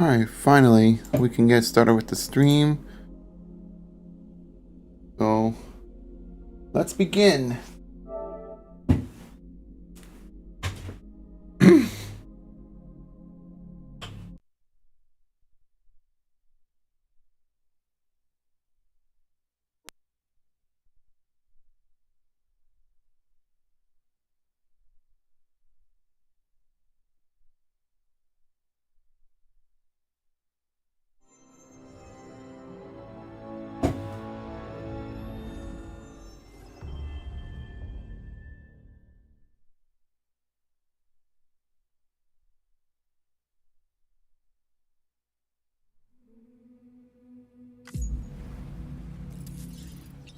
Alright, finally, we can get started with the stream. So, let's begin.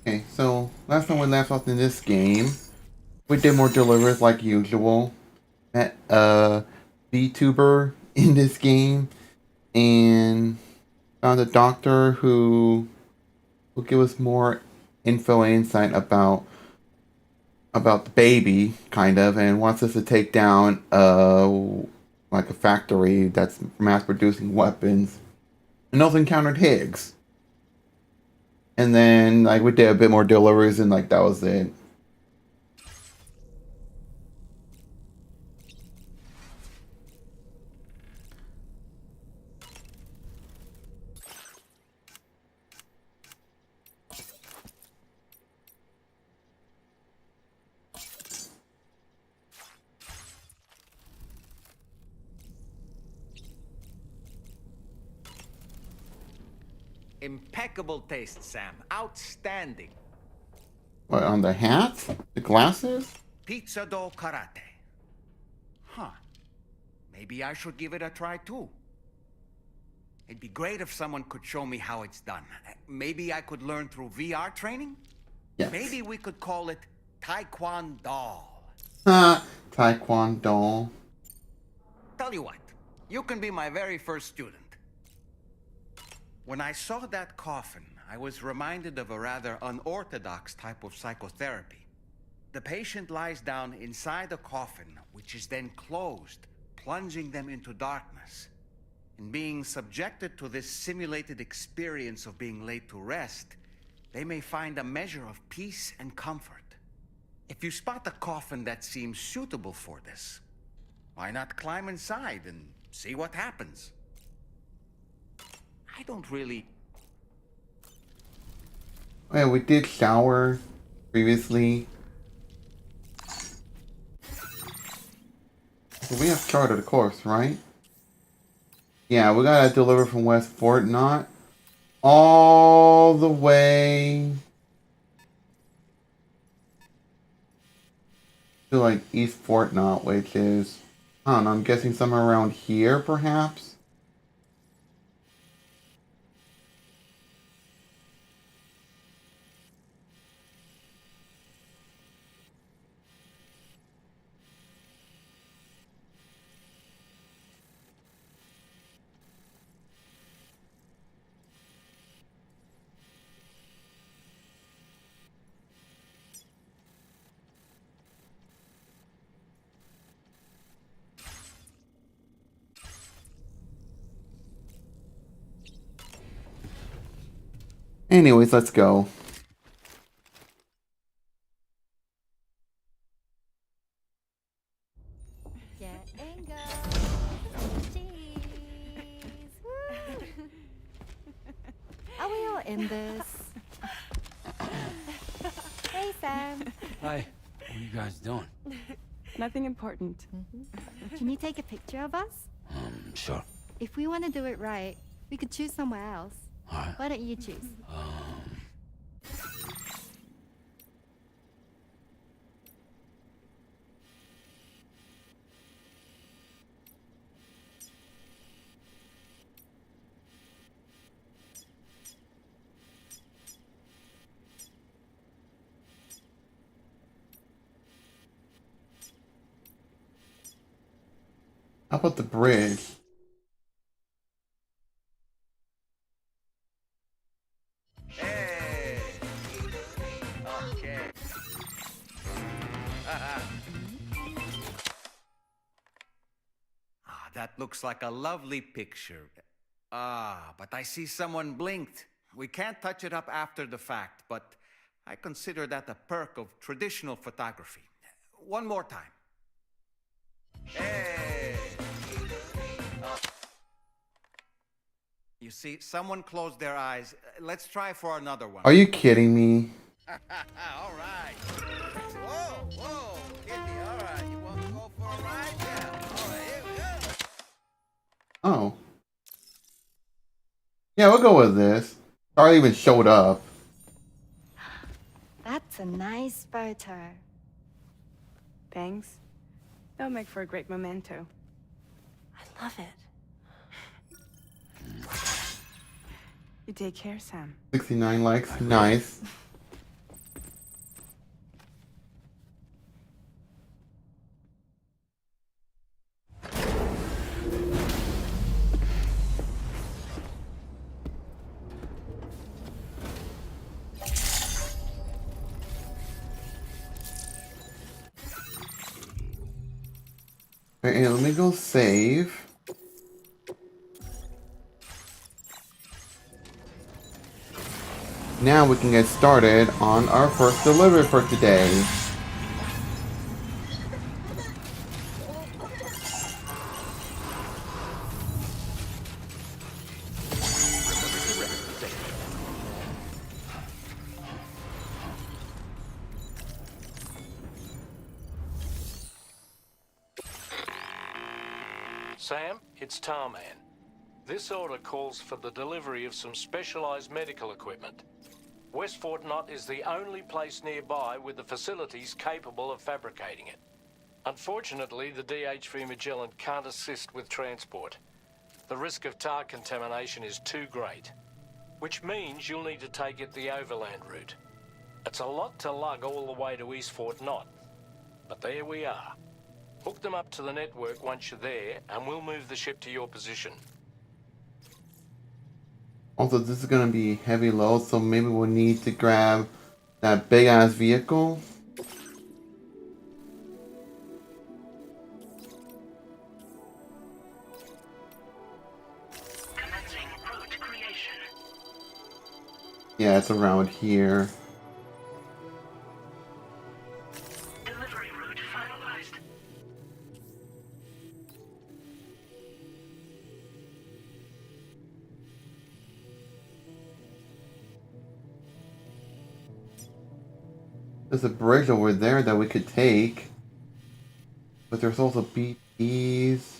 Okay, so last time we left off in this game, we did more deliveries like usual. Met a VTuber in this game and found a doctor who will give us more info and insight about the baby, kind of, and wants us to take down like a factory that's mass producing weapons. And also encountered Higgs. And then like we did a bit more deliveries and like that was it. Impeccable taste, Sam. Outstanding. What, on the hat? The glasses? Pizza dough karate. Huh. Maybe I should give it a try too. It'd be great if someone could show me how it's done. Maybe I could learn through VR training? Yes. Maybe we could call it Taekwondo. Taekwondo. Tell you what, you can be my very first student. When I saw that coffin, I was reminded of a rather unorthodox type of psychotherapy. The patient lies down inside a coffin, which is then closed, plunging them into darkness. In being subjected to this simulated experience of being laid to rest, they may find a measure of peace and comfort. If you spot a coffin that seems suitable for this, why not climb inside and see what happens? I don't really... Yeah, we did shower previously. So we have charted the course, right? Yeah, we gotta deliver from West Fort, not all the way to like East Fort Knot, which is, I don't know, I'm guessing somewhere around here perhaps? Anyways, let's go. Get and go. Cheese. Woo. Are we all in this? Hey, Sam. Hi. What are you guys doing? Nothing important. Can you take a picture of us? Sure. If we want to do it right, we could choose somewhere else. Alright. Why don't you choose? How about the bridge? Hey! Okay. That looks like a lovely picture. Ah, but I see someone blinked. We can't touch it up after the fact, but I consider that a perk of traditional photography. One more time. Hey! Oh. You see, someone closed their eyes. Let's try for another one. Are you kidding me? All right. Whoa, whoa, Kitty, all right. You want to go for a ride? Yeah. All right, here we go. Oh. Yeah, we'll go with this. Charlie even showed up. That's a nice photo. Thanks. They'll make for a great memento. I love it. You take care, Sam. 69 likes. Nice. Okay, let me go save. Now we can get started on our first delivery for today. Sam, it's Tarman. This order calls for the delivery of some specialized medical equipment. West Fort Knott is the only place nearby with the facilities capable of fabricating it. Unfortunately, the DHV Magellan can't assist with transport. The risk of tar contamination is too great, which means you'll need to take it the overland route. It's a lot to lug all the way to East Fort Knott, but there we are. Hook them up to the network once you're there, and we'll move the ship to your position. Also, this is gonna be heavy load, so maybe we'll need to grab that big ass vehicle. Commencing route creation. Yeah, it's around here. Delivery route finalized. There's a bridge over there that we could take. But there's also BTs.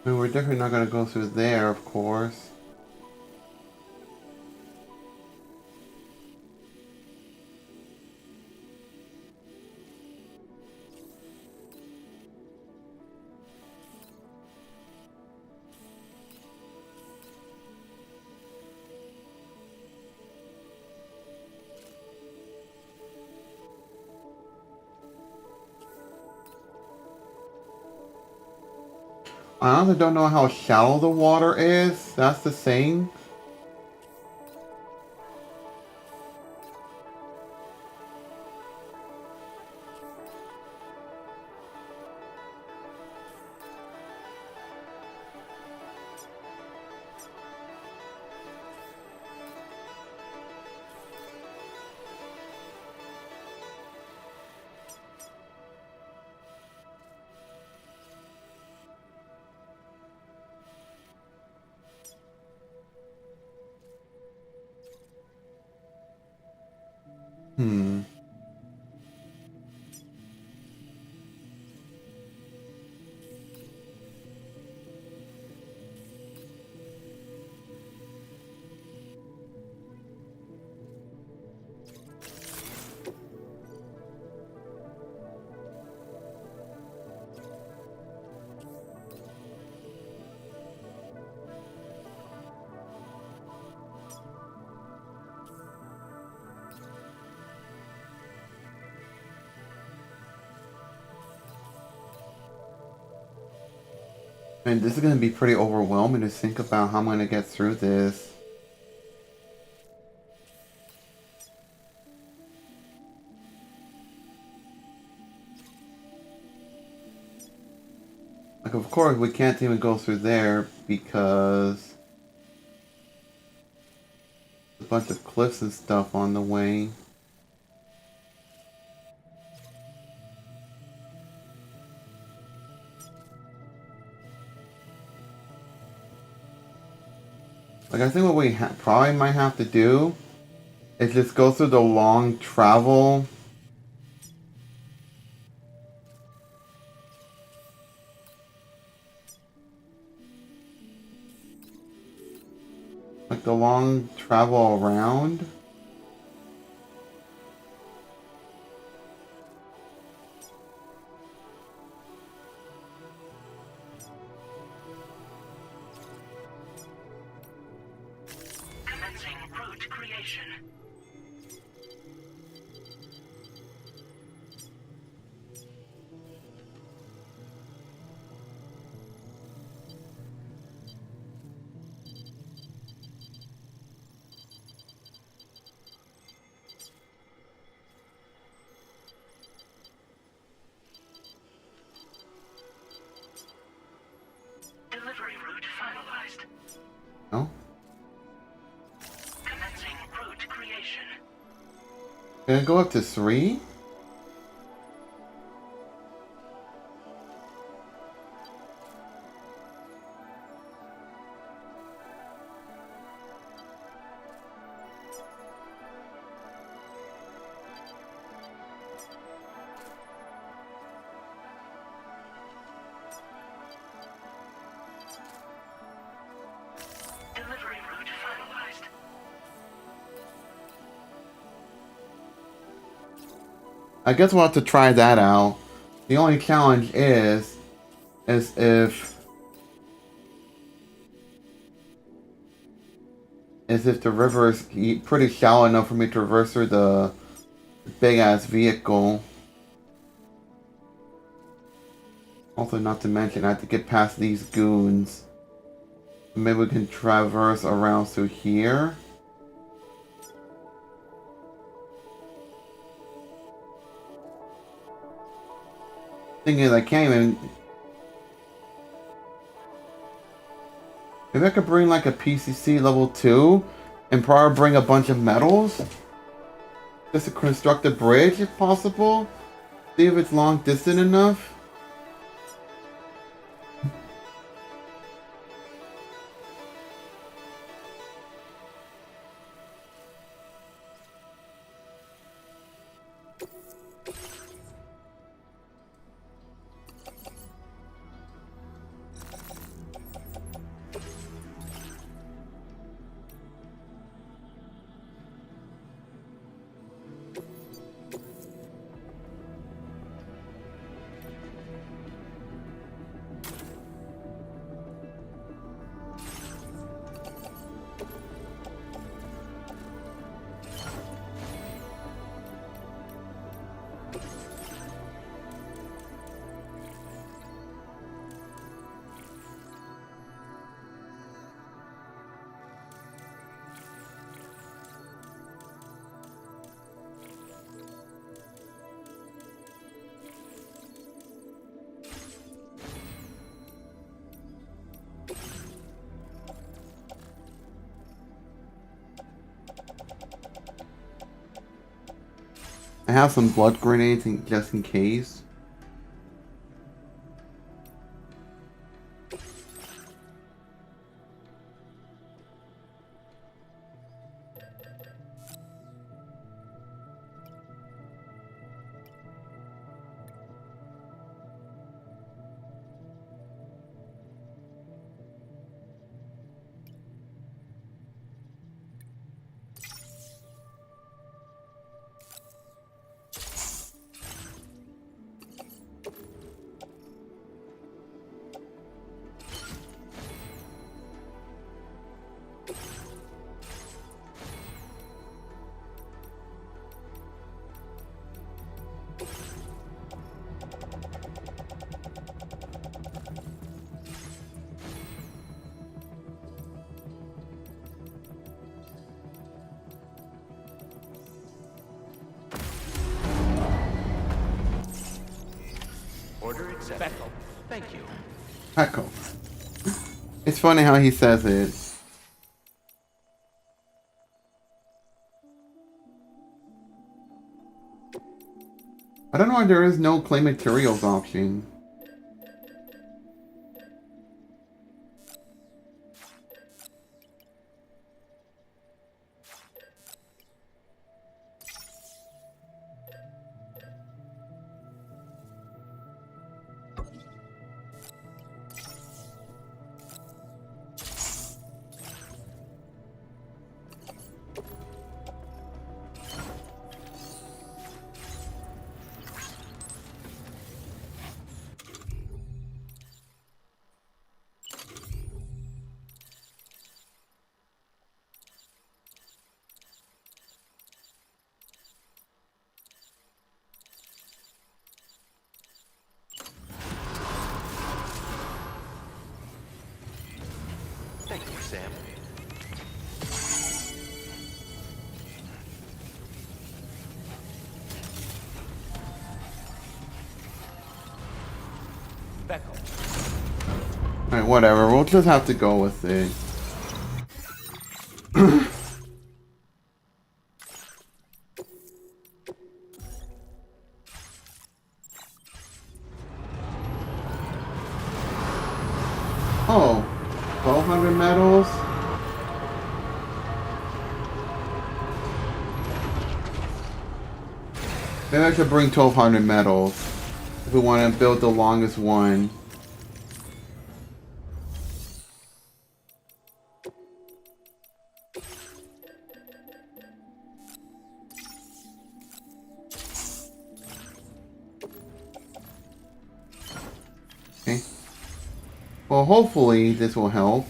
I mean, we're definitely not gonna go through there, of course. I honestly don't know how shallow the water is. That's the thing. Hmm. And this is going to be pretty overwhelming to think about how I'm going to get through this. Like, of course, we can't even go through there because a bunch of cliffs and stuff on the way. Like, I think what we probably might have to do is just go through the long travel. Like the long travel around. Commencing route creation. Delivery route finalized. No? Commencing route creation. Can I go up to 3? Delivery route finalized. I guess we'll have to try that out. The only challenge is if the river is pretty shallow enough for me to traverse through the big ass vehicle. Also, not to mention, I have to get past these goons. Maybe we can traverse around through here. Thing is, I can't even. Maybe I could bring like a PCC level 2 and probably bring a bunch of metals. Just to construct a bridge if possible. See if it's long distance enough. I have some blood grenades just in case. Speckle. Thank you. Echo. It's funny how he says it. I don't know why there is no clay materials option. Thank you, Sam. Speckle. Alright, whatever. We'll just have to go with it. Oh, 1,200 medals? Maybe I should bring 1,200 medals if we want to build the longest one. Okay. Well, hopefully this will help.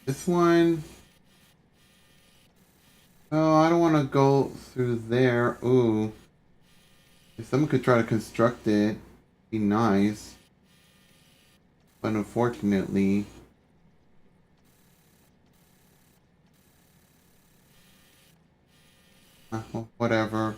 This one. Oh, I don't want to go through there. Ooh. If someone could try to construct it, be nice. But unfortunately. Well, whatever.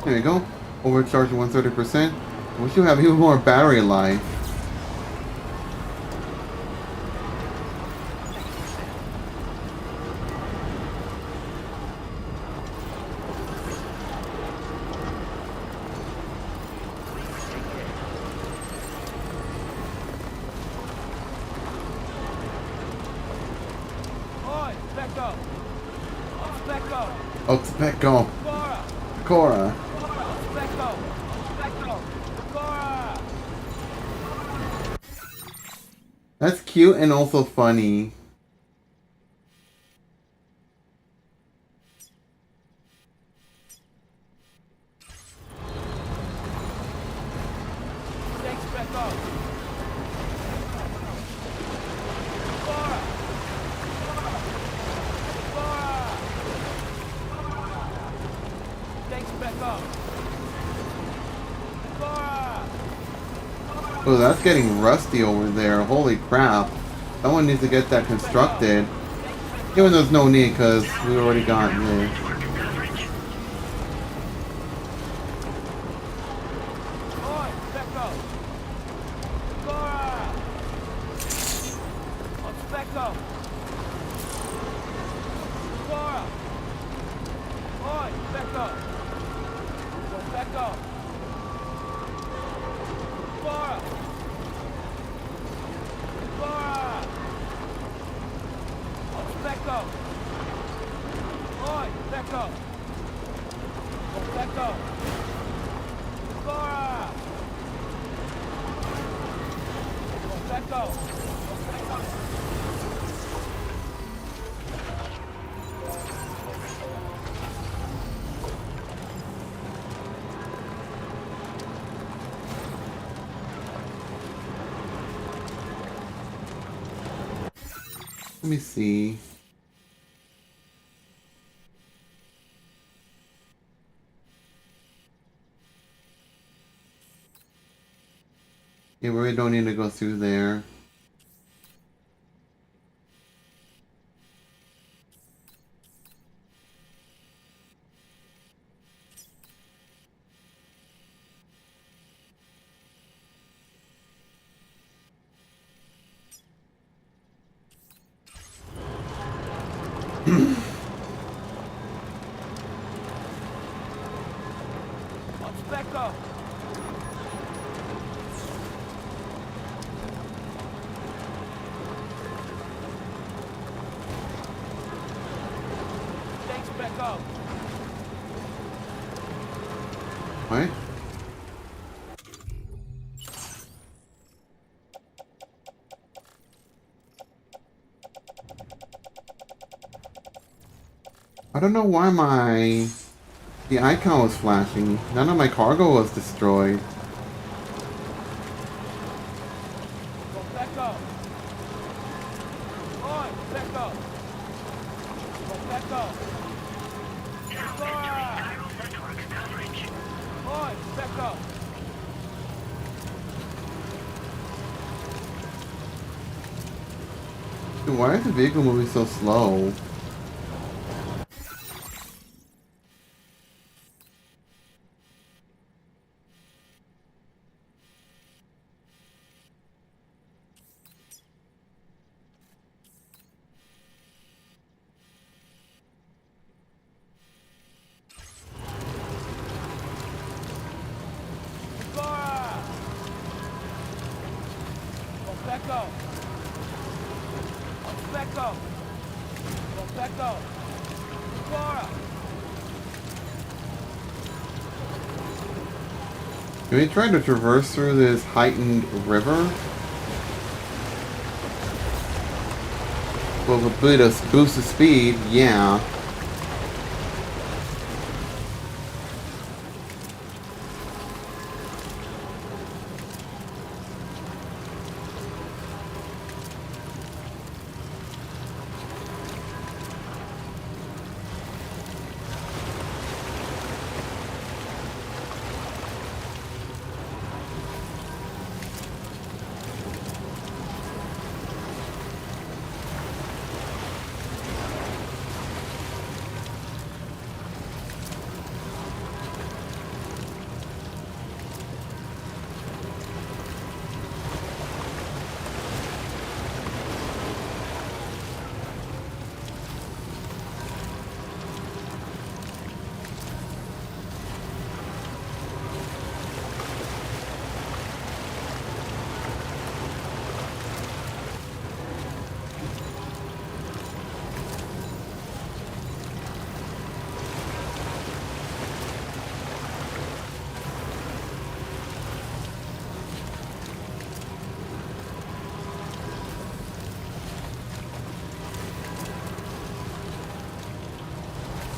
There you go. Overcharged 130%. We should have even more battery life. Oi, Specco! Specco! Oh, Specco. Cora. Specco! Specco! Cora! That's cute and also funny. Thanks, Specco! Cora! Cora! Thanks, Specco! Cora! Oh, that's getting rusty over there. Holy crap. Someone needs to get that constructed. Even though there's no need because we already got this. Network coverage. back up. Laura. Oi, back up. Go back up. Laura. Laura. Let's back up. Oi, back up. Go back up. Laura. Go back up. Go back up. Let me see. Yeah, we really don't need to go through there. Let's back up. Thanks, back up. What? I don't know why the icon was flashing. None of my cargo was destroyed. Go back up. Oi, back up. Go back up. Now Laura. entering chiral network coverage. Oi, back up. Dude, why is the vehicle moving so slow? Laura. Go back up. Let's back up. Go back up. Laura. Can we try to traverse through this heightened river? Well, with a boost of speed, yeah.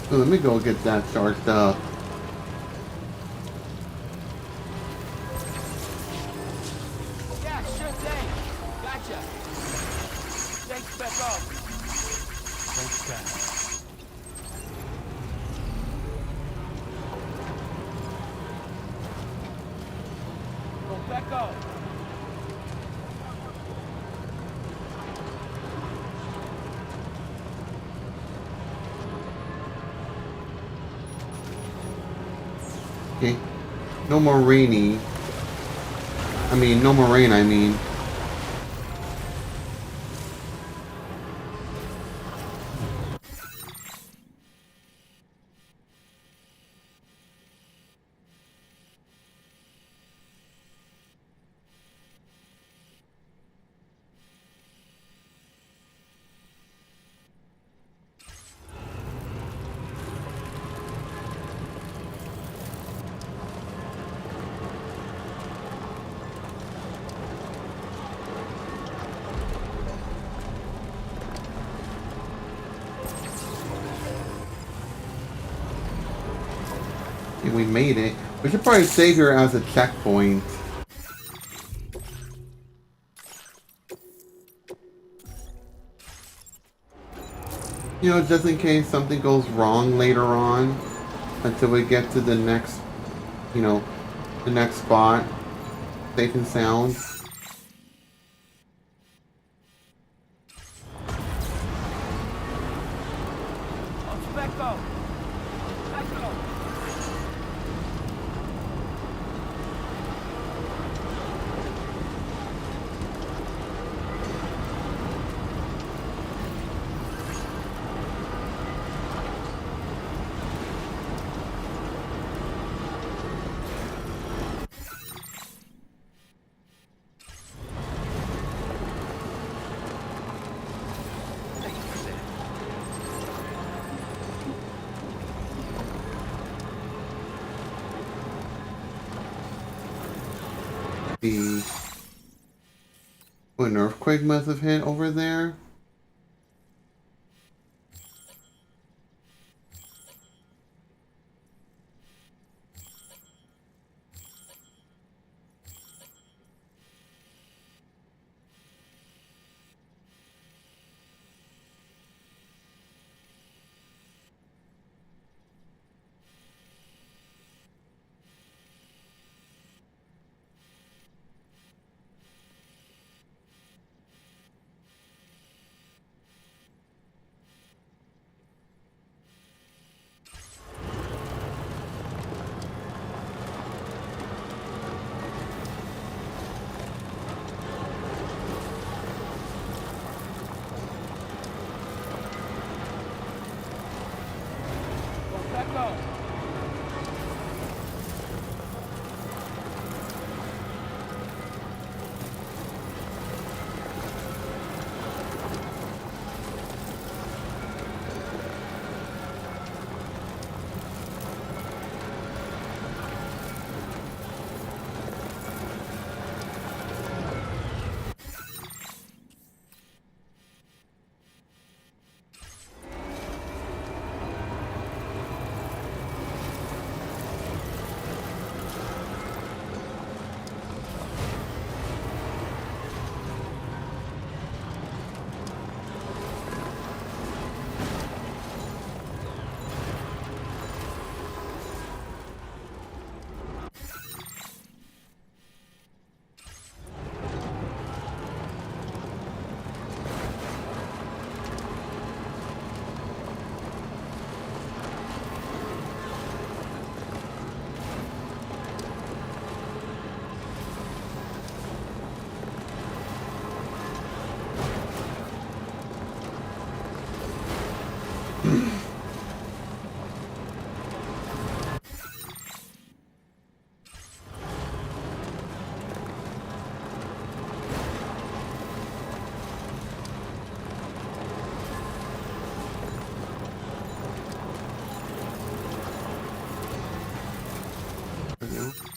So let me go get that charged up. Yeah, sure thing. Gotcha. Thanks, back up. Thanks, guys. Go back up. Okay. No more rainy. No more rain, I mean. Okay, we made it. We should probably save here as a checkpoint. You know, just in case something goes wrong later on, until we get to the next, you know, the next spot, safe and sound. Specko! Specko! The an earthquake must have hit over there. Specko!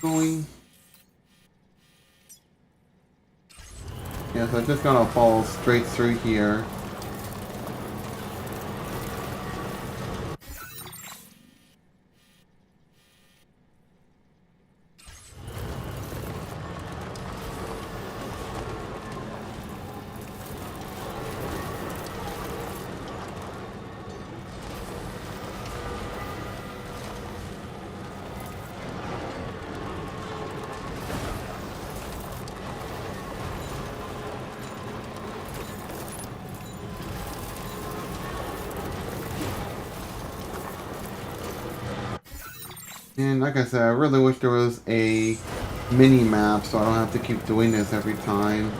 Going. Yeah, so I'm just gonna follow straight through here. And like I said, I really wish there was a mini map so I don't have to keep doing this every time.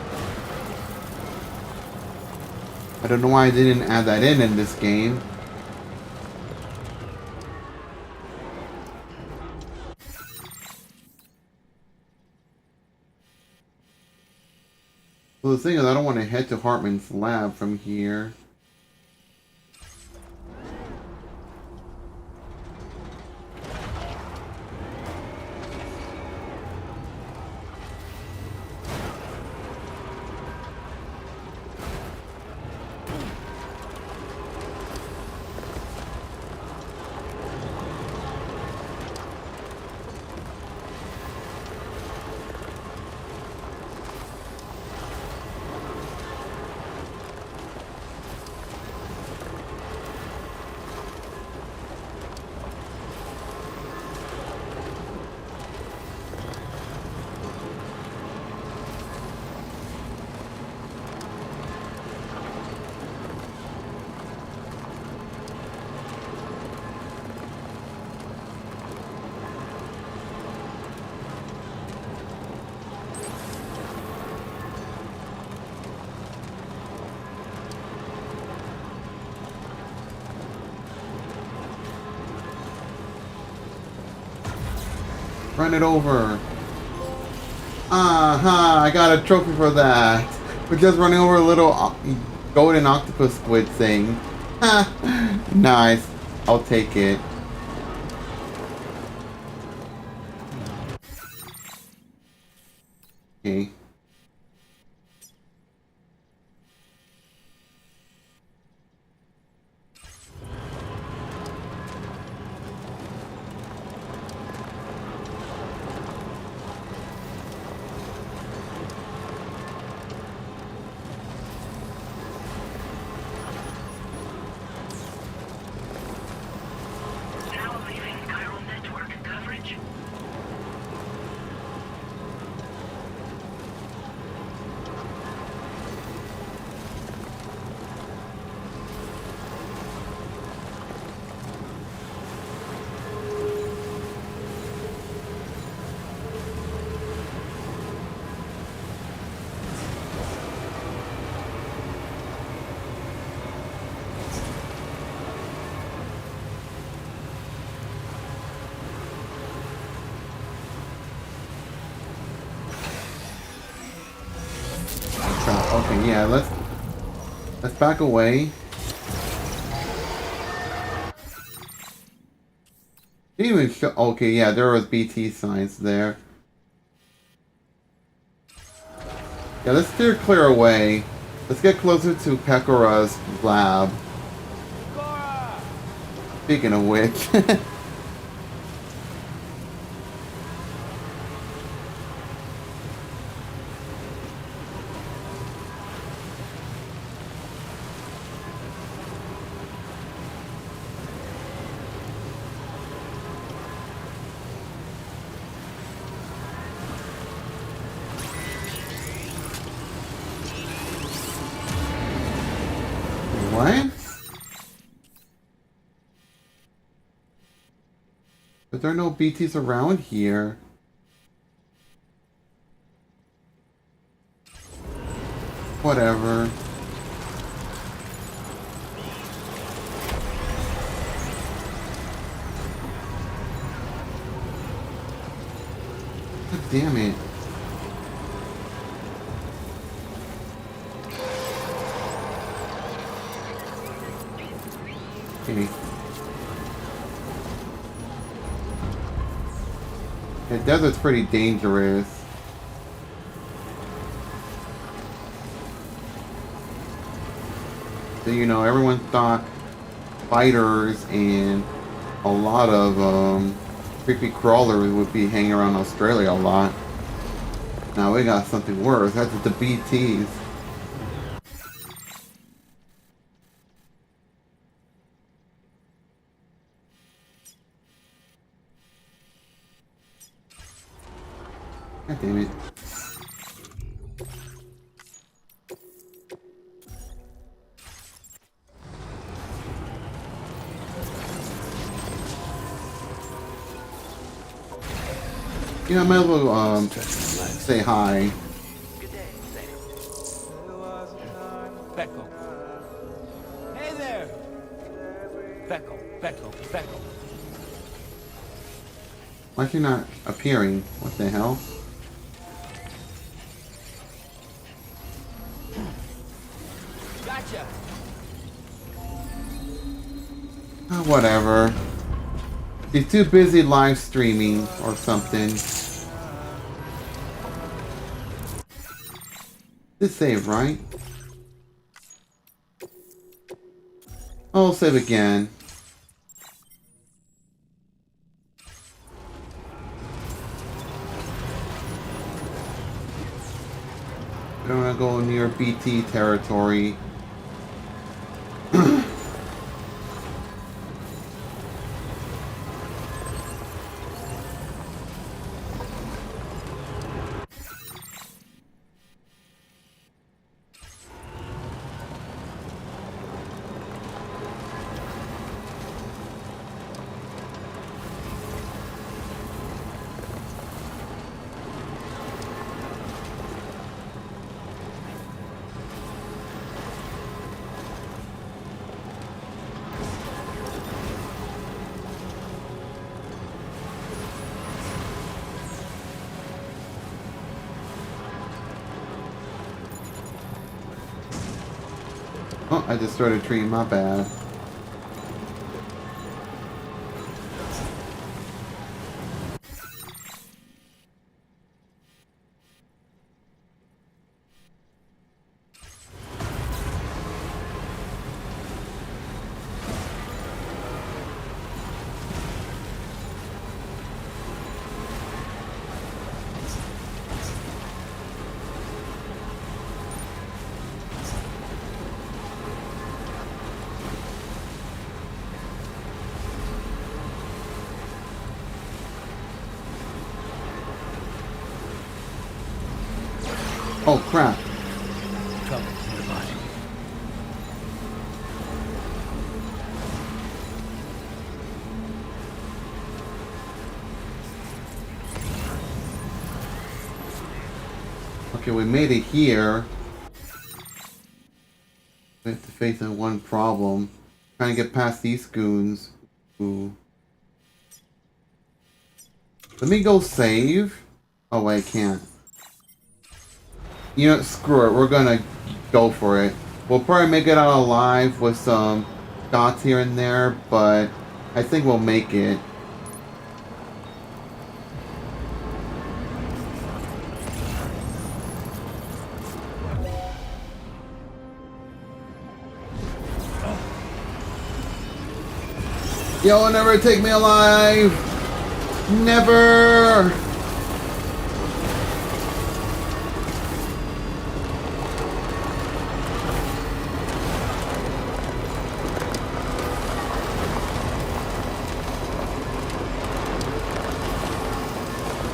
I don't know why I didn't add that in this game. Well, the thing is, I don't want to head to Hartman's lab from here. Run it over. Aha! I got a trophy for that. For just running over a little golden octopus squid thing. Ha! Nice. I'll take it. Okay. Now leaving chiral network coverage. Okay, yeah, let's back away. Didn't even show. Okay, yeah, there was BT signs there. Yeah, let's steer clear away. Let's get closer to Pekора's lab. Speaking of which. What? But there are no BTs around here. Whatever. God damn it. Okay. The desert's pretty dangerous. So, you know, everyone thought fighters and a lot of creepy crawlers would be hanging around Australia a lot. Now we got something worse. That's the BTs. God damn it. Yeah, I might as well say hi. Good day, Becco. Hey there! Becco. Why is she not appearing? What the hell? Gotcha! Oh, whatever. She's too busy live streaming or something. This save, right? I'll save again. I don't want to go near BT territory. I just started treating my bad. Oh crap. Trouble nearby. Okay, we made it here. We have to face that one problem. Trying to get past these goons. Ooh. Let me go save. Oh wait, I can't. You know, screw it. We're gonna go for it. We'll probably make it out alive with some shots here and there, but I think we'll make it. You'll never take me alive! Never!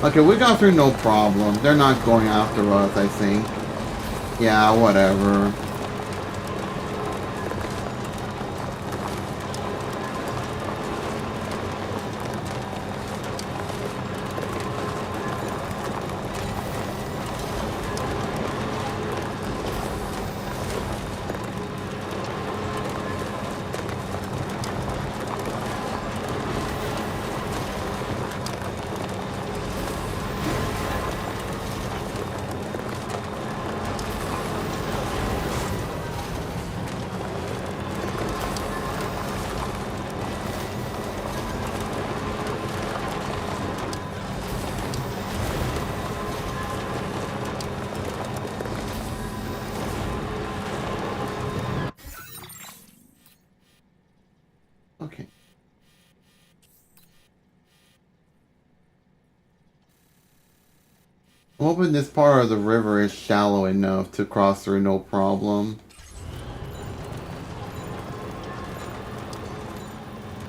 Okay, we got through no problem. They're not going after us, I think. Yeah, whatever. Okay. I'm hoping this part of the river is shallow enough to cross through no problem.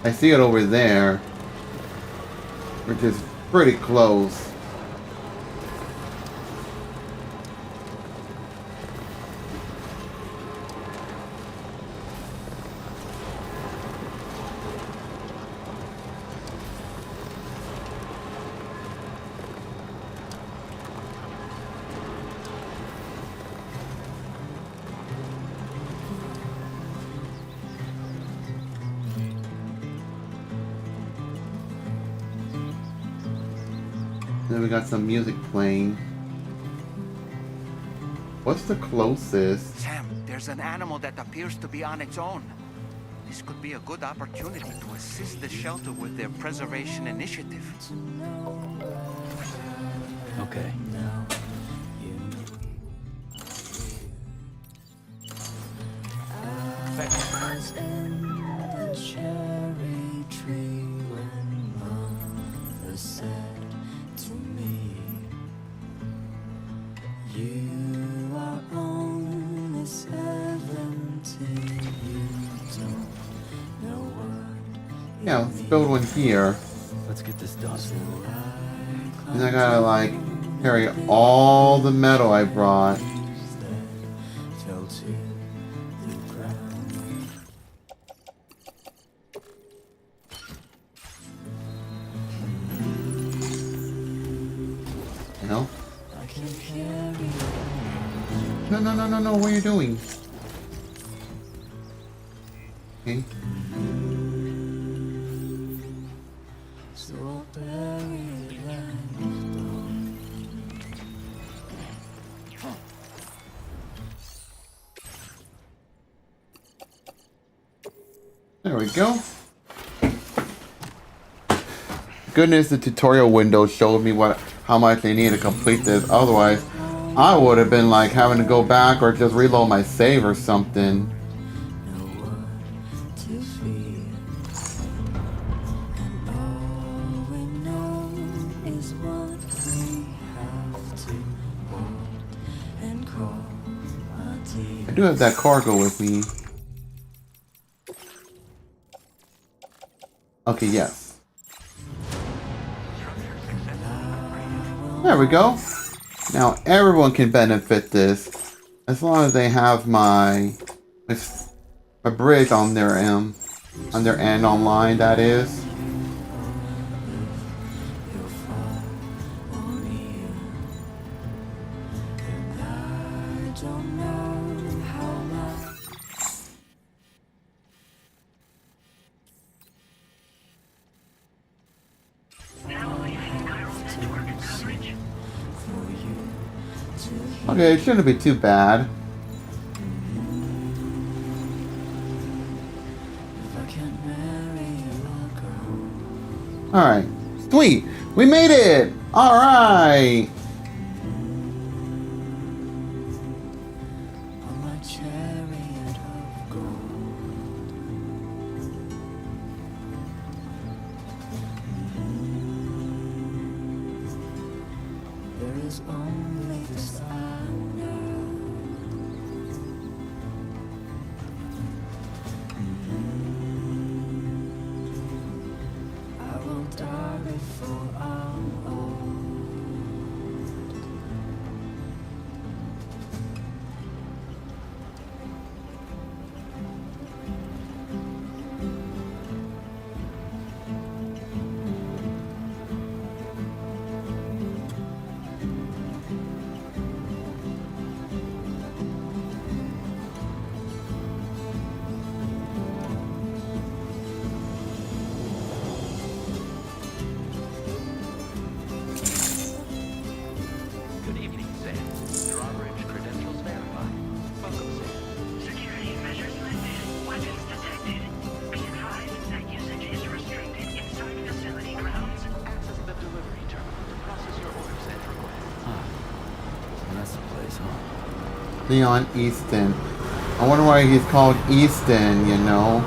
I see it over there, which is pretty close. Then we got some music playing. What's the closest? Sam, there's an animal that appears to be on its own. This could be a good opportunity to assist the shelter with their preservation initiative. Okay. Yeah, let's build one here. Let's get this done. And I gotta like carry all the metal I brought. No? No, what are you doing? Okay. There we go. Goodness, the tutorial window showed me how much I need to complete this. Otherwise, I would have been like having to go back or just reload my save or something. I do have that cargo with me. Okay, yes. There we go. Now everyone can benefit this as long as they have my bridge on their end online. That is. Okay, it shouldn't be too bad. Alright. Sweet! We made it! Alright! Leon Easton. I wonder why he's called Easton, you know?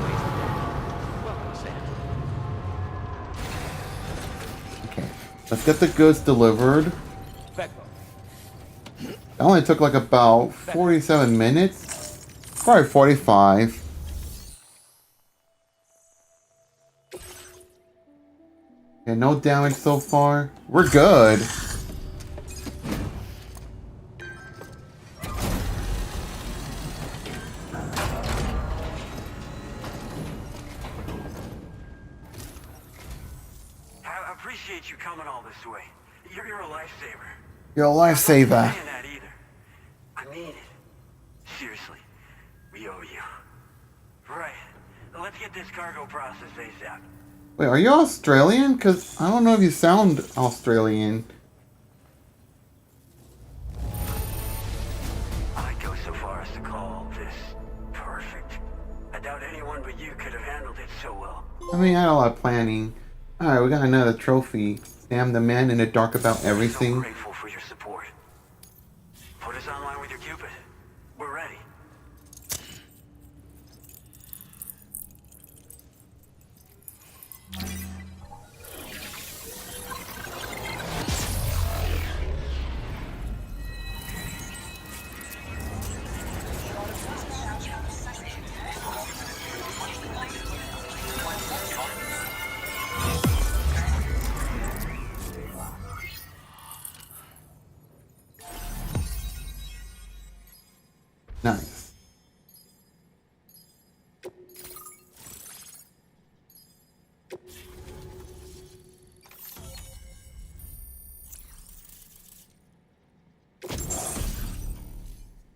Okay, let's get the goods delivered. That only took like about 47 minutes. Probably 45. Okay, no damage so far. We're good. You're a lifesaver. I mean it. Seriously. We owe you. Right. Let's get this cargo processed ASAP. Wait, are you Australian? Because I don't know if you sound Australian. I'd go so far as to call this perfect. I doubt anyone but you could have handled it so well. I mean, I had a lot of planning. Alright, we got another trophy. Damn the man in the dark about everything. So grateful for your support. Put us online with your Cupid. We're ready. Nice.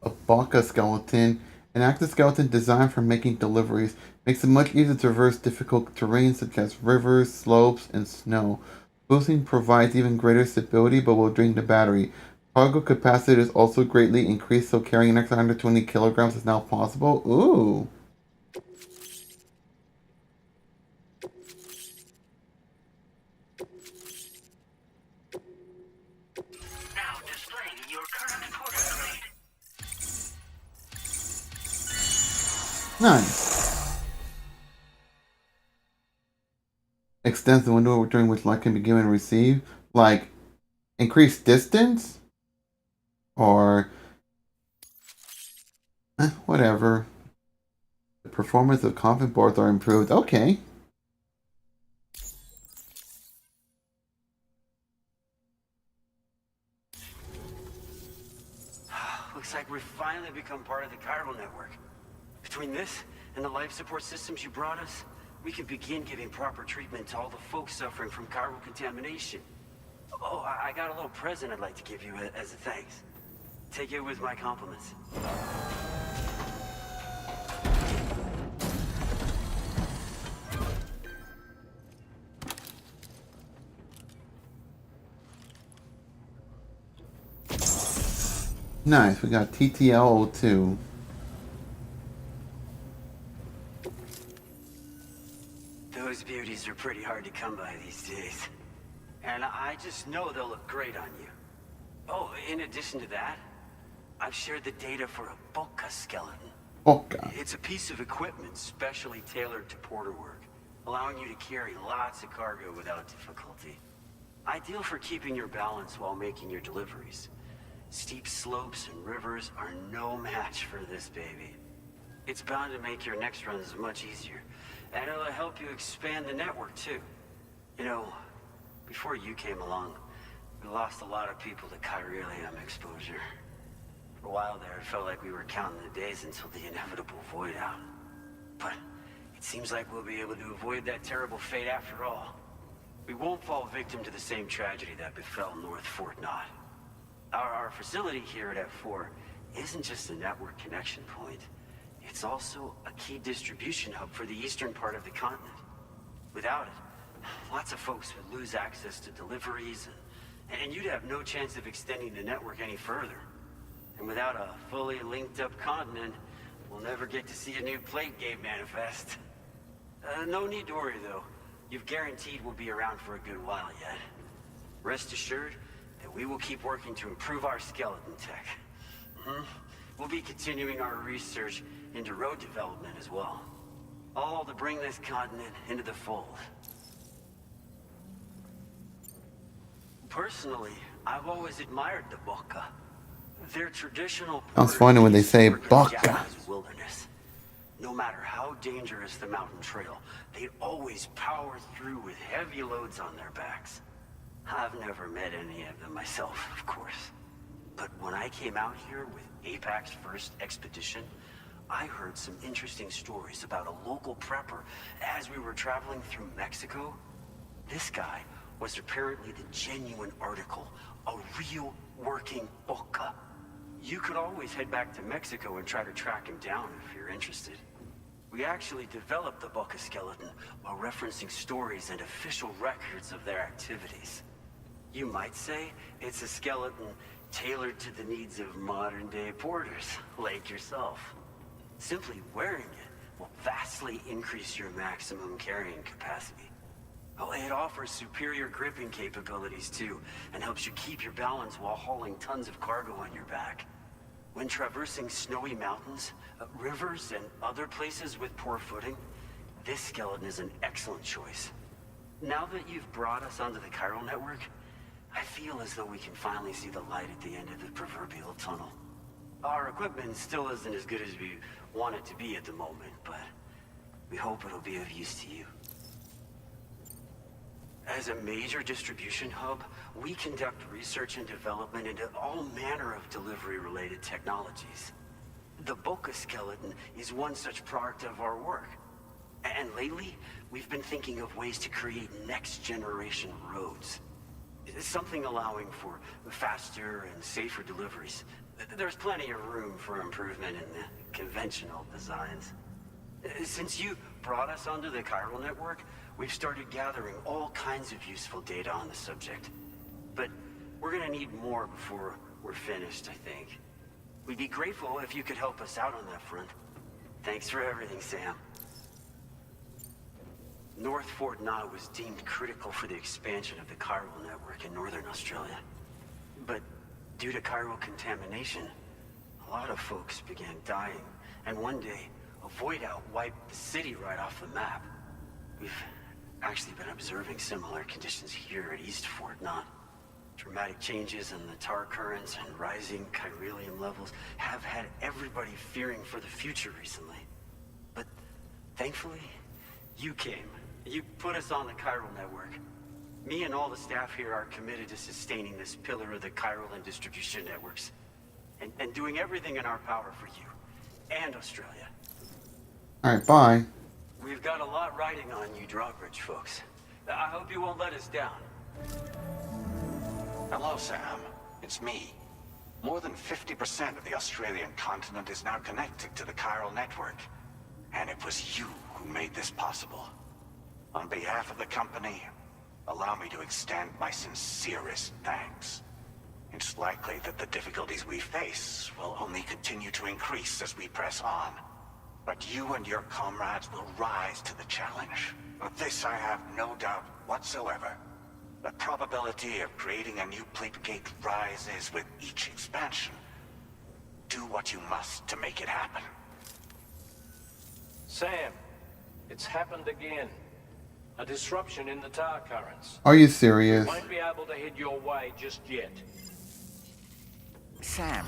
A Baka skeleton, an active skeleton designed for making deliveries, makes it much easier to traverse difficult terrain such as rivers, slopes, and snow. Boosting provides even greater stability but will drain the battery. Cargo capacity is also greatly increased, so carrying an extra 120 kilograms is now possible. Ooh. Nice. Extends the window during which light can be given and received. Like, increased distance? Or... whatever. The performance of coffin boards are improved. Okay. Looks like we've finally become part of the chiral network. Between this and the life support systems you brought us, we can begin giving proper treatment to all the folks suffering from chiral contamination. Oh, I got a little present I'd like to give you as a thanks. Take it with my compliments. Nice, we got TTL02. Those beauties are pretty hard to come by these days. And I just know they'll look great on you. Oh, in addition to that, I've shared the data for a Boca skeleton. Boca. It's a piece of equipment specially tailored to porter work, allowing you to carry lots of cargo without difficulty. Ideal for keeping your balance while making your deliveries. Steep slopes and rivers are no match for this baby. It's bound to make your next runs much easier, and it'll help you expand the network too. You know, before you came along, we lost a lot of people to chiralium exposure. For a while there, it felt like we were counting the days until the inevitable void out. But it seems like we'll be able to avoid that terrible fate after all. We won't fall victim to the same tragedy that befell North Fort Knott. Our facility here at F4 isn't just a network connection point. It's also a key distribution hub for the eastern part of the continent. Without it, lots of folks would lose access to deliveries, and you'd have no chance of extending the network any further. And without a fully linked up continent, we'll never get to see a new plate game manifest. No need to worry though. You've guaranteed we'll be around for a good while yet. Rest assured that we will keep working to improve our skeleton tech. We'll be continuing our research into road development as well. All to bring this continent into the fold. Personally, I've always admired the Boca. Their traditional Sounds funny when they say Boca. wilderness. No matter how dangerous the mountain trail, they always power through with heavy loads on their backs. I've never met any of them myself, of course. But when I came out here with APAC's first expedition, I heard some interesting stories about a local prepper as we were traveling through Mexico. This guy was apparently the genuine article, a real working Boca. You could always head back to Mexico and try to track him down if you're interested. We actually developed the Boca skeleton while referencing stories and official records of their activities. You might say it's a skeleton tailored to the needs of modern-day porters, like yourself. Simply wearing it will vastly increase your maximum carrying capacity. Oh, it offers superior gripping capabilities too, and helps you keep your balance while hauling tons of cargo on your back. When traversing snowy mountains, rivers, and other places with poor footing, this skeleton is an excellent choice. Now that you've brought us onto the chiral network, I feel as though we can finally see the light at the end of the proverbial tunnel. Our equipment still isn't as good as we want it to be at the moment, but we hope it'll be of use to you. As a major distribution hub, we conduct research and development into all manner of delivery-related technologies. The Boca skeleton is one such product of our work. And lately, we've been thinking of ways to create next-generation roads. Something allowing for faster and safer deliveries. There's plenty of room for improvement in the conventional designs. Since you brought us onto the chiral network, we've started gathering all kinds of useful data on the subject. But we're gonna need more before we're finished, I think. We'd be grateful if you could help us out on that front. Thanks for everything, Sam. North Fort Knott was deemed critical for the expansion of the chiral network in northern Australia. But due to chiral contamination, a lot of folks began dying, and one day, A void out wiped the city right off the map. We've actually been observing similar conditions here at Eastward, not dramatic changes in the tar currents and rising chiralium levels have had everybody fearing for the future recently. But thankfully, you came. You put us on the chiral network. Me and all the staff here are committed to sustaining this pillar of the chiral and distribution networks. And doing everything in our power for you. And Australia. Alright, bye. We've got a lot riding on you drawbridge folks. I hope you won't let us down. Hello, Sam. It's me. More than 50% of the Australian continent is now connected to the chiral network. And it was you who made this possible. On behalf of the company, allow me to extend my sincerest thanks. It's likely that the difficulties we face will only continue to increase as we press on. But you and your comrades will rise to the challenge. Of this I have no doubt whatsoever. The probability of creating a new plate gate rises with each expansion. Do what you must to make it happen. Sam, it's happened again. A disruption in the tar currents. Are you serious? Won't be able to head your way just yet. Sam,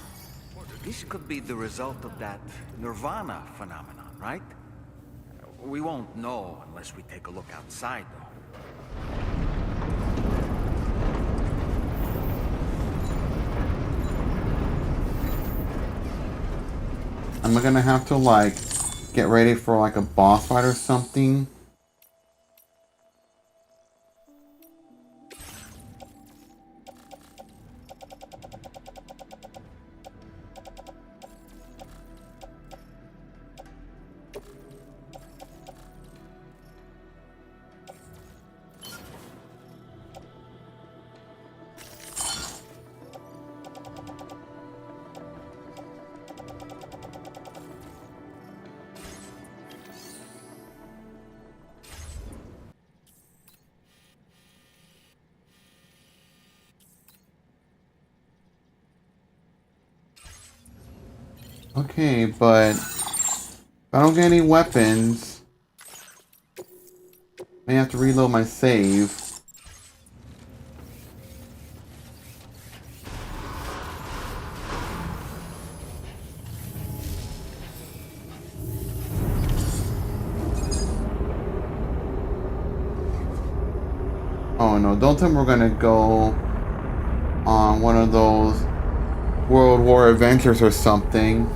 this could be the result of that Nirvana phenomenon, right? We won't know unless we take a look outside, though. Am I gonna have to, like, get ready for, like, a boss fight or something? Okay, but if I don't get any weapons, I may have to reload my save. Oh no, don't tell me we're gonna go on one of those World War adventures or something.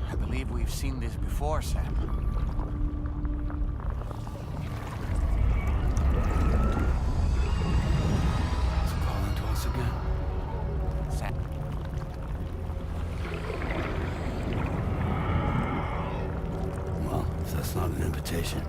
I believe we've seen this before, Sam. It's calling to us again. Sam. Well, if that's not an invitation.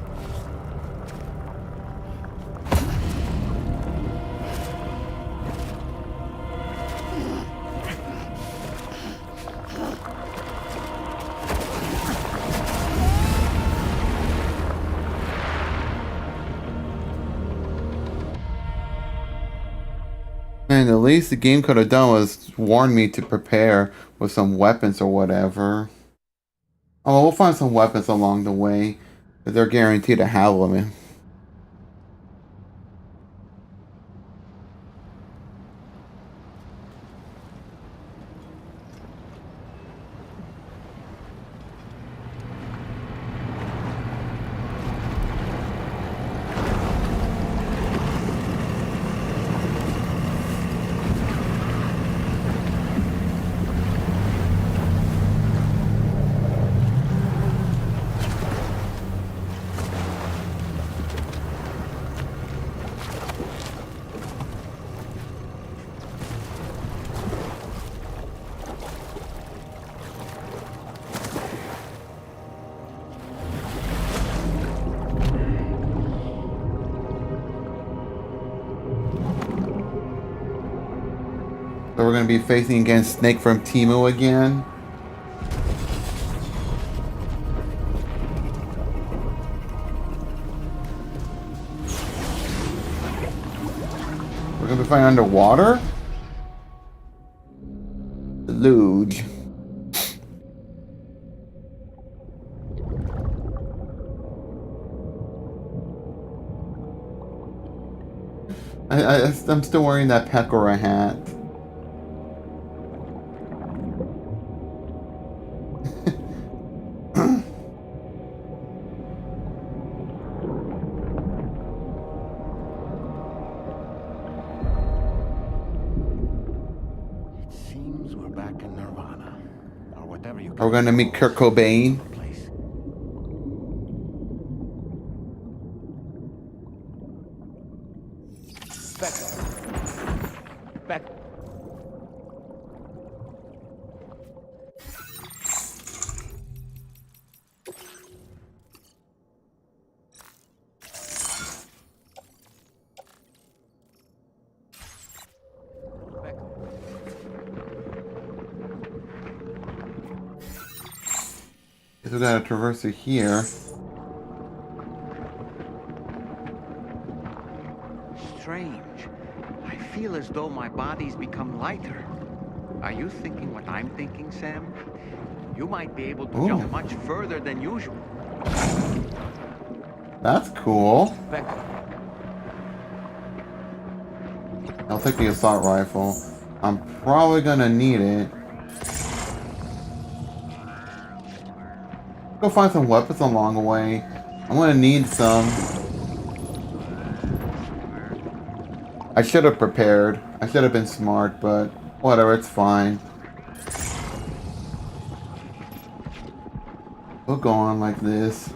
Man, the least the game could have done was warn me to prepare with some weapons or whatever. Oh, we'll find some weapons along the way, but they're guaranteed to have them. So we're going to be facing against Snake from Temu again. We're gonna be fighting underwater? The luge. I'm still wearing that Pecora hat. It seems we're back in Nirvana, or whatever you. Are we gonna meet Kurt Cobain? Place. Back. Guess we gotta traverse it here. Strange. I feel as though my body's become lighter. Are you thinking what I'm thinking, Sam? You might be able to Ooh. jump much further than usual. That's cool. Back. I'll take the assault rifle. I'm probably gonna need it. Go find some weapons along the way. I'm gonna need some. I should have prepared. I should have been smart, but whatever, it's fine. We'll go on like this.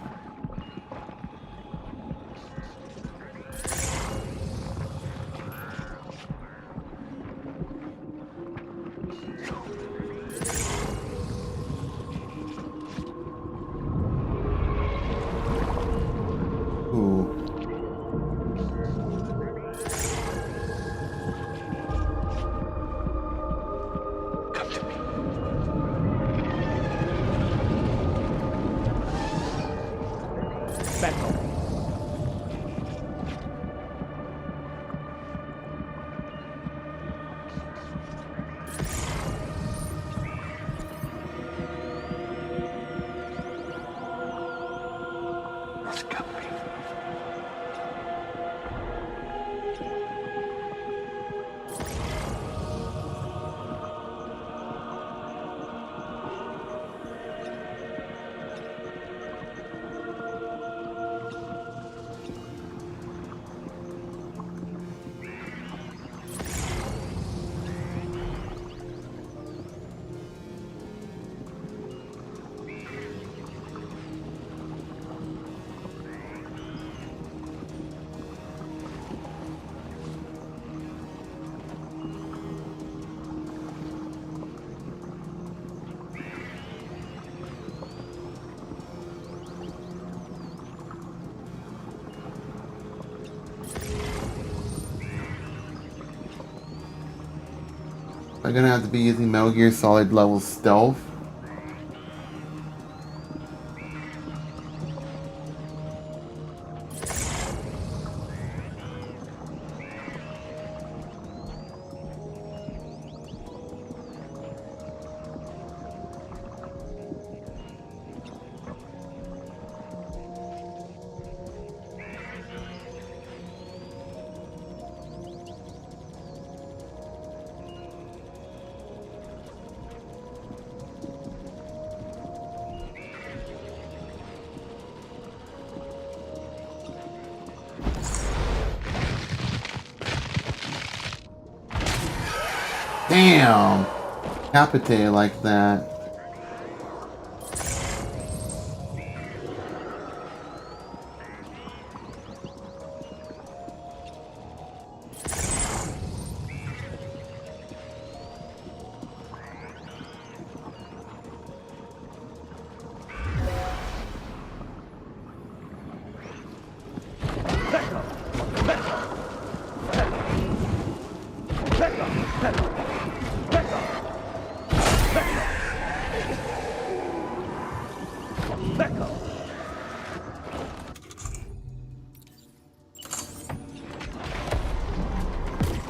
Ooh. Come to me. Back up. Let's go. I'm gonna have to be using Metal Gear Solid level stealth. Damn! Decapitated like that.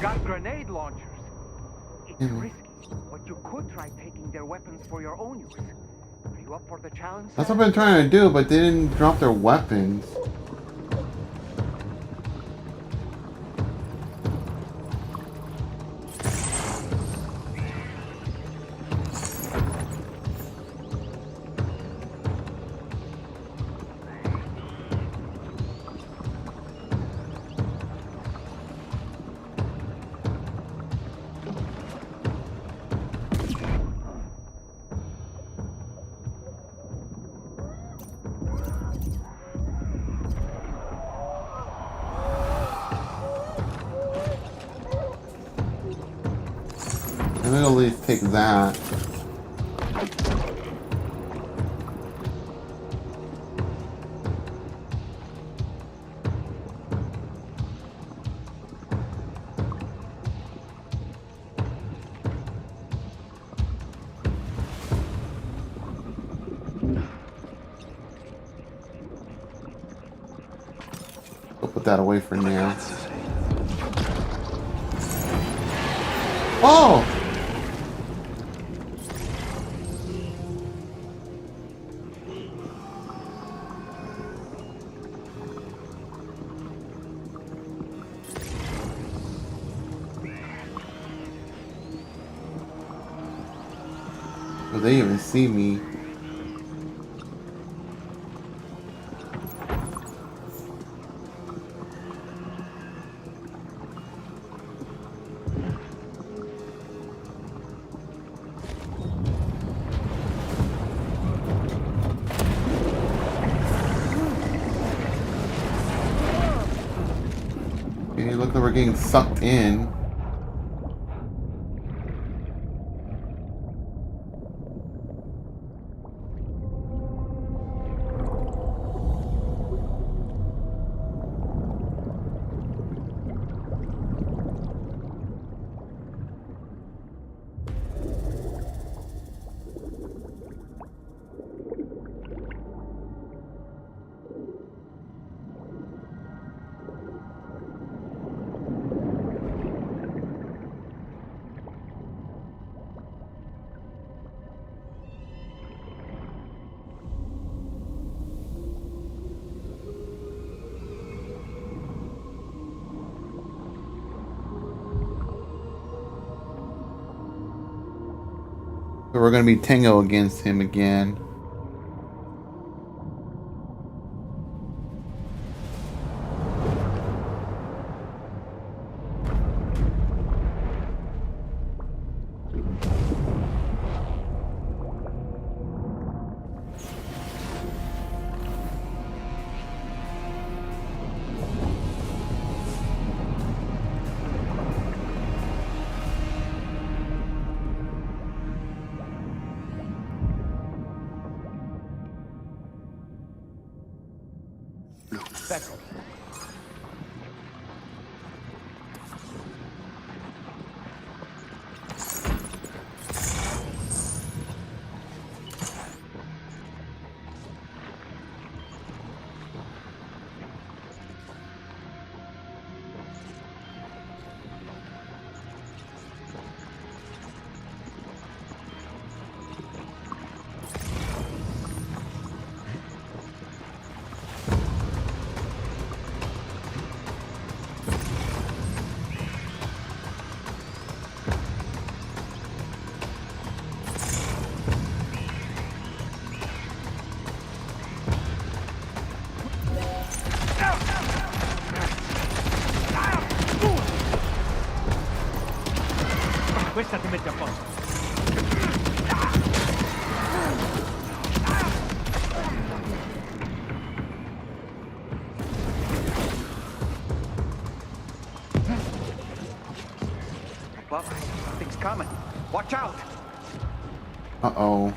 Got grenade launchers. It's Mhm. risky, but you could try taking their weapons for your own use. Are you up for the challenge? That's what I've been trying to do, but they didn't drop their weapons. I'm gonna at least take that. We'll put that away for now. Oh! Will they even see me? Okay, look like we're getting sucked in. So we're gonna be Tango against him again. That's all. Questa ti mette a posto. Well, something's coming. Watch out! Uh-oh.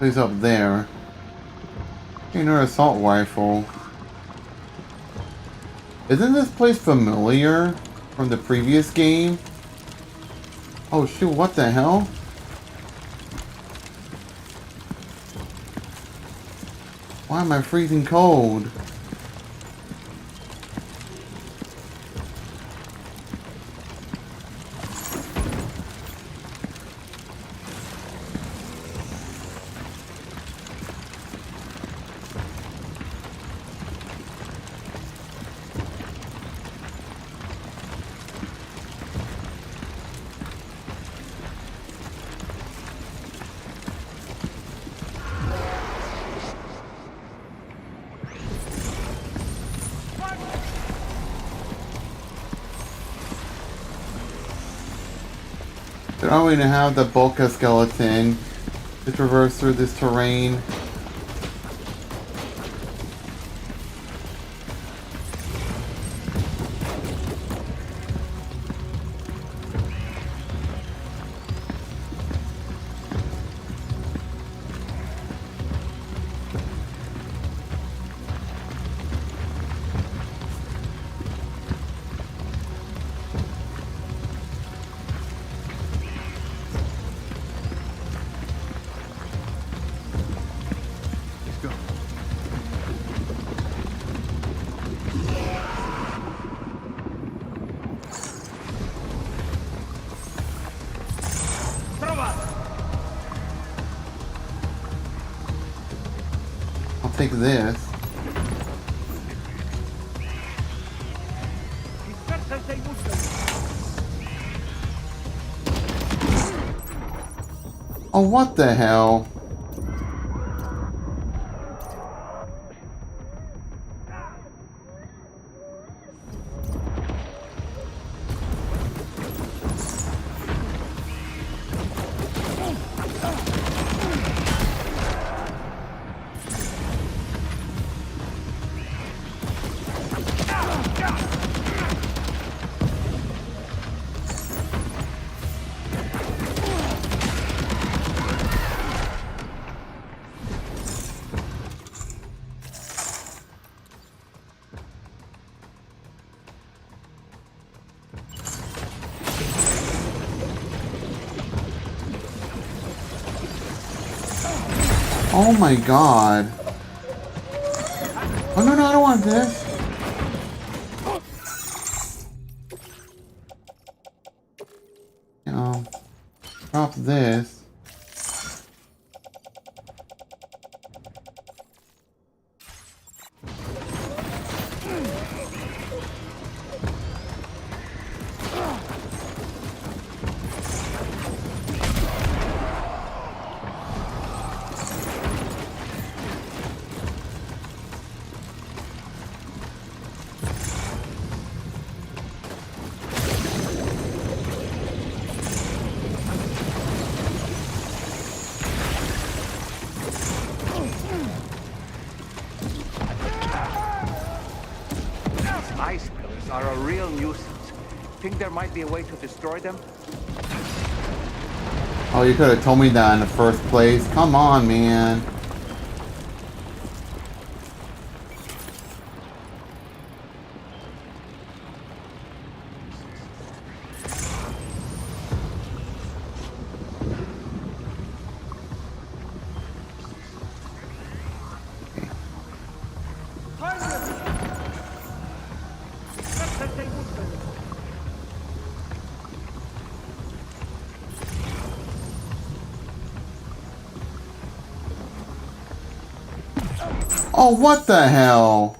He's up there. Another assault rifle. Isn't this place familiar from the previous game? Oh shoot, what the hell? Why am I freezing cold? They're only going to have the Bulka skeleton to traverse through this terrain. I'll take this. Oh, what the hell? Oh my god. Oh no, no, I don't want this. Drop this. Ice pillars are a real nuisance. Think there might be a way to destroy them? Oh, you could have told me that in the first place. Come on, man. Oh, what the hell?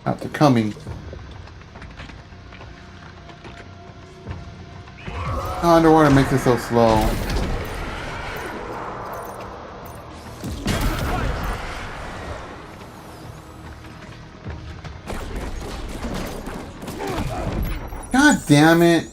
Out, they're coming. Oh, underwater makes it so slow. God damn it.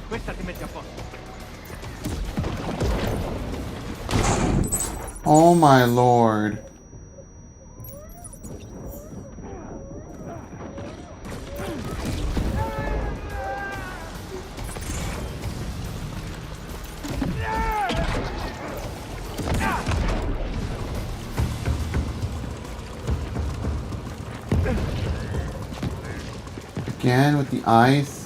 Questa ti mette a posto. Oh my lord. Again with the ice.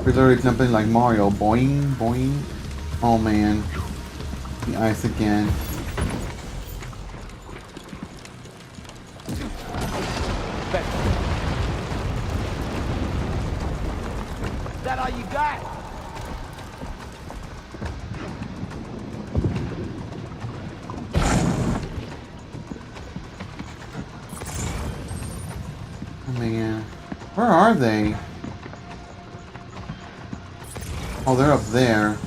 We're literally jumping like Mario. Boing, boing. Oh man. The ice again. Is that all you got? Oh man. Where are they? Oh, they're up there.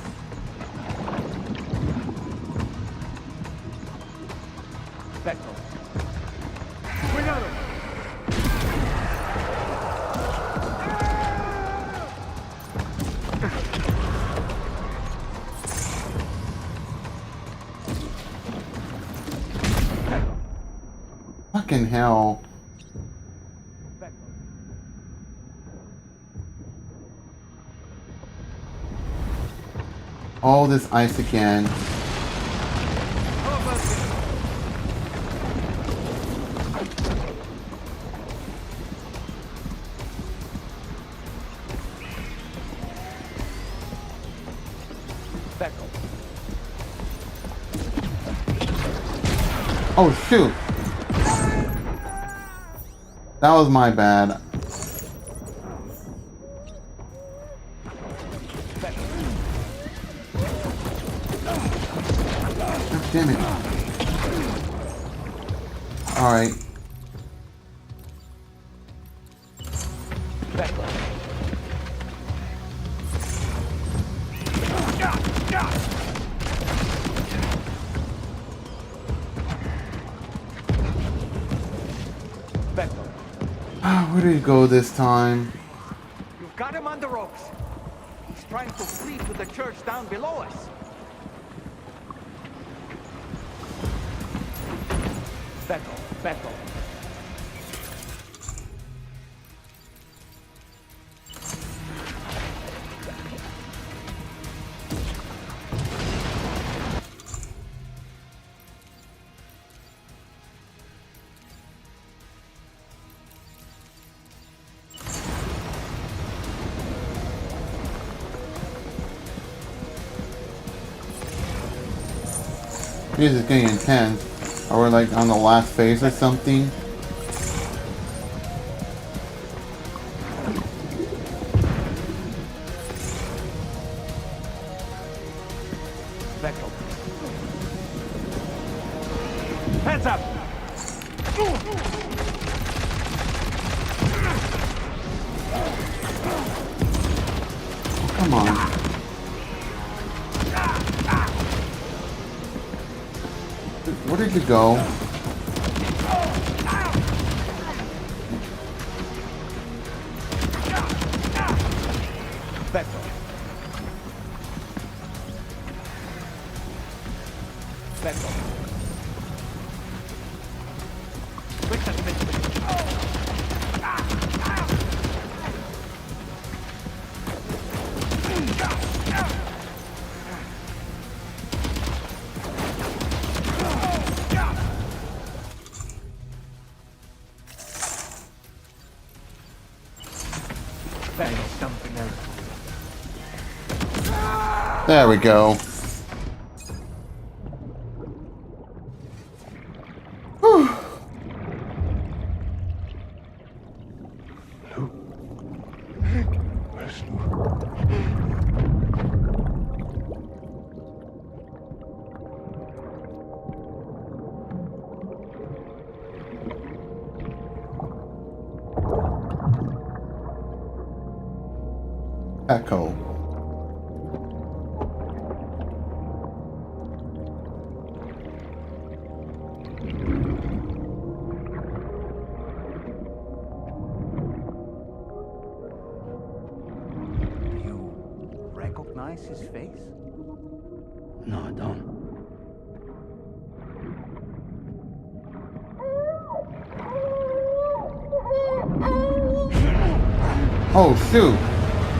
Fucking hell. All this ice again. Oh shoot! That was my bad. God damn it. Alright. Where did he go this time? You've got him on the ropes. He's trying to flee to the church down below us. Back off, back off. This is getting intense. Are we like on the last phase or something? Hands up! Come on. Where did you go? Back off. Back off. Something else. There we go. Whew. Echo. You recognize his face? No, I don't. Oh shoot!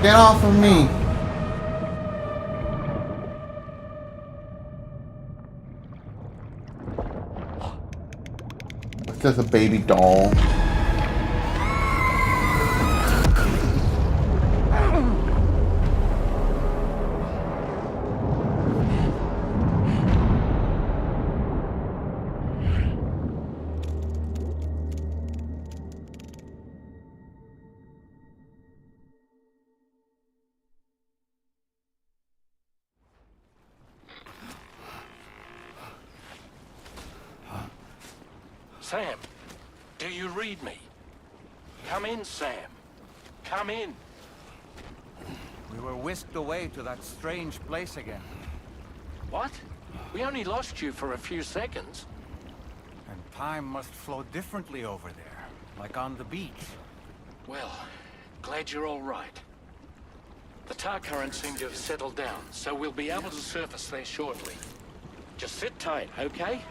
Get off of me! It's just a baby doll. Sam, do you read me? Come in, Sam. Come in. We were whisked away to that strange place again. What? We only lost you for a few seconds. And time must flow differently over there, like on the beach. Well, glad you're all right. The tar currents seem to have settled down, so we'll be able to surface there shortly. Just sit tight, okay?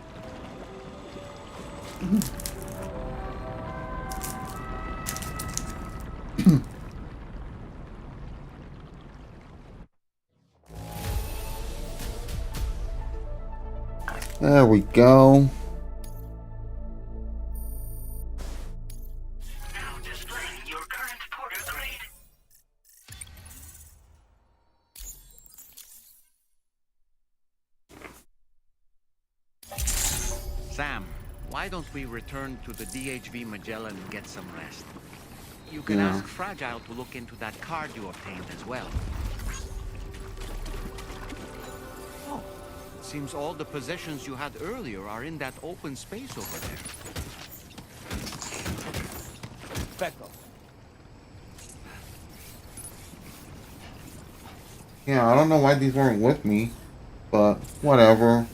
There we go. Now displaying your current porter grade. Sam, why don't we return to the DHV Magellan and get some rest? You can Yeah. ask Fragile to look into that card you obtained as well. Oh, it seems all the possessions you had earlier are in that open space over there. Back off. Yeah, I don't know why these weren't with me, but whatever.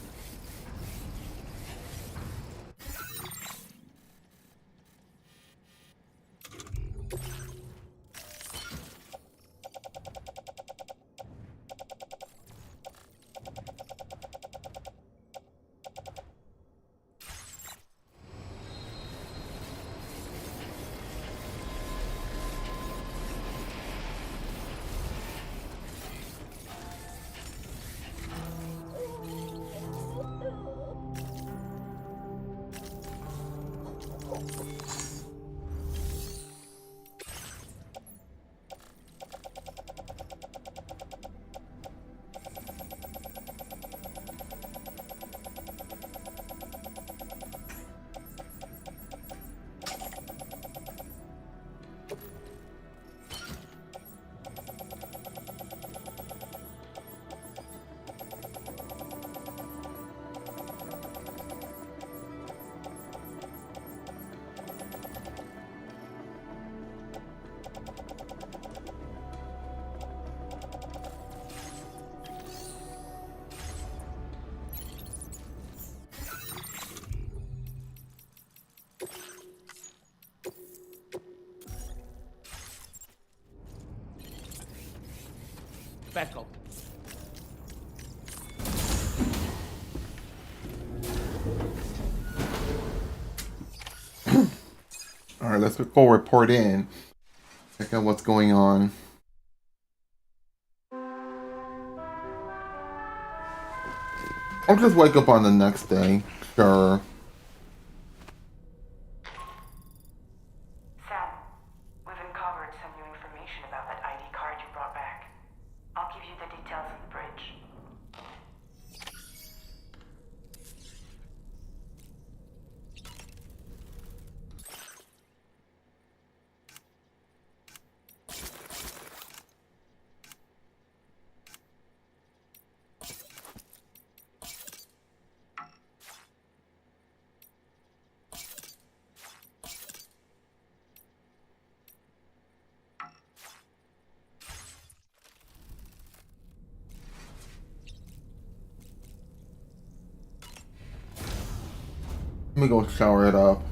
Back up. Alright, let's go report in. Check out what's going on. I'll just wake up on the next day. Sure. Sam, we've uncovered some new information about that ID card you brought back. I'll give you the details on the bridge. Let me go shower it up.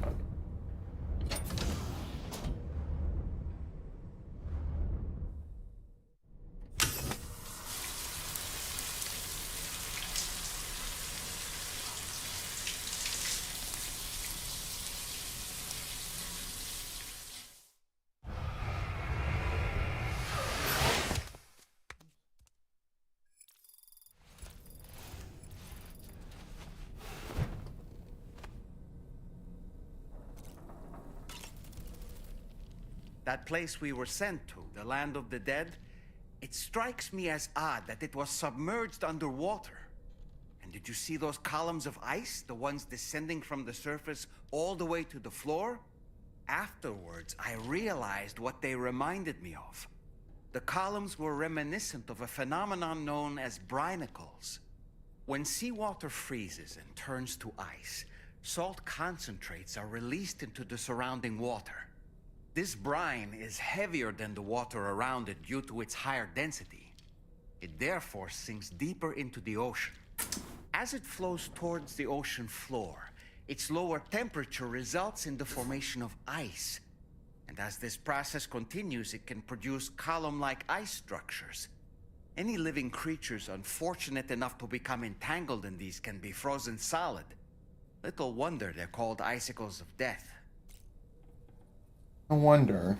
That place we were sent to, the land of the dead, it strikes me as odd that it was submerged underwater. And did you see those columns of ice, the ones descending from the surface all the way to the floor? Afterwards, I realized what they reminded me of. The columns were reminiscent of a phenomenon known as brinicles. When seawater freezes and turns to ice, salt concentrates are released into the surrounding water. This brine is heavier than the water around it due to its higher density. It therefore sinks deeper into the ocean. As it flows towards the ocean floor, its lower temperature results in the formation of ice. And as this process continues, it can produce column-like ice structures. Any living creatures unfortunate enough to become entangled in these can be frozen solid. Little wonder they're called icicles of death. No wonder.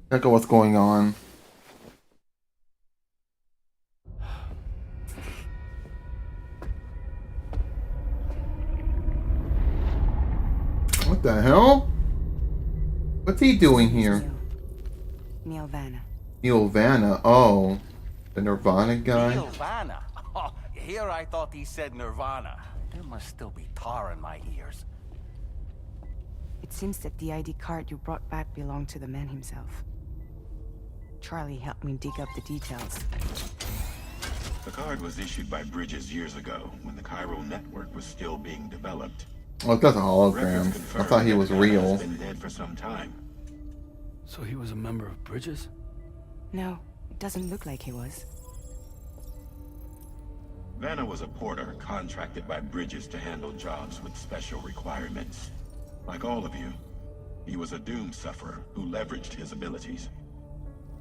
Check out what's going on. What the hell? What's he doing here? Neil Vana. Neil Vana. Oh, the Nirvana guy. Neil Vana? Oh, here I thought he said Nirvana. There must still be tar in my ears. It seems that the ID card you brought back belonged to the man himself. Charlie helped me dig up the details. The card was issued by Bridges years ago, when the chiral network was still being developed. Oh, that's a hologram. I thought he was real. He's been dead for some time. So he was a member of Bridges? No, it doesn't look like he was. Vanna was a porter contracted by Bridges to handle jobs with special requirements. Like all of you, he was a doom sufferer who leveraged his abilities.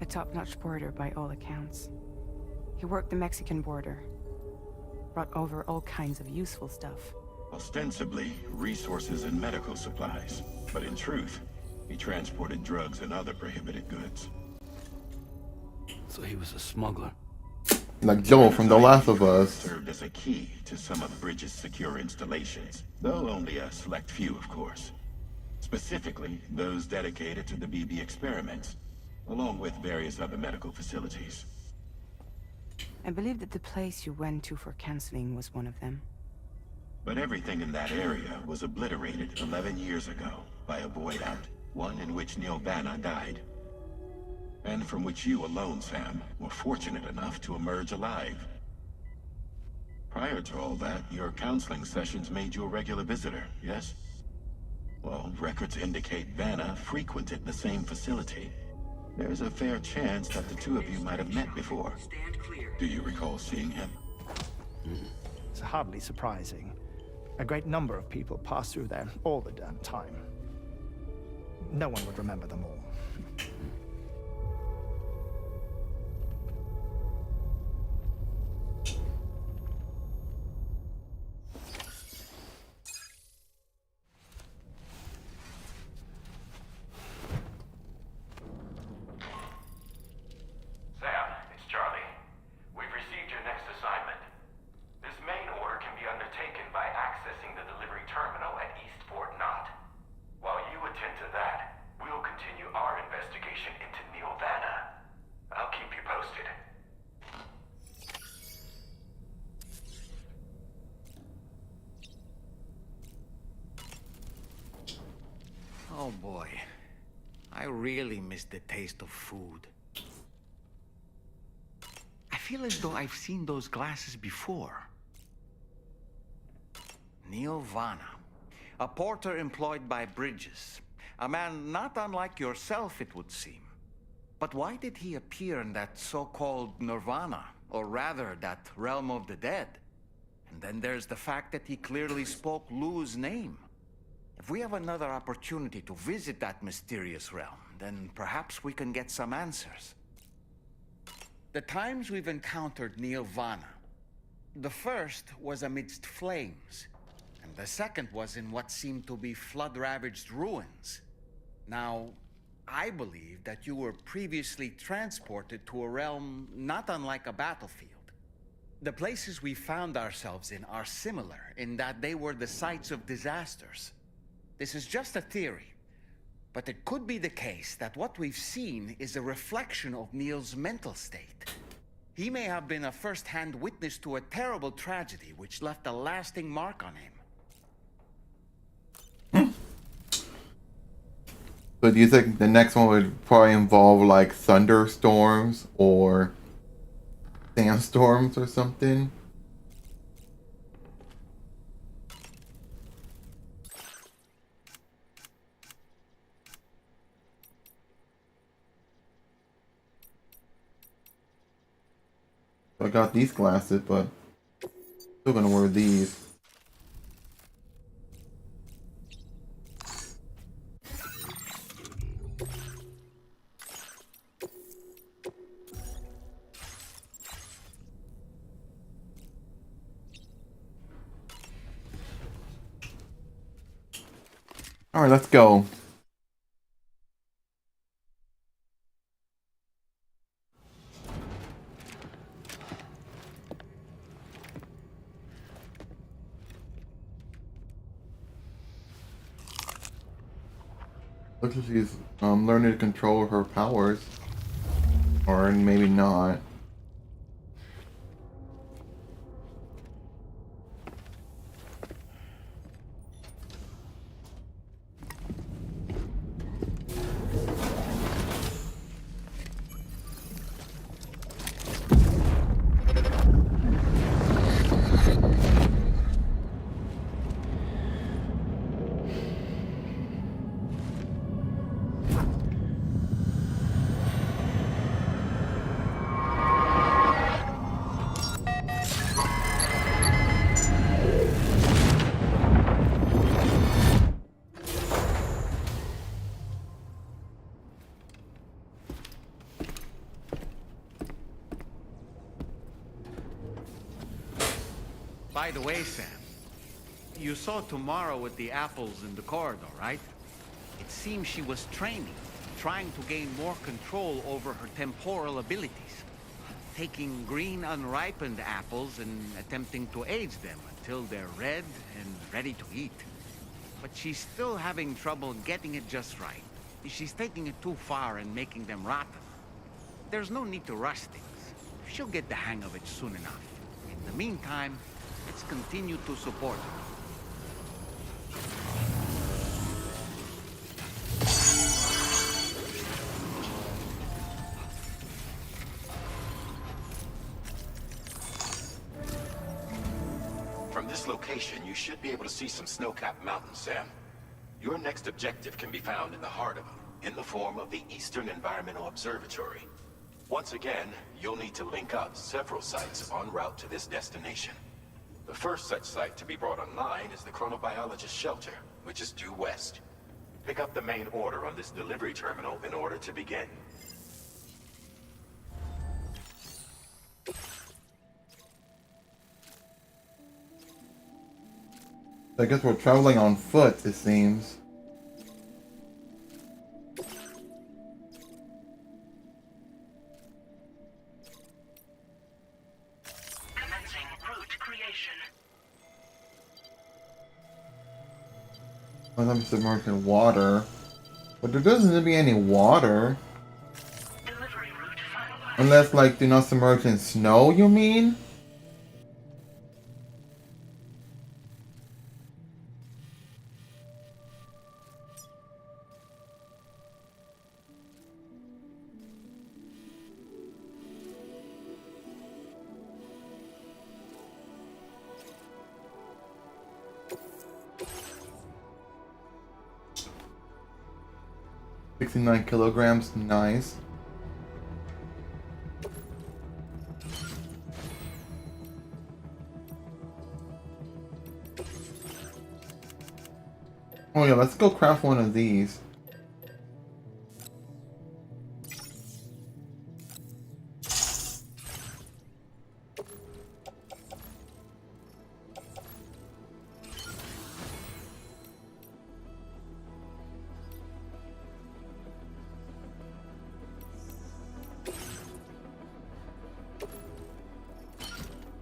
A top-notch porter by all accounts. He worked the Mexican border. Brought over all kinds of useful stuff. Ostensibly, resources and medical supplies. But in truth, he transported drugs and other prohibited goods. So he was a smuggler. Like Joel from The Last of Us. Served as a key to some of Bridges' secure installations, though only a select few, of course. Specifically, those dedicated to the BB experiments, along with various other medical facilities. I believe that the place you went to for counseling was one of them. But everything in that area was obliterated 11 years ago. by a void out, one in which Neil Vana died. And from which you alone, Sam, were fortunate enough to emerge alive. Prior to all that, your counseling sessions made you a regular visitor, yes? Well, records indicate Vana frequented the same facility. There's a fair chance that the two of you might have met before. Do you recall seeing him? It's hardly surprising. A great number of people pass through there all the damn time. No one would remember them all. Oh boy, I really miss the taste of food. I feel as though I've seen those glasses before. Neil Vana, a porter employed by Bridges. A man not unlike yourself, it would seem. But why did he appear in that so-called Nirvana, or rather, that realm of the dead? And then there's the fact that he clearly spoke Lou's name. If we have another opportunity to visit that mysterious realm, then perhaps we can get some answers. The times we've encountered Neil Vana, the first was amidst flames, and the second was in what seemed to be flood-ravaged ruins. Now, I believe that you were previously transported to a realm not unlike a battlefield. The places we found ourselves in are similar in that they were the sites of disasters. This is just a theory, but it could be the case that what we've seen is a reflection of Neil's mental state. He may have been a first-hand witness to a terrible tragedy which left a lasting mark on him. So do you think the next one would probably involve like thunderstorms or sandstorms or something? I got these glasses, but still gonna wear these. All right, let's go. Looks like she's learning to control her powers. Or maybe not. By the way, Sam, you saw Tomorrow with the apples in the corridor, right? It seems she was training, trying to gain more control over her temporal abilities. Taking green unripened apples and attempting to age them until they're red and ready to eat. But she's still having trouble getting it just right. She's taking it too far and making them rotten. There's no need to rush things. She'll get the hang of it soon enough. In the meantime, let's continue to support her. From this location, you should be able to see some snow-capped mountains, Sam. Your next objective can be found in the heart of them, in the form of the Eastern Environmental Observatory. Once again, you'll need to link up several sites en route to this destination. The first such site to be brought online is the Chronobiologist Shelter, which is due west. Pick up the main order on this delivery terminal in order to begin. I guess we're traveling on foot, it seems. Commencing route creation. Oh, let me submerge in water. But there doesn't seem to be any water. Delivery route finalized. Unless, like, do not submerge in snow, you mean? $69 kilograms, nice. Oh yeah, let's go craft one of these.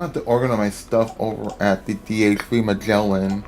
I have to organize my stuff over at the DH3 Magellan.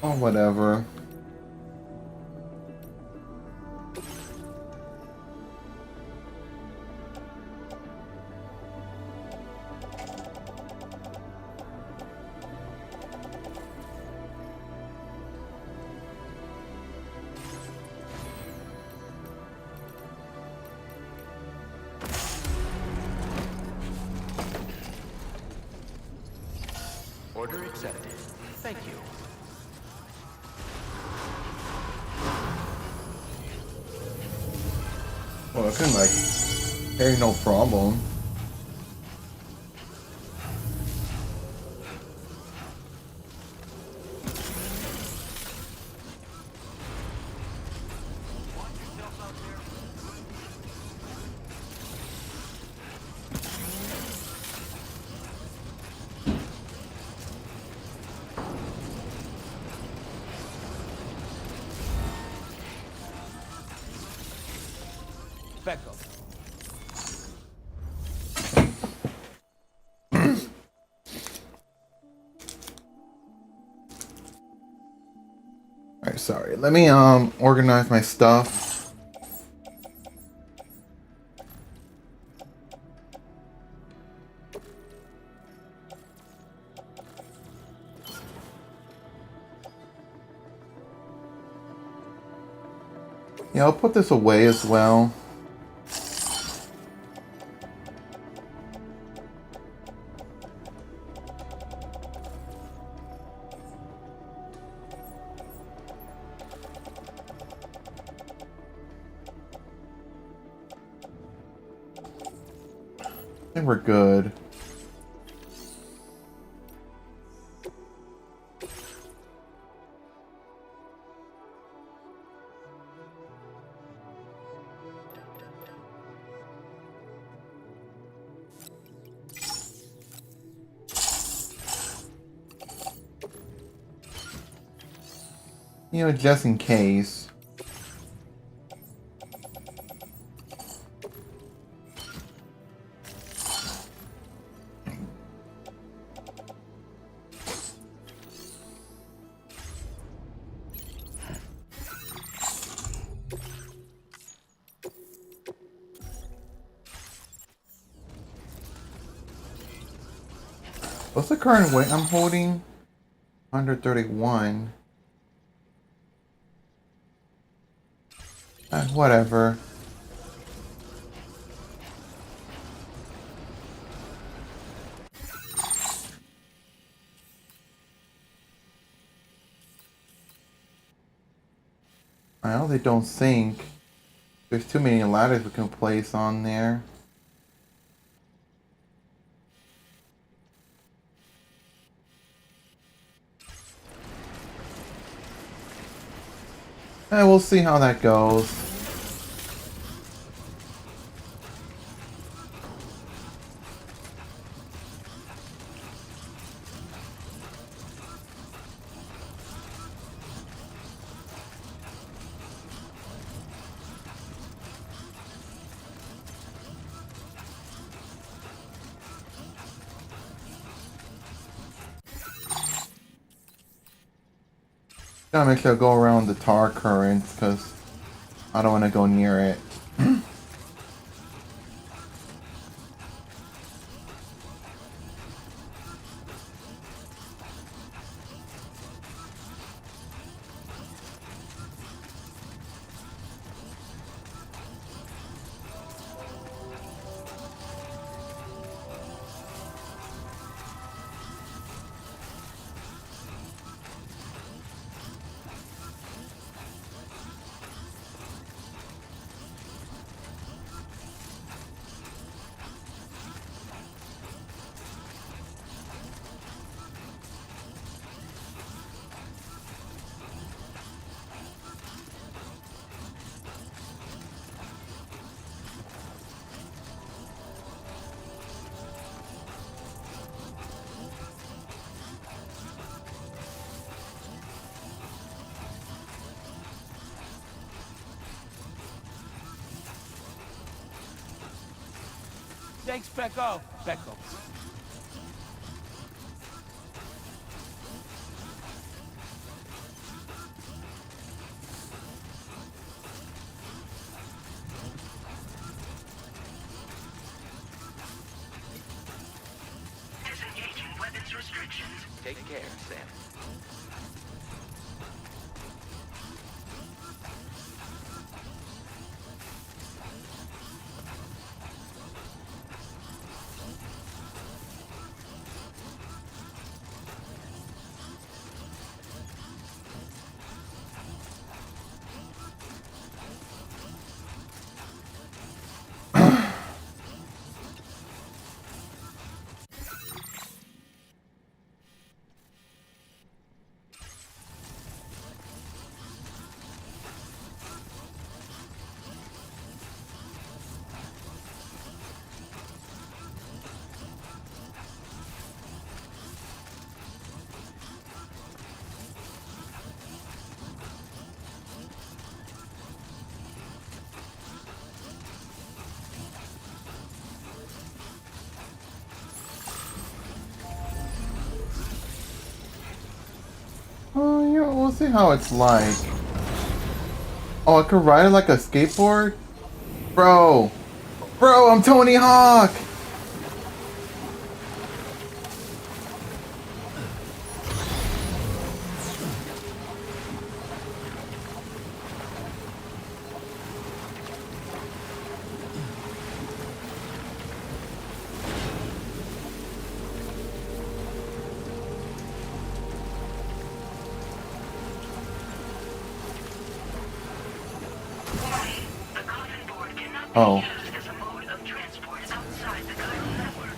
Oh, whatever. Order accepted. Thank you. Well, I can, like, carry no problem. Back up. Sorry. Let me organize my stuff. Yeah, I'll put this away as well. I think we're good. You know, just in case. What's the current weight I'm holding? 131. Whatever. I know they don't sink. There's too many ladders we can place on there. We'll see how that goes. Gotta make sure I go around the tar currents because I don't want to go near it. Thanks, Becco. Becco. Disengaging weapons restrictions. Take care, Sam. Yeah, we'll see how it's like. Oh, I could ride it like a skateboard? Bro! Bro, I'm Tony Hawk! Oh.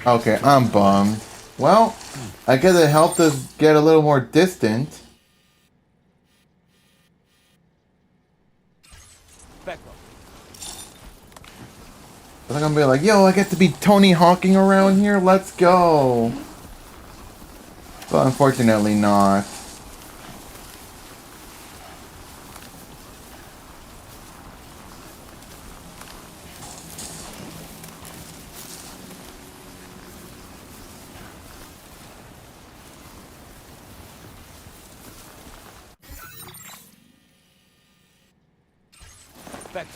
Okay, I'm bummed. Well, I guess it helped us get a little more distant. Back I'm gonna be like, yo, I get to be Tony Hawking around here? Let's go! But unfortunately not. Back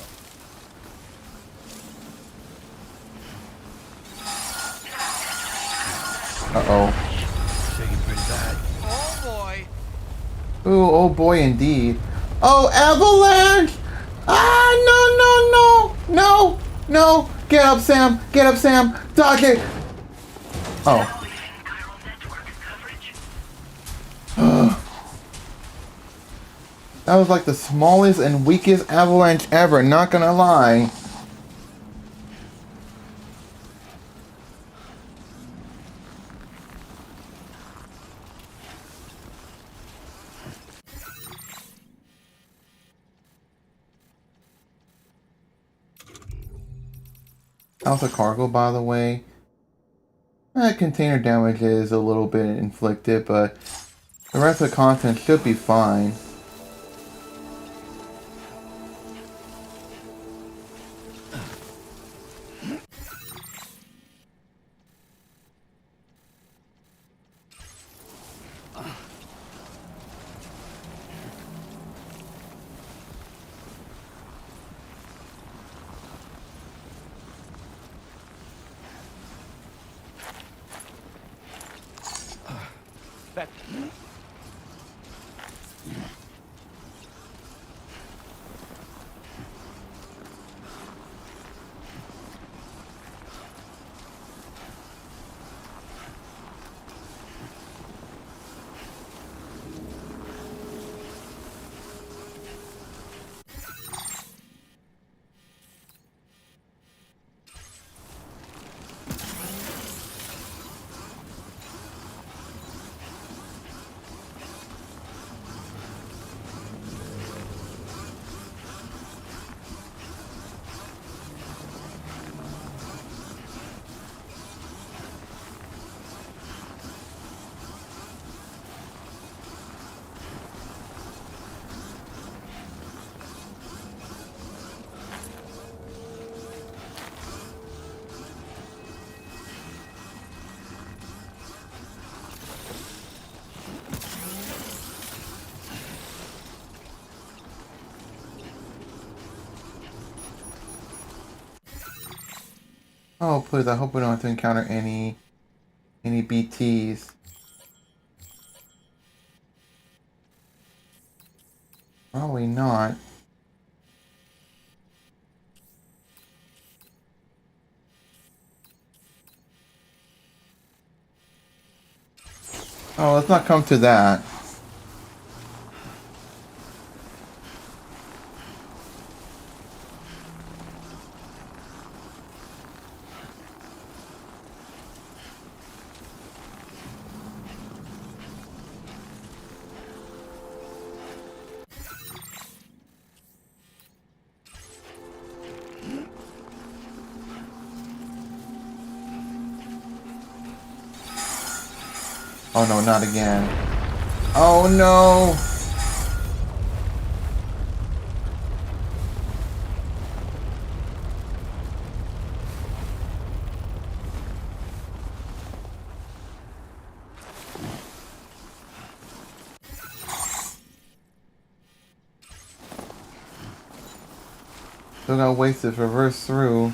Uh-oh. Shaking pretty bad. Oh boy. Ooh, oh boy indeed. Oh, avalanche! Ah, no, no, no! No! No! Get up, Sam! Get up, Sam! Dodge it! Oh. That was like the smallest and weakest avalanche ever, not gonna lie. How's the cargo, by the way? Container damage is a little bit inflicted, but the rest of the content should be fine. Back. Oh, please, I hope we don't have to encounter any BTs. Probably not. Oh, let's not come to that. Oh no, not again. Oh no! Still got ways to traverse through.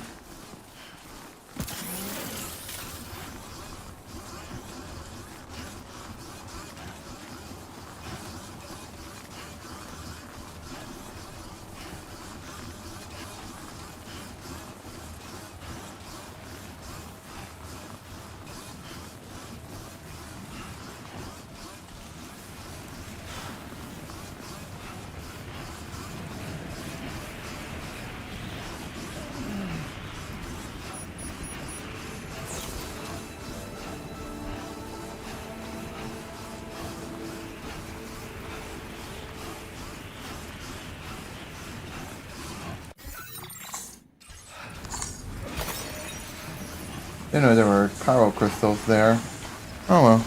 Didn't know there were chiral crystals there. Oh well.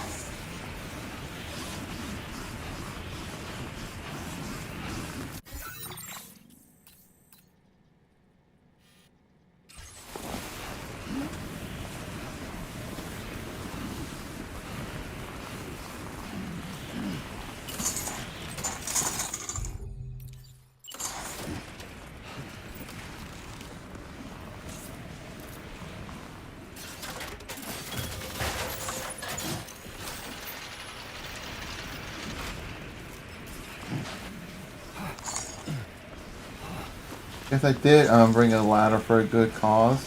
Guess I did bring a ladder for a good cause.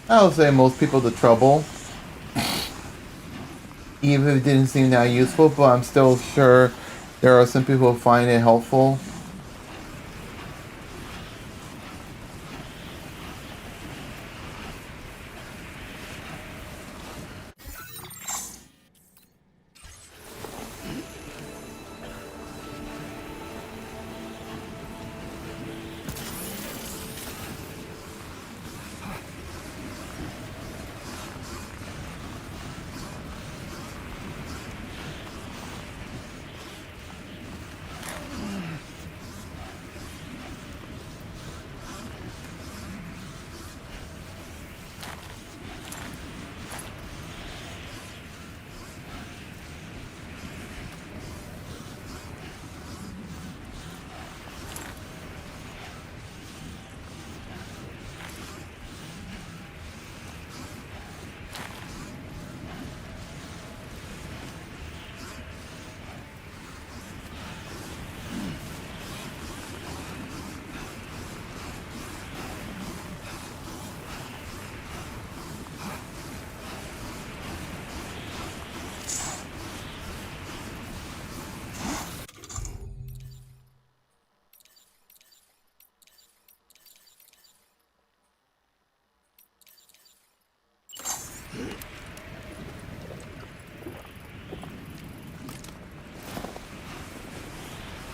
I would say most people the trouble. Even if it didn't seem that useful, but I'm still sure there are some people who find it helpful.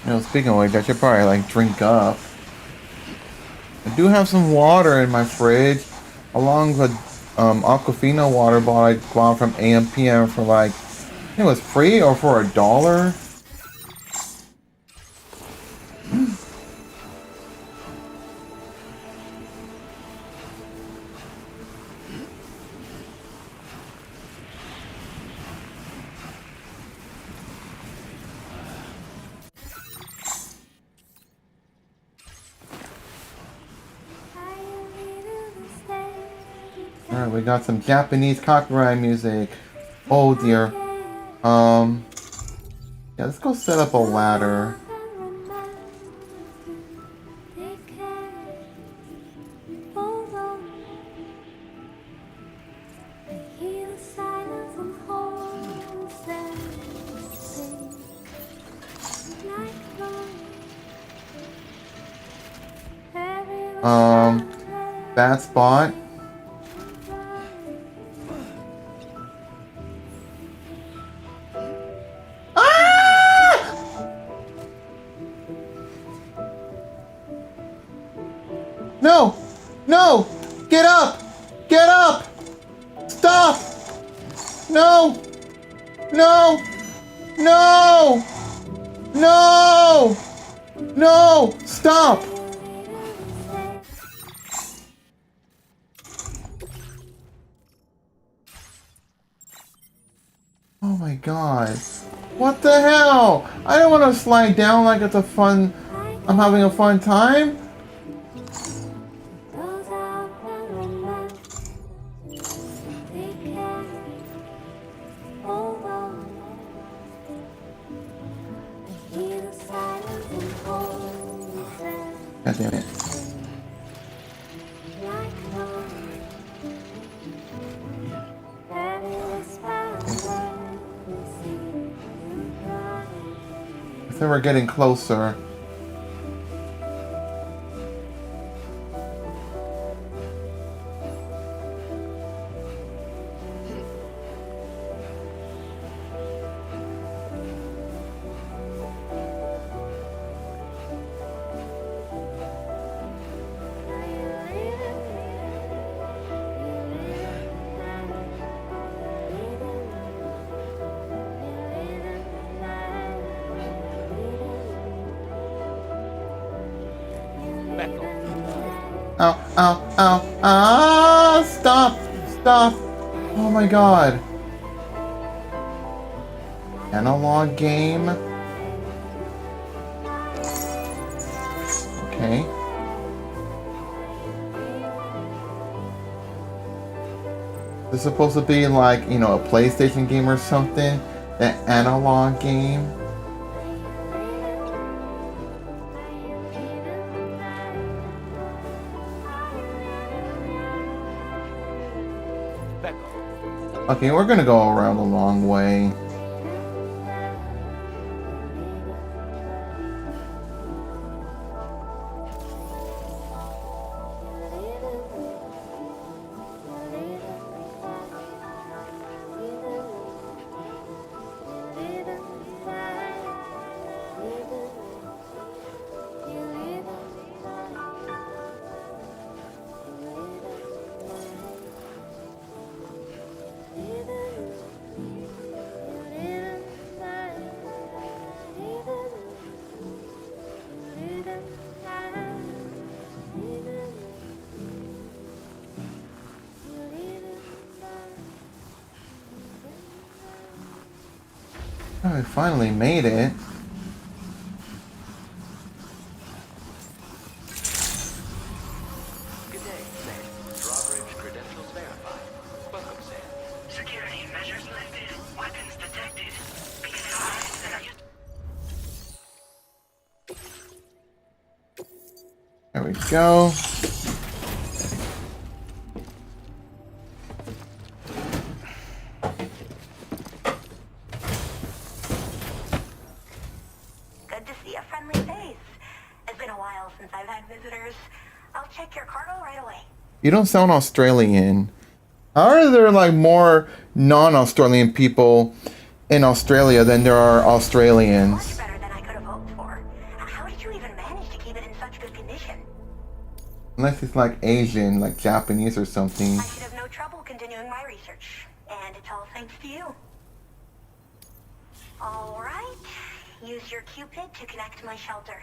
You know, speaking of which, I should probably like drink up. I do have some water in my fridge, along with Aquafina water bottle I bought from AMPM for like, I think it was free or for $1. Alright, we got some Japanese copyright music. Oh dear. Yeah, let's go set up a ladder. Bad spot. No! No! Get up! Get up! Stop! No! No! No! No! No! Stop! Oh my god. What the hell? I don't want to slide down like it's a fun... I'm having a fun time? God damn it. I think we're getting closer. Ow, ow, ow, ah! Stop! Stop! Oh my god. Analog game. Okay. This is supposed to be like, you know, a PlayStation game or something. That analog game. Okay, we're gonna go around a long way. Oh, I finally made it. Good day, Sam. Drawbridge credentials verified. Welcome, Sam. Security measures lifted. Weapons detected. Be advised that There we go. Good to see a friendly face. It's been a while since I've had visitors. I'll check your cargo right away. You don't sound Australian. How are there like more non-Australian people in Australia than there are Australians? Much better than I could have hoped for. How did you even manage to keep it in such good condition? Unless it's like Asian, like Japanese or something. I should have no trouble continuing my research. And it's all thanks to you. All right. Use your Cupid to connect to my shelter.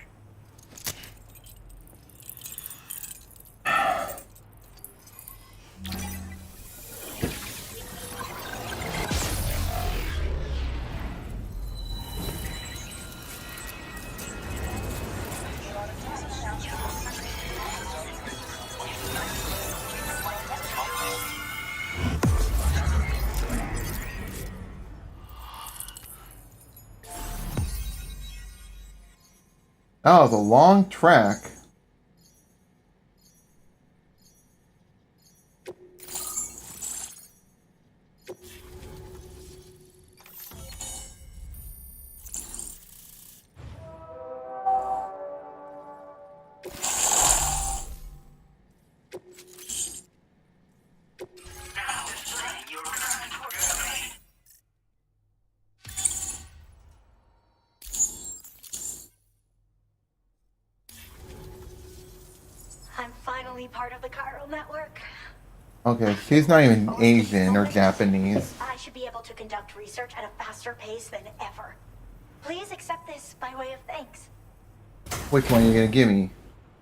That was a long track. I'm finally part of the chiral network. Okay, she's not even Asian or Japanese. I should be able to conduct research at a faster pace than ever. Please accept this by way of thanks. Which one are you gonna give me?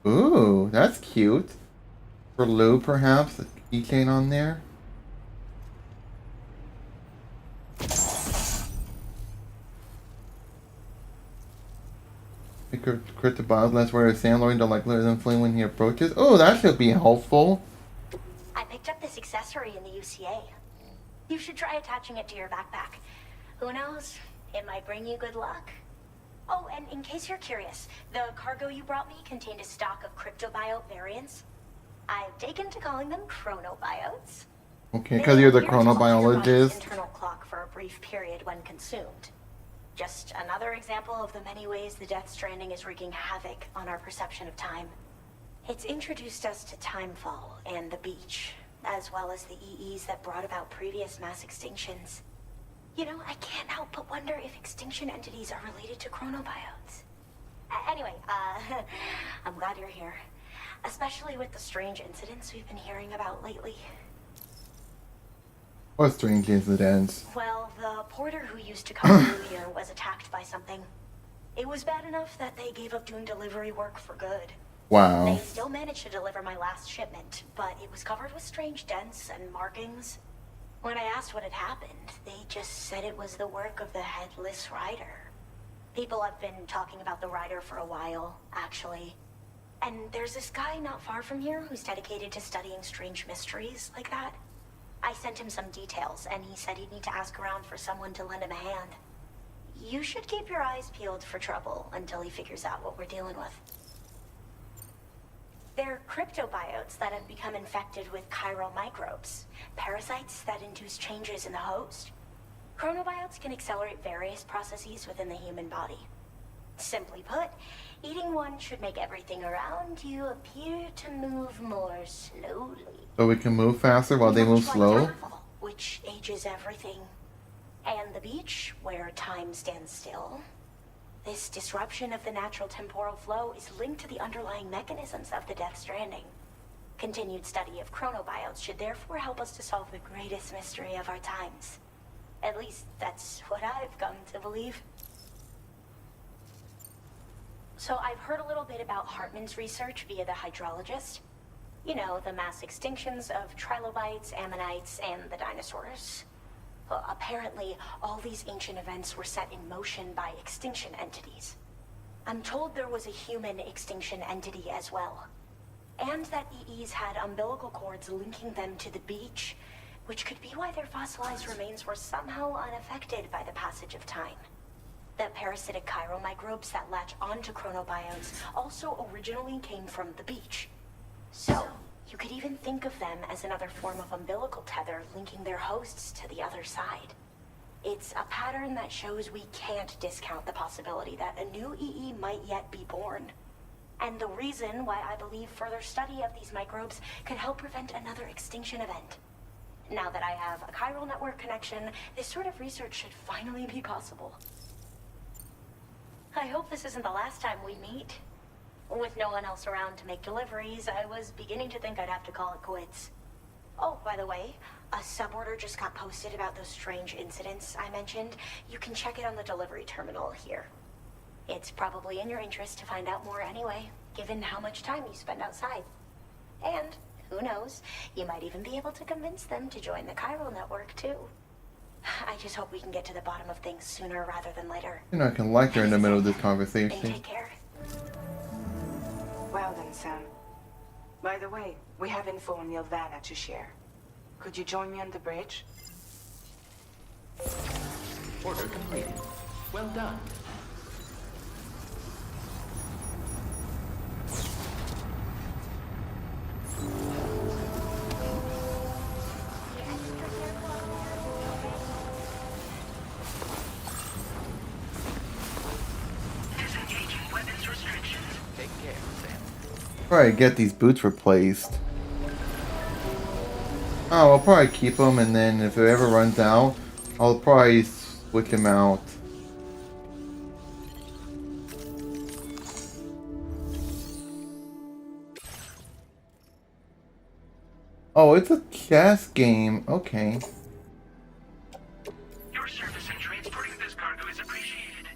Ooh, that's cute. For Lou, perhaps? A keychain on there? Crit the boss last where a sandlord don't like let him flee when he approaches. Oh, that should be helpful. I picked up this accessory in the UCA. You should try attaching it to your backpack. Who knows? It might bring you good luck. Oh, and in case you're curious, the cargo you brought me contained a stock of cryptobiote variants. I've taken to calling them chronobiotes. Okay, because you're the They appear to alter your body's chronobiologist. internal clock for a brief period when consumed. Just another example of the many ways the Death Stranding is wreaking havoc on our perception of time. It's introduced us to Timefall and the beach, as well as the EEs that brought about previous mass extinctions. You know, I can't help but wonder if extinction entities are related to chronobiotes. Anyway, I'm glad you're here. Especially with the strange incidents we've been hearing about lately. What strange incidents? Well, the porter who used to come through here was attacked by something. It was bad enough that they gave up doing delivery work for good. Wow. They still managed to deliver my last shipment, but it was covered with strange dents and markings. When I asked what had happened, they just said it was the work of the Headless Rider. People have been talking about the Rider for a while, actually. And there's this guy not far from here who's dedicated to studying strange mysteries like that. I sent him some details, and he said he'd need to ask around for someone to lend him a hand. You should keep your eyes peeled for trouble until he figures out what we're dealing with. They're cryptobiotes that have become infected with chiral microbes, parasites that induce changes in the host. Chronobiotes can accelerate various processes within the human body. Simply put, eating one should make everything around you appear to move more slowly. So we can move faster while they move Much like slow? tarfall, which ages everything. And the beach, where time stands still. This disruption of the natural temporal flow is linked to the underlying mechanisms of the Death Stranding. Continued study of chronobiotes should therefore help us to solve the greatest mystery of our times. At least, that's what I've come to believe. So I've heard a little bit about Hartman's research via the hydrologist. You know, the mass extinctions of trilobites, ammonites, and the dinosaurs. Apparently, all these ancient events were set in motion by extinction entities. I'm told there was a human extinction entity as well. And that EEs had umbilical cords linking them to the beach, which could be why their fossilized remains were somehow unaffected by the passage of time. The parasitic chiral microbes that latch onto chronobiotes also originally came from the beach. So, you could even think of them as another form of umbilical tether linking their hosts to the other side. It's a pattern that shows we can't discount the possibility that a new EE might yet be born. And the reason why I believe further study of these microbes could help prevent another extinction event. Now that I have a chiral network connection, this sort of research should finally be possible. I hope this isn't the last time we meet. With no one else around to make deliveries, I was beginning to think I'd have to call it quits. Oh, by the way, a suborder just got posted about those strange incidents I mentioned. You can check it on the delivery terminal here. It's probably in your interest to find out more anyway, given how much time you spend outside. And, who knows, you might even be able to convince them to join the chiral network too. I just hope we can get to the bottom of things sooner rather than later. You know, I can like her in the middle of this And conversation. take care. Well then, Sam. By the way, we have info on Neil Vana to share. Could you join me on the bridge? Order completed. Well done. Disengaging weapons restrictions. Take care, Sam. Probably get these boots replaced. Oh, I'll probably keep them, and then if it ever runs out, I'll probably switch them out. Oh, it's a chess game. Okay. Your service in transporting this cargo is appreciated.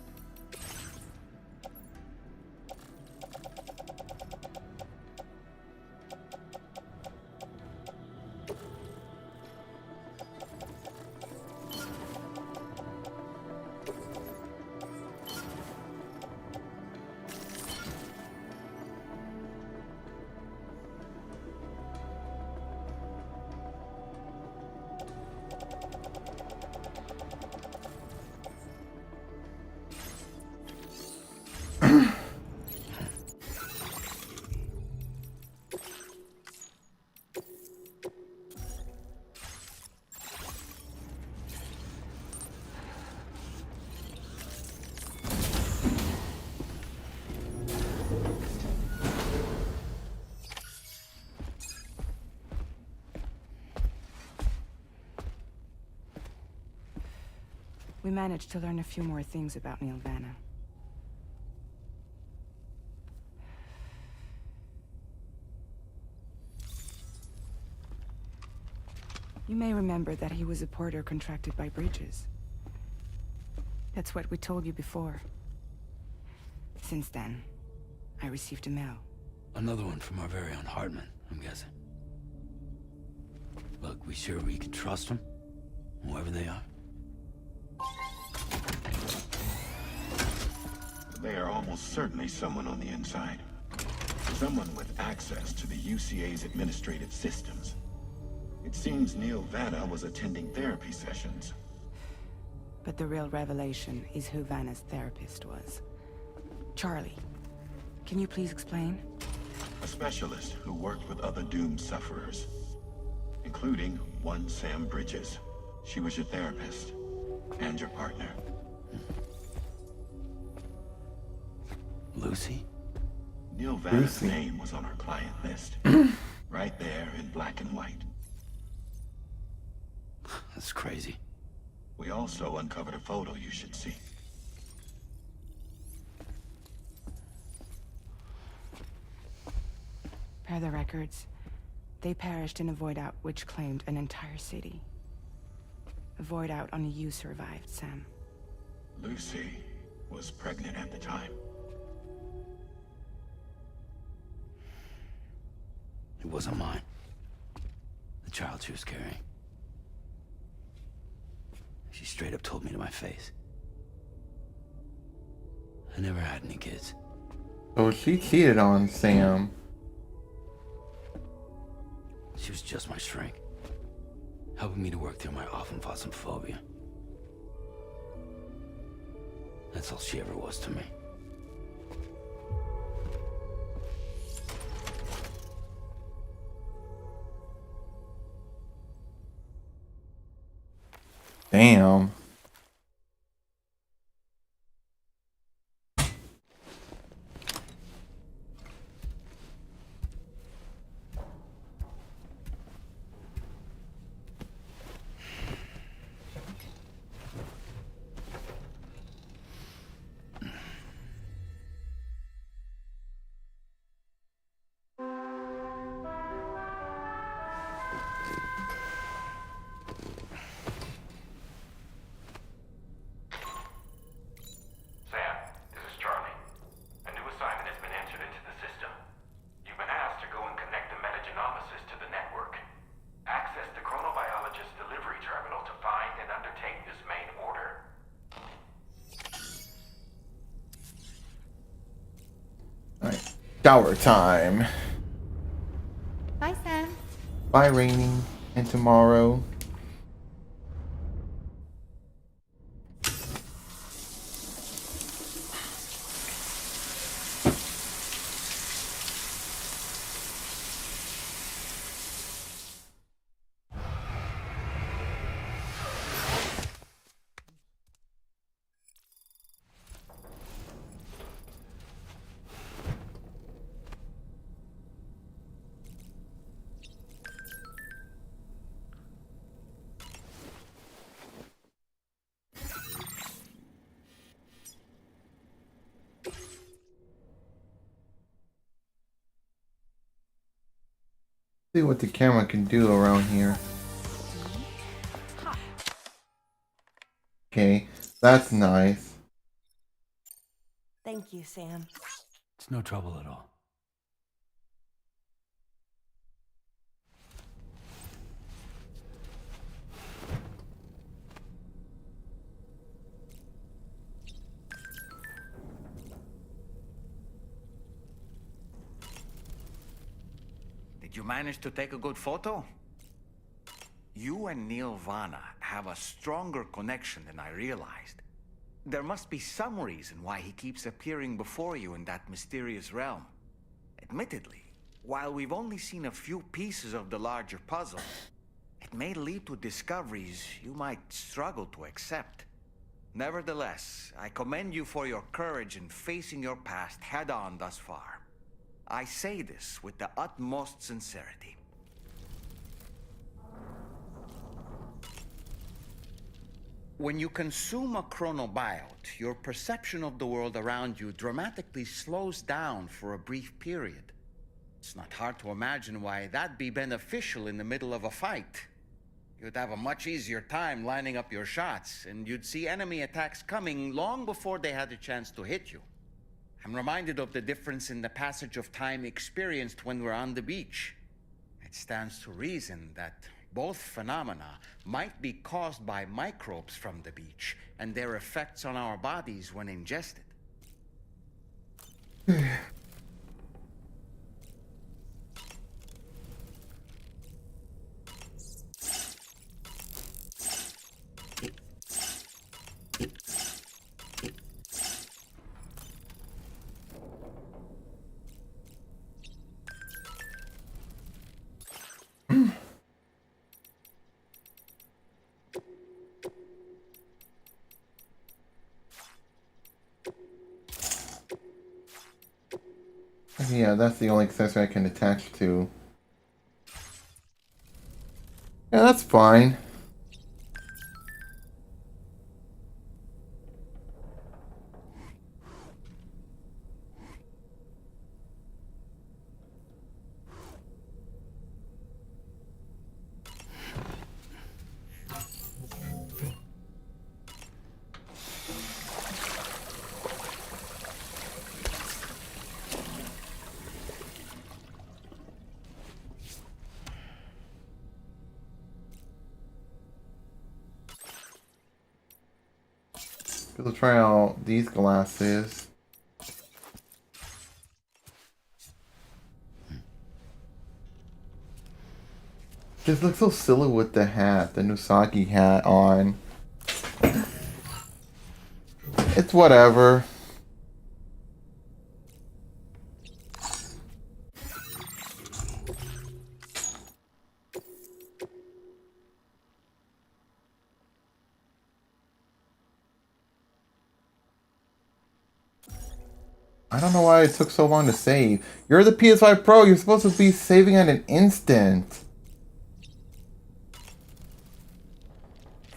We managed to learn a few more things about Neil Vana. You may remember that he was a porter contracted by Bridges. That's what we told you before. Since then, I received a mail. Another one from our very own Hartman, I'm guessing. Look, we sure we can trust them? Whoever they are? They are almost certainly someone on the inside. Someone with access to the UCA's administrative systems. It seems Neil Vana was attending therapy sessions. But the real revelation is who Vana's therapist was. Charlie, can you please explain? A specialist who worked with other doomed sufferers, including one Sam Bridges. She was your therapist and your partner. Lucy? Neil Vana's name was on our client list. Right there in black and white. That's crazy. We also uncovered a photo you should see. Per the records, they perished in a void out which claimed an entire city. A void out only you survived, Sam. Lucy was pregnant at the time. It wasn't mine. The child she was carrying. She straight up told me to my face. I never had any kids. So she cheated on Sam. She was just my shrink. Helping me to work through my phobia. That's all she ever was to me. Damn. Shower time. Bye, Sam. Bye, Rainy. And tomorrow. See what the camera can do around here. Okay, that's nice. Thank you, Sam. It's no trouble at all. Did you manage to take a good photo? You and Neil Vana have a stronger connection than I realized. There must be some reason why he keeps appearing before you in that mysterious realm. Admittedly, while we've only seen a few pieces of the larger puzzle, it may lead to discoveries you might struggle to accept. Nevertheless, I commend you for your courage in facing your past head-on thus far. I say this with the utmost sincerity. When you consume a chronobiote, your perception of the world around you dramatically slows down for a brief period. It's not hard to imagine why that'd be beneficial in the middle of a fight. You'd have a much easier time lining up your shots, and you'd see enemy attacks coming long before they had a chance to hit you. I'm reminded of the difference in the passage of time experienced when we're on the beach. It stands to reason that both phenomena might be caused by microbes from the beach and their effects on our bodies when ingested. Yeah, that's the only accessory I can attach to. Yeah, that's fine. We'll try out these glasses. This looks so silly with the hat, the Nusagi hat on. It's whatever. I don't know why it took so long to save. You're the PS5 Pro. You're supposed to be saving at an instant.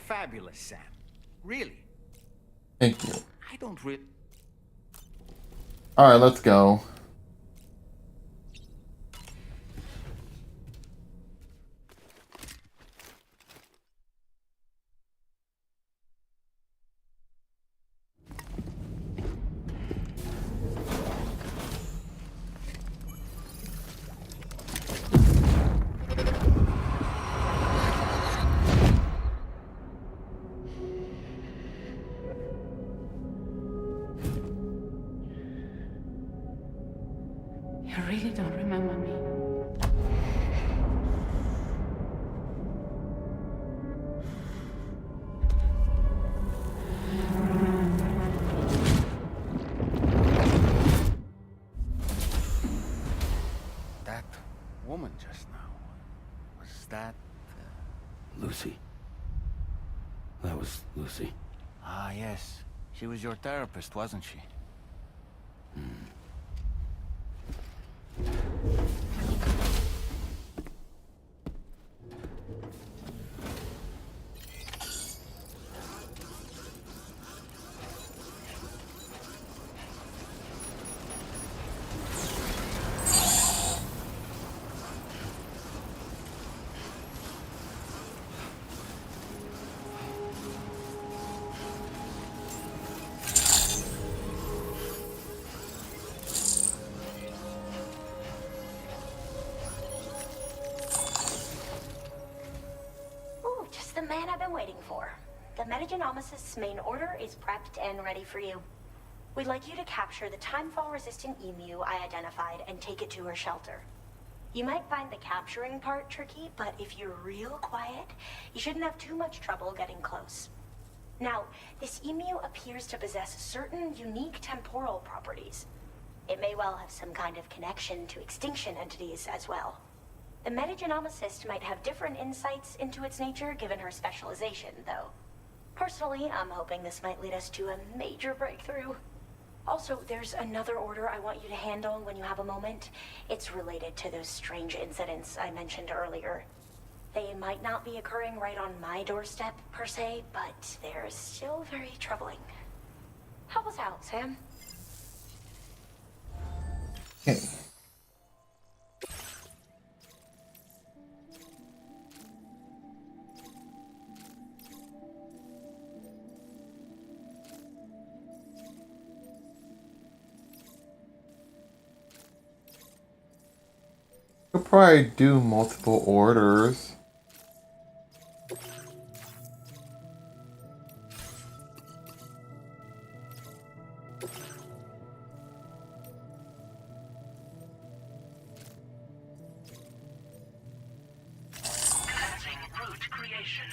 Fabulous, Sam. Really. Thank you. I don't really... Alright, let's go. You really don't remember me. That woman just now, was that... Lucy. That was Lucy. Ah, yes. She was your therapist, wasn't she? Ooh, just the man I've been waiting for. The Metagenomicist's main order is prepped and ready for you. We'd like you to capture the timefall-resistant emu I identified and take it to her shelter. You might find the capturing part tricky, but if you're real quiet, you shouldn't have too much trouble getting close. Now, this emu appears to possess certain unique temporal properties. It may well have some kind of connection to extinction entities as well. The metagenomicist might have different insights into its nature given her specialization, though. Personally, I'm hoping this might lead us to a major breakthrough. Also, there's another order I want you to handle when you have a moment. It's related to those strange incidents I mentioned earlier. They might not be occurring right on my doorstep, per se, but they're still very troubling. Help us out, Sam. Okay. Could probably do multiple orders. Route creation.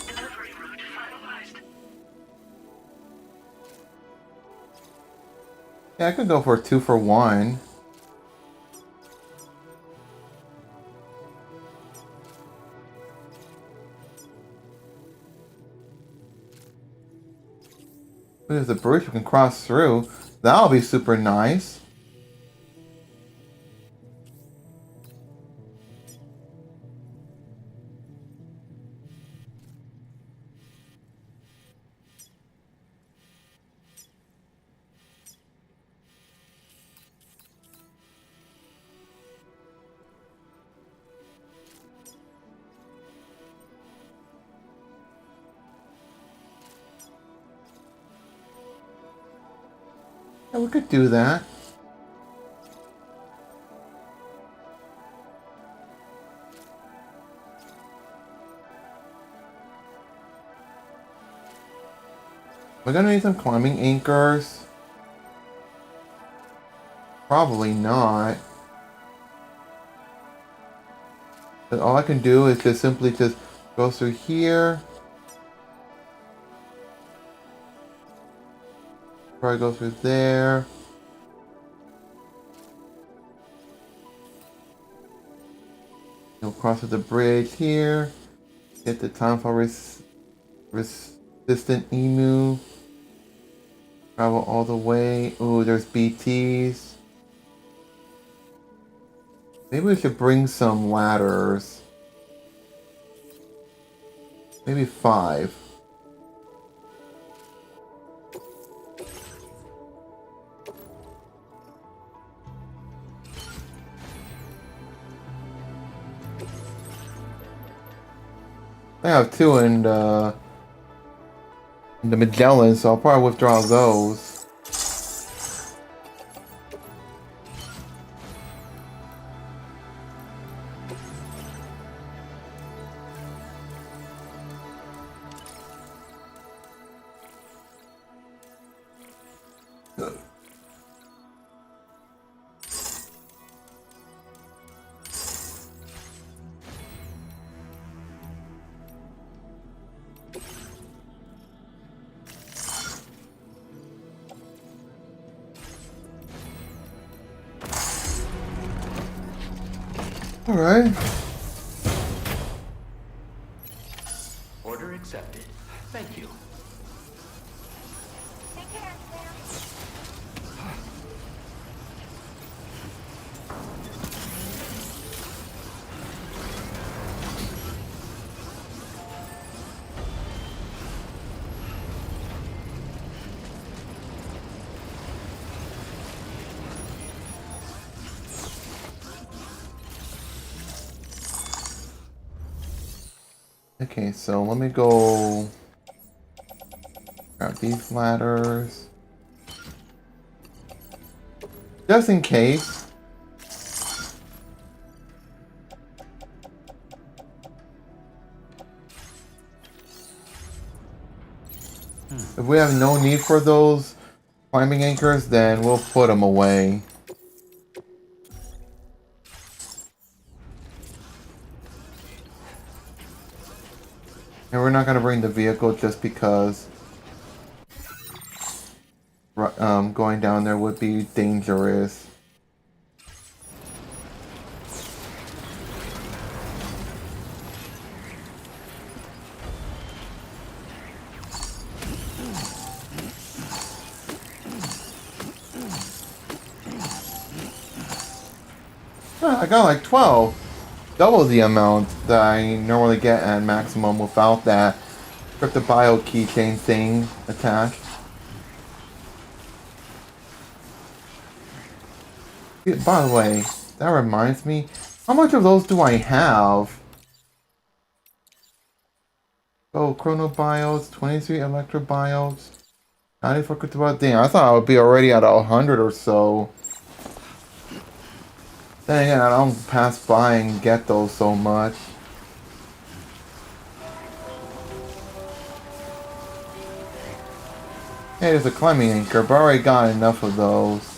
Delivery route finalized. Yeah, I could go for 2 for 1. There's a bridge we can cross through. That'll be super nice. Yeah, we could do that. We're gonna need some climbing anchors. Probably not. But all I can do is just simply just go through here. Probably go through there. You'll cross the bridge here. Get the tarfall resistant emu. Travel all the way. Ooh, there's BTs. Maybe we should bring some ladders. Maybe 5. I have 2 in the Magellan, so I'll probably withdraw those. Alright. Order accepted. Thank you. Take care, Sam. Okay, so let me go grab these ladders. Just in case. If we have no need for those climbing anchors, then we'll put them away. And we're not gonna bring the vehicle just because going down there would be dangerous. I got like 12. Double the amount that I normally get at maximum without that cryptobio keychain thing attached. By the way, that reminds me, how much of those do I have? Oh, chronobiotes, 23 electrobiotes, 94 cryptobiotes. Dang, I thought I would be already at 100 or so. Then again, I don't pass by and get those so much. Hey, there's a climbing anchor, but I already got enough of those.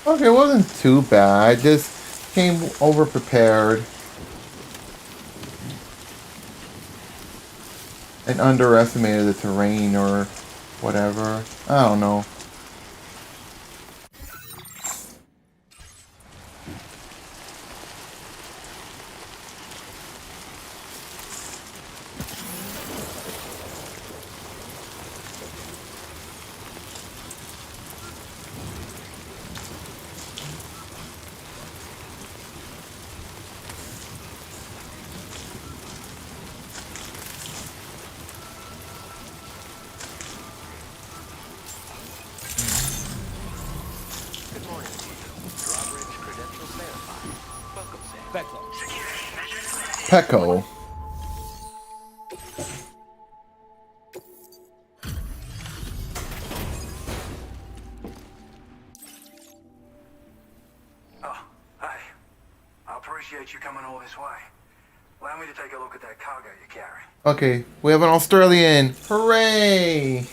Okay, it wasn't too bad. I just came over prepared and underestimated the terrain or whatever. I don't know. Pecco. Oh, hey. I appreciate you coming all this way. Allow me to take a look at that cargo you carry. Okay, we have an Australian. Hooray!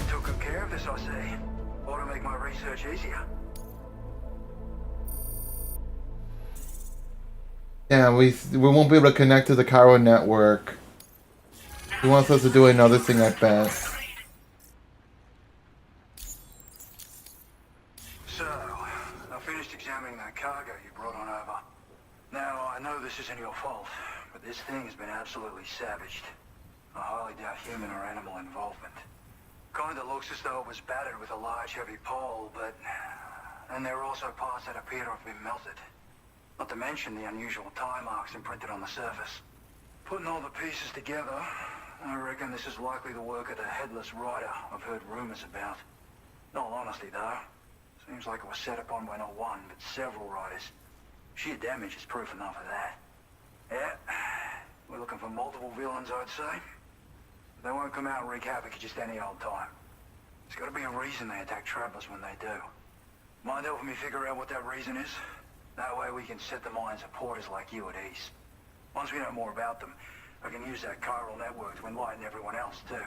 Took good care of this, I see. Ought to make my research easier. Yeah, we won't be able to connect to the Cairo network. He wants us to do another thing, I bet. So, I finished examining that cargo you brought on over. Now, I know this isn't your fault, but this thing has been absolutely savaged. I highly doubt human or animal involvement. Kinda looks as though it was battered with a large heavy pole, but... And there are also parts that appear to have been melted. Not to mention the unusual tie marks imprinted on the surface. Putting all the pieces together, I reckon this is likely the work of the Headless Rider I've heard rumors about. In all honesty, though, seems like it was set upon by not one, but several riders. Sheer damage is proof enough of that. Yeah, we're looking for multiple villains, I'd say. They won't come out and wreak havoc at just any old time. There's got to be a reason they attack travelers when they do. Mind helping me figure out what that reason is? That way we can set the minds of porters like you at ease. Once we know more about them, I can use that chiral network to enlighten everyone else too.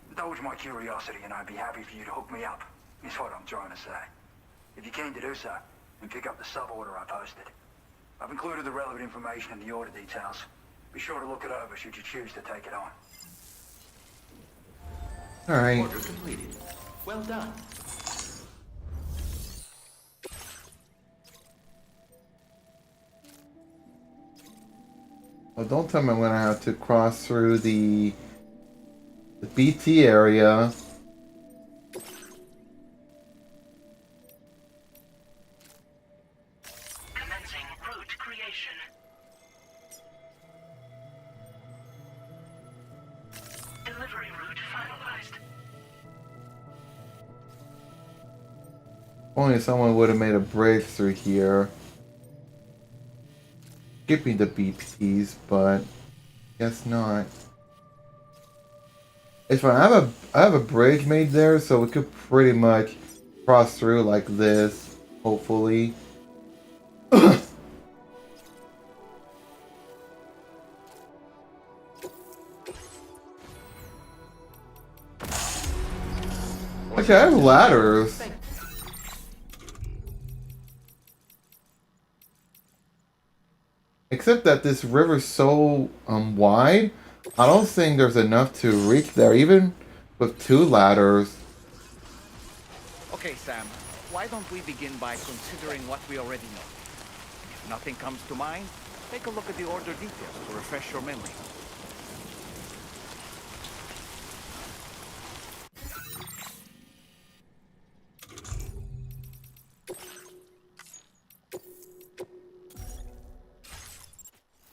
Indulge my curiosity and I'd be happy for you to hook me up, is what I'm trying to say. If you're keen to do so, then pick up the sub-order I posted. I've included the relevant information in the order details. Be sure to look it over should you choose to take it on. Alright. Order completed. Well done. Well, don't tell me I'm gonna have to cross through the BT area. Commencing route creation. Delivery route finalized. Only someone would have made a bridge through here. Skipping the BTs, but guess not. It's fine. I have a bridge made there, so we could pretty much cross through like this, hopefully. Okay, I have ladders. Except that this river's so wide, I don't think there's enough to reach there, even with 2 ladders. Okay, Sam, why don't we begin by considering what we already know? If nothing comes to mind, take a look at the order details to refresh your memory.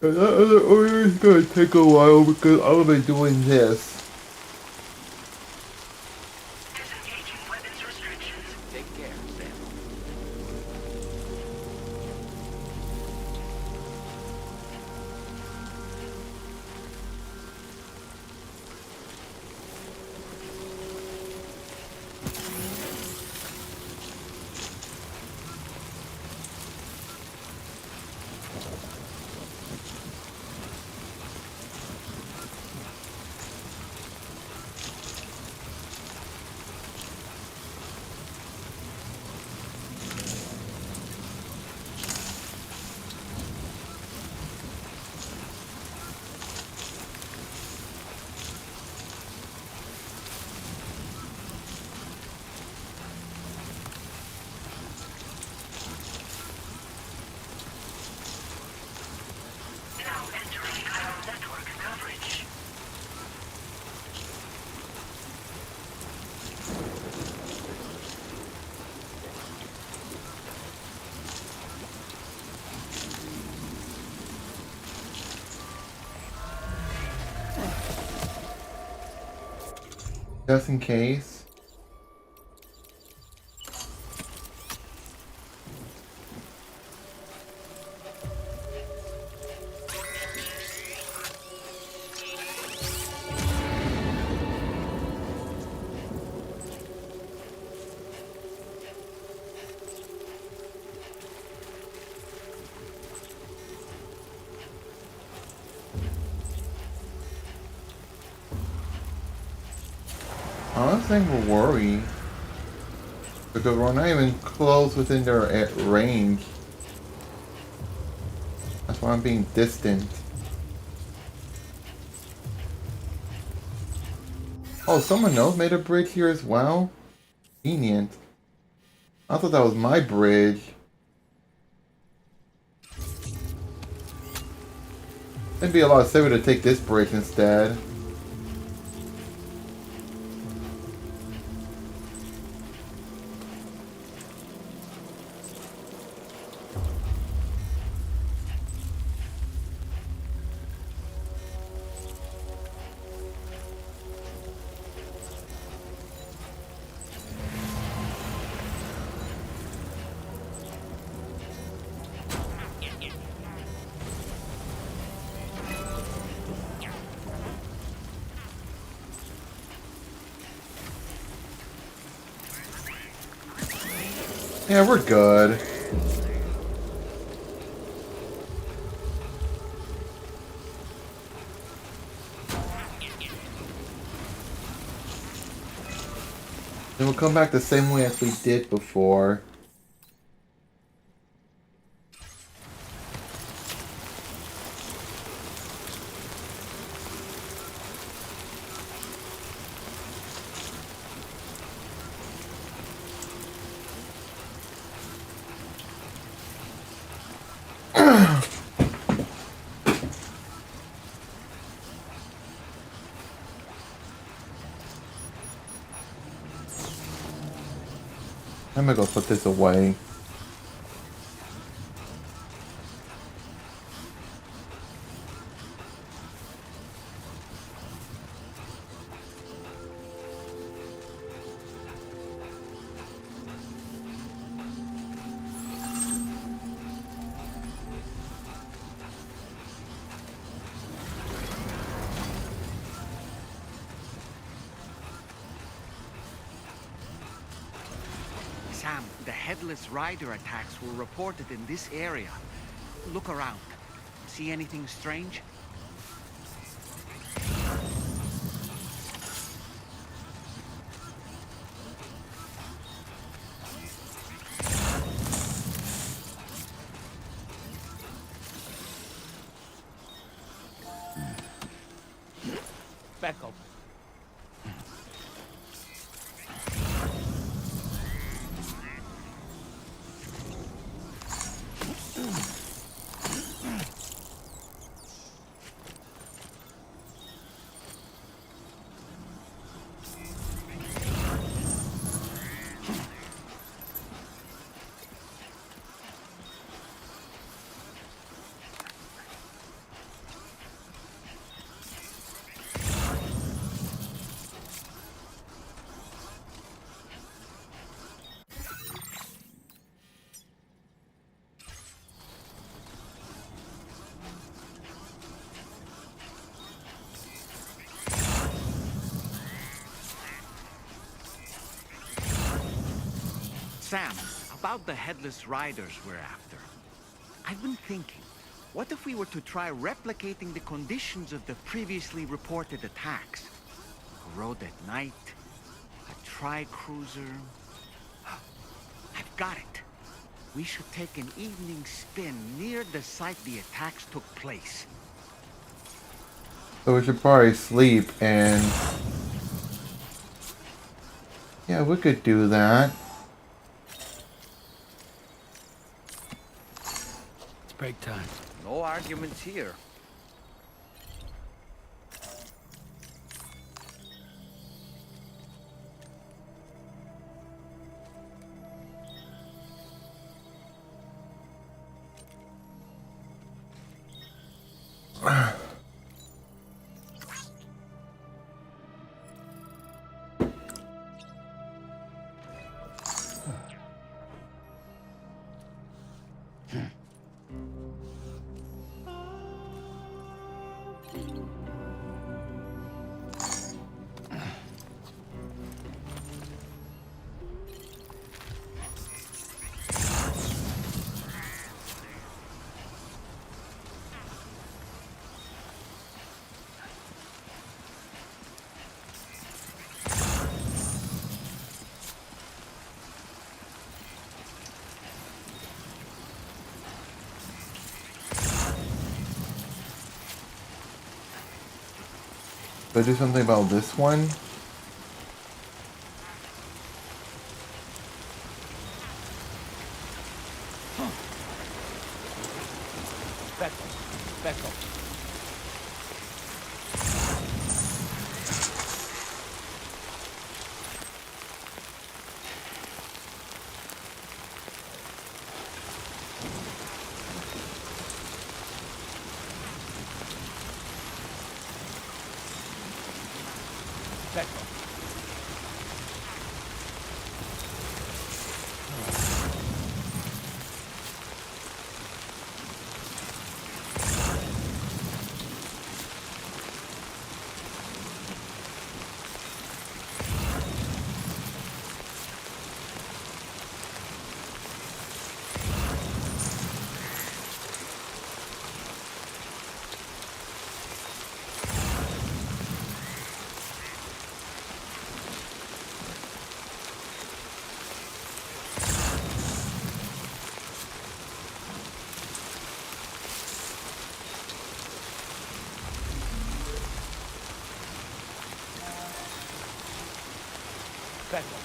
That other order is gonna take a while because I'll be doing this. Disengaging weapons restrictions. Take care, Sam. Now entering chiral network coverage. Just in case. I don't think we'll worry. Because we're not even close within their range. As That's why I'm being distant. Oh, someone else made a bridge here as well? Convenient. I thought that was my bridge. It'd be a lot safer to take this bridge instead. Yeah, we're good. And we'll come back the same way as we did before. I'm gonna go put this away. Sam, the headless rider attacks were reported in this area. Look around. See anything strange? Back up. Sam, about the headless riders we're after. I've been thinking, what if we were to try replicating the conditions of the previously reported attacks? A road at night, a tri-cruiser. I've got it. We should take an evening spin near the site the attacks took place. So we should probably sleep and... yeah, we could do that. It's break time. No arguments here. So do something about this one. Back off. Back off. Back off. Back off.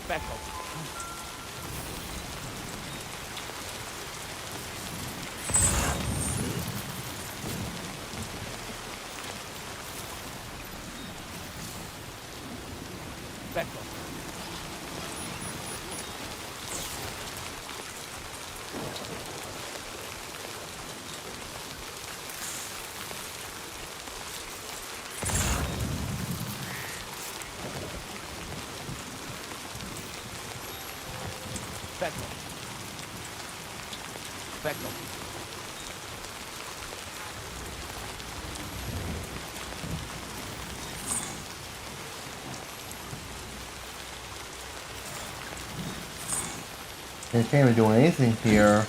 Back off. Back off. Back off. Back off. They can't even do anything here.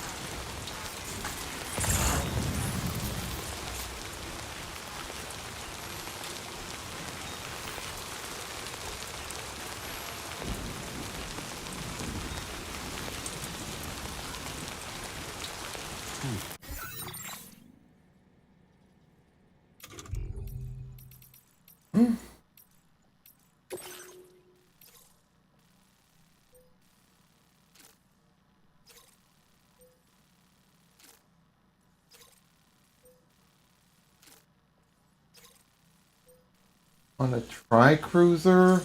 On a tri-cruiser?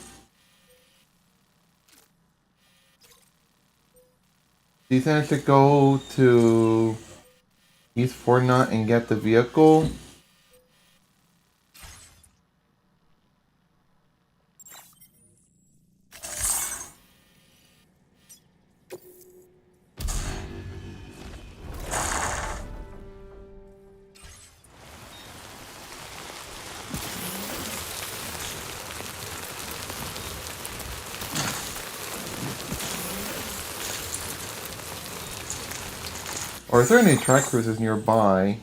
Do you think I should go to eastward and get the vehicle? Or is there any track cruises nearby?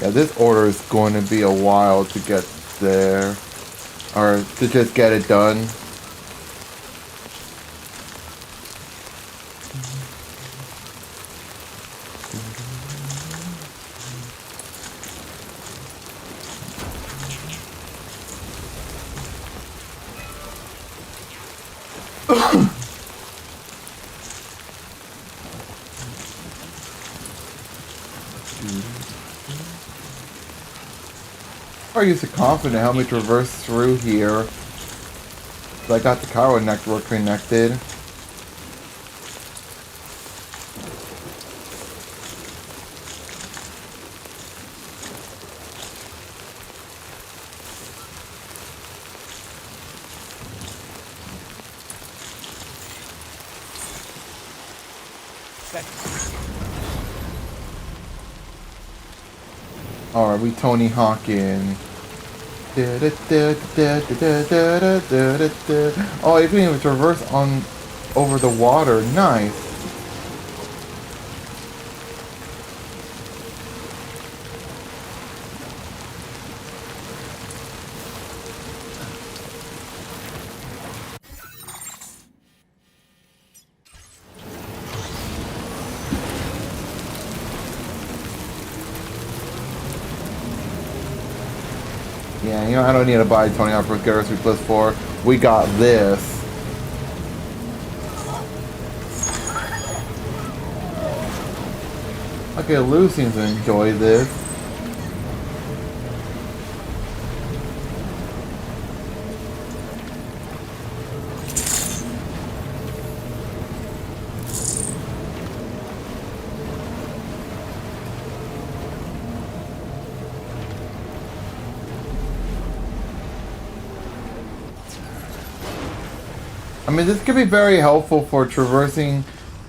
Yeah, this order is going to be a while to get there. Or to just get it done. I used to confident help me traverse through here. So I got the Cairo network connected. Alright, we Tony Hawkin'. Oh, you can even traverse on over the water. Nice. Yeah, you know, I don't need to buy 20 off for Garrison plus 4. We got this. Okay, Lou seems to enjoy this. I mean, this could be very helpful for traversing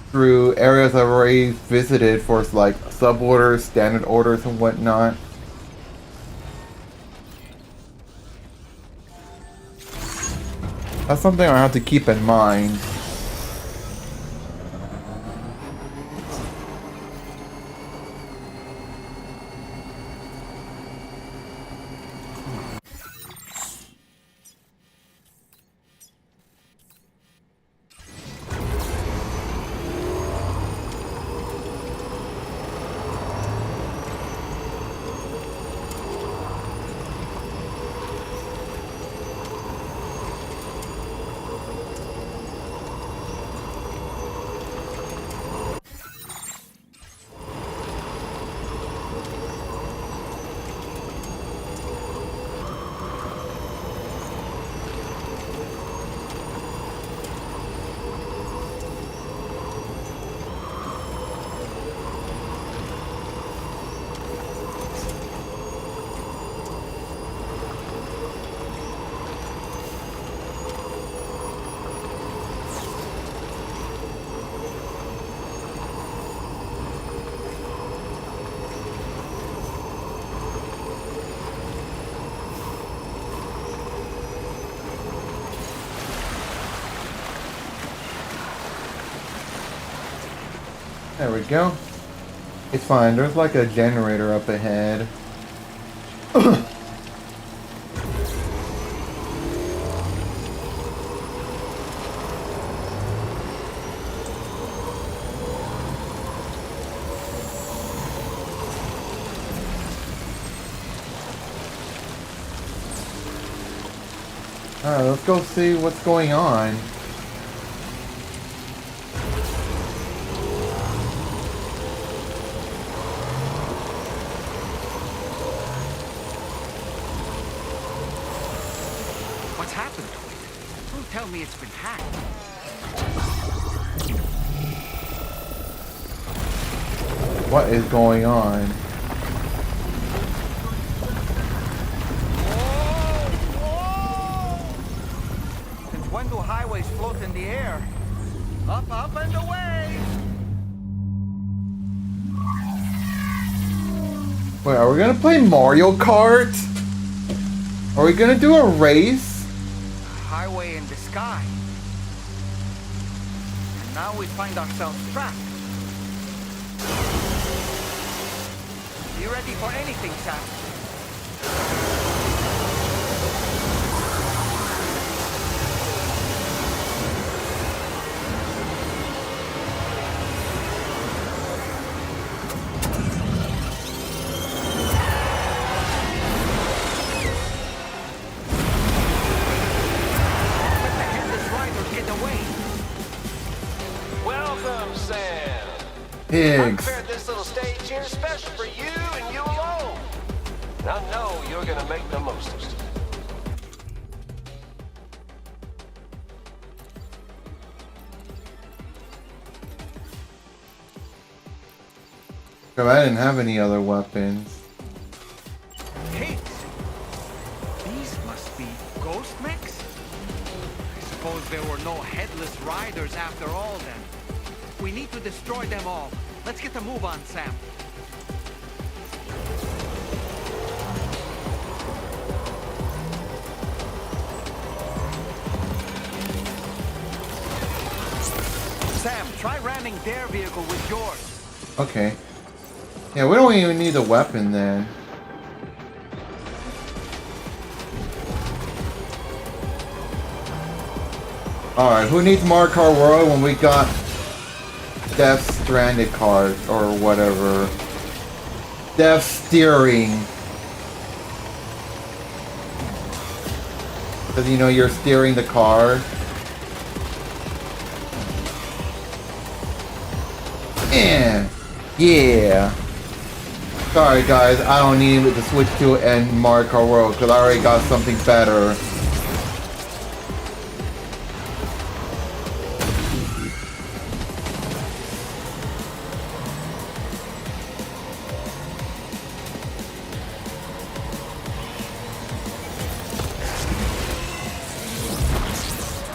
through areas I've already visited for like sub orders, standard orders, and whatnot. That's something I have to keep in mind. There we go. It's fine. There's like a generator up ahead. Alright, let's go see what's going on. What's happened to it? Don't tell me it's been hacked. What is going on? Since when do highways float in the air? Up, up, and away! Wait, are we gonna play Mario Kart? Are we gonna do a race? Highway in the sky. And now we find ourselves trapped. You ready for anything, Sam? Welcome, Sam. I Pigs. prepared this little stage here special for you and you alone. And I know you're gonna make the most of it. I didn't have any other weapons. Pigs? These must be ghost mechs? I suppose there were no headless riders after all then. We need to destroy them all. Let's get a move on, Sam. Sam, try ramming their vehicle with yours. Okay. Yeah, we don't even need a weapon then. Alright, who needs Mario Kart World when we got Death Stranding cars or whatever? Death Steering. Because you know you're steering the car. Yeah. Sorry guys, I don't need to switch to and Mario Kart World because I already got something better.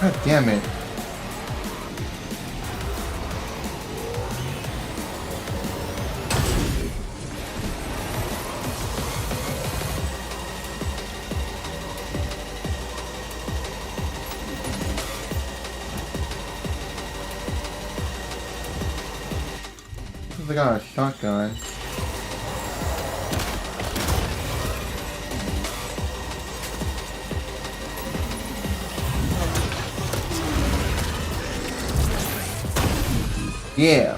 God damn it. I got a shotgun. Yeah.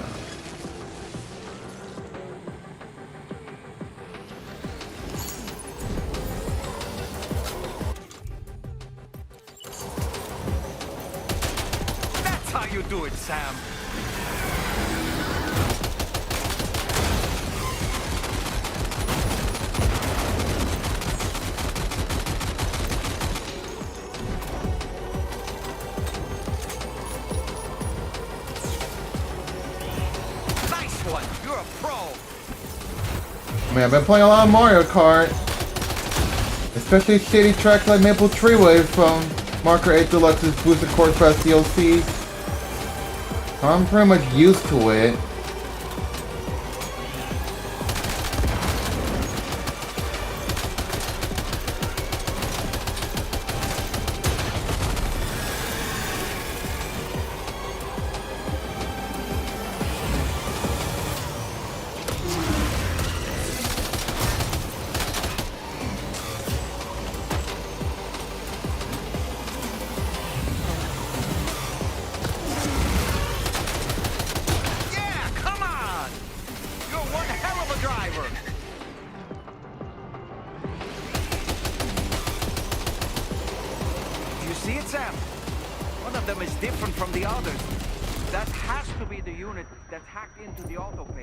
That's how you do it, Sam. I mean, I've been playing a lot of Mario Kart. Especially shitty tracks like Maple Treeway from Mario Kart 8 Deluxe's Boosted Course Fest DLC. I'm pretty much used to it.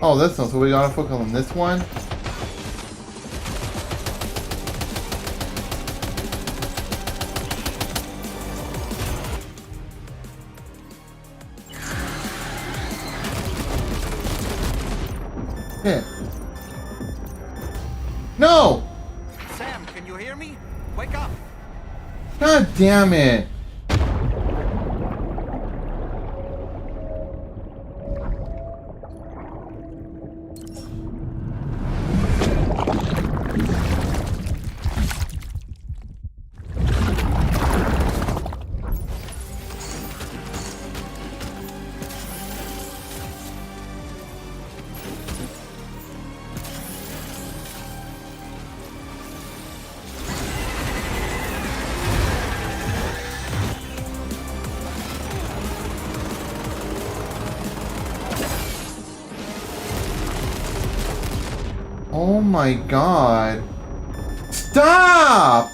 Oh, this one, so we gotta focus on this one? Yeah. No! Sam, can you hear me? Wake up! God damn it! Oh my god. Stop!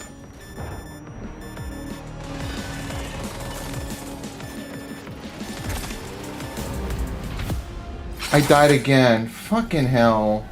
I died again. Fucking hell.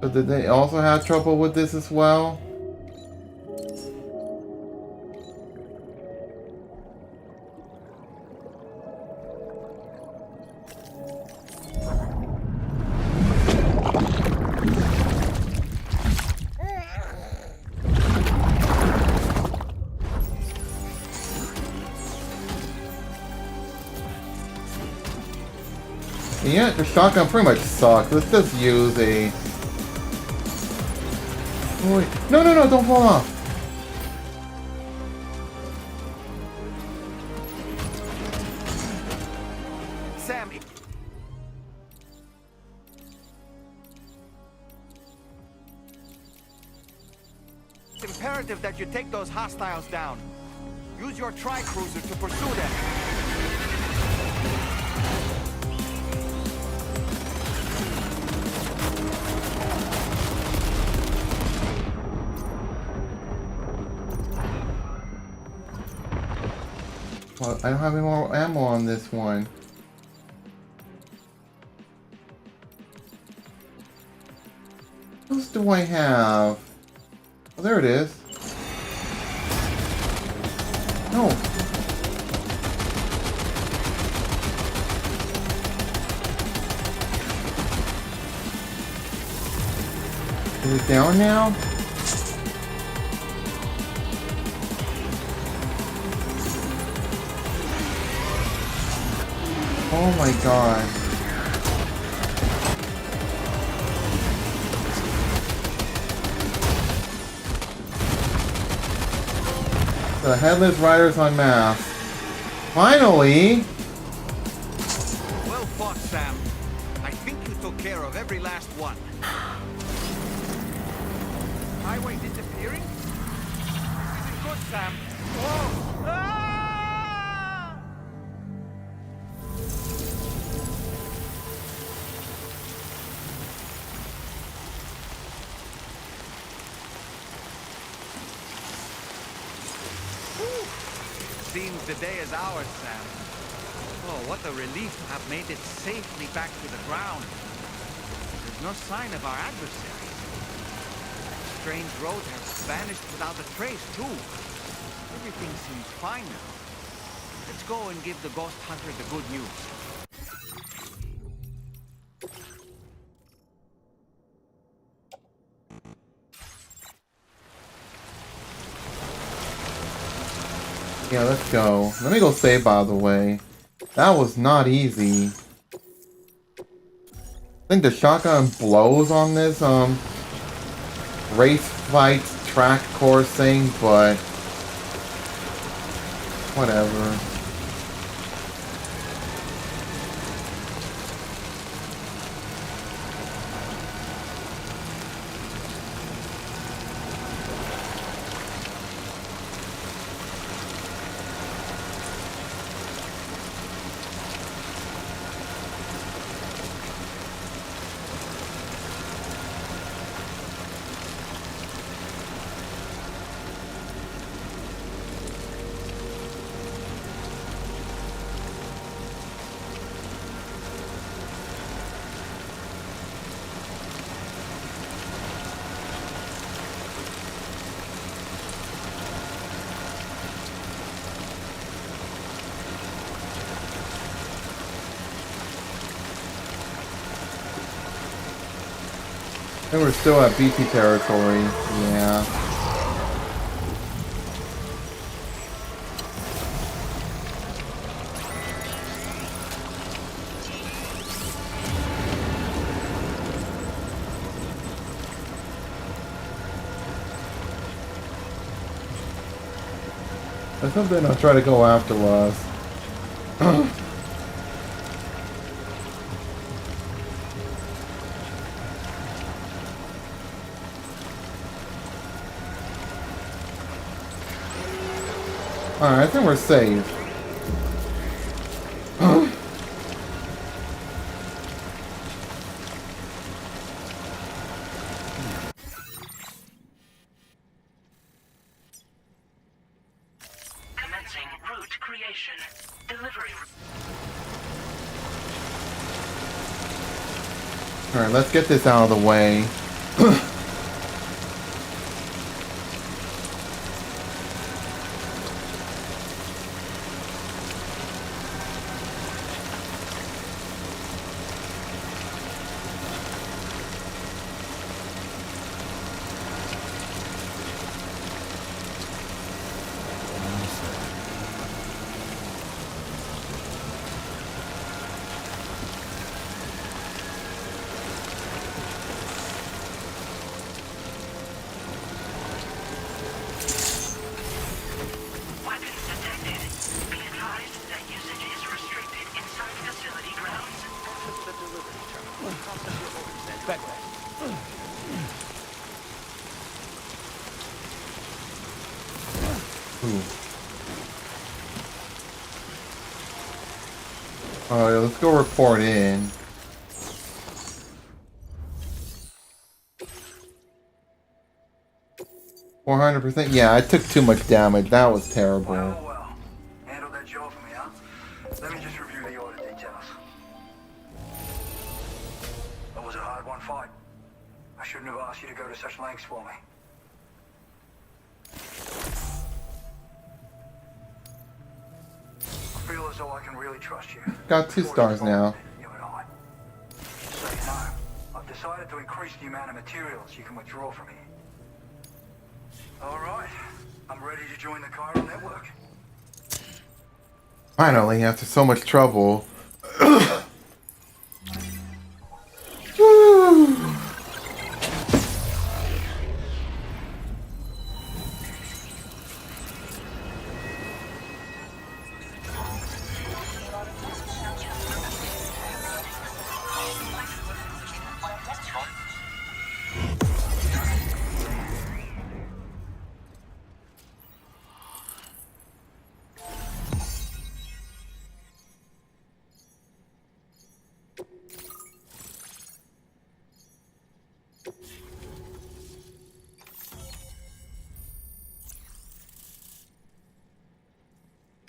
So did they also have trouble with this as well? Yeah, the shotgun pretty much sucks. Let's just use a... Oh, wait. No, no, no, don't fall off. Sam, it's imperative that you take those hostiles down. Use your tri-cruiser to pursue them. Well, I don't have any more ammo on this one. What else do I have? Oh, there it is. No. Is it down now? Oh my god. The Headless Riders Unmasked. Finally! Well fought, Sam. I think you took care of every last one. Highway disappearing? This isn't good, Sam. Whoa! Ah! Seems the day is ours, Sam. Oh, what a relief to have made it safely back to the ground. There's no sign of our adversaries. The strange road has vanished without a trace, too. Everything seems fine now. Let's go and give the ghost hunter the good news. Yeah, let's go. Let me go save, by the way. That was not easy. I think the shotgun blows on this, race fight track course thing, but... whatever. And we're still at BT territory. Yeah. There's something I'll try to go after us. Alright, I think we're safe. Commencing route creation. Delivery. Alright, let's get this out of the way. Alright, let's go report in. $400%? Yeah, I took too much damage. That was terrible. Well. Handled that job for me, huh? Let me just review the order details. That was a hard-won fight. I shouldn't have asked you to go to such lengths for me. I feel as though I can really trust you. Got 2 stars now. You and I. So you know, I've decided to increase the amount of materials you can withdraw from here. All right, I'm ready to join the chiral network. Finally, after so much trouble.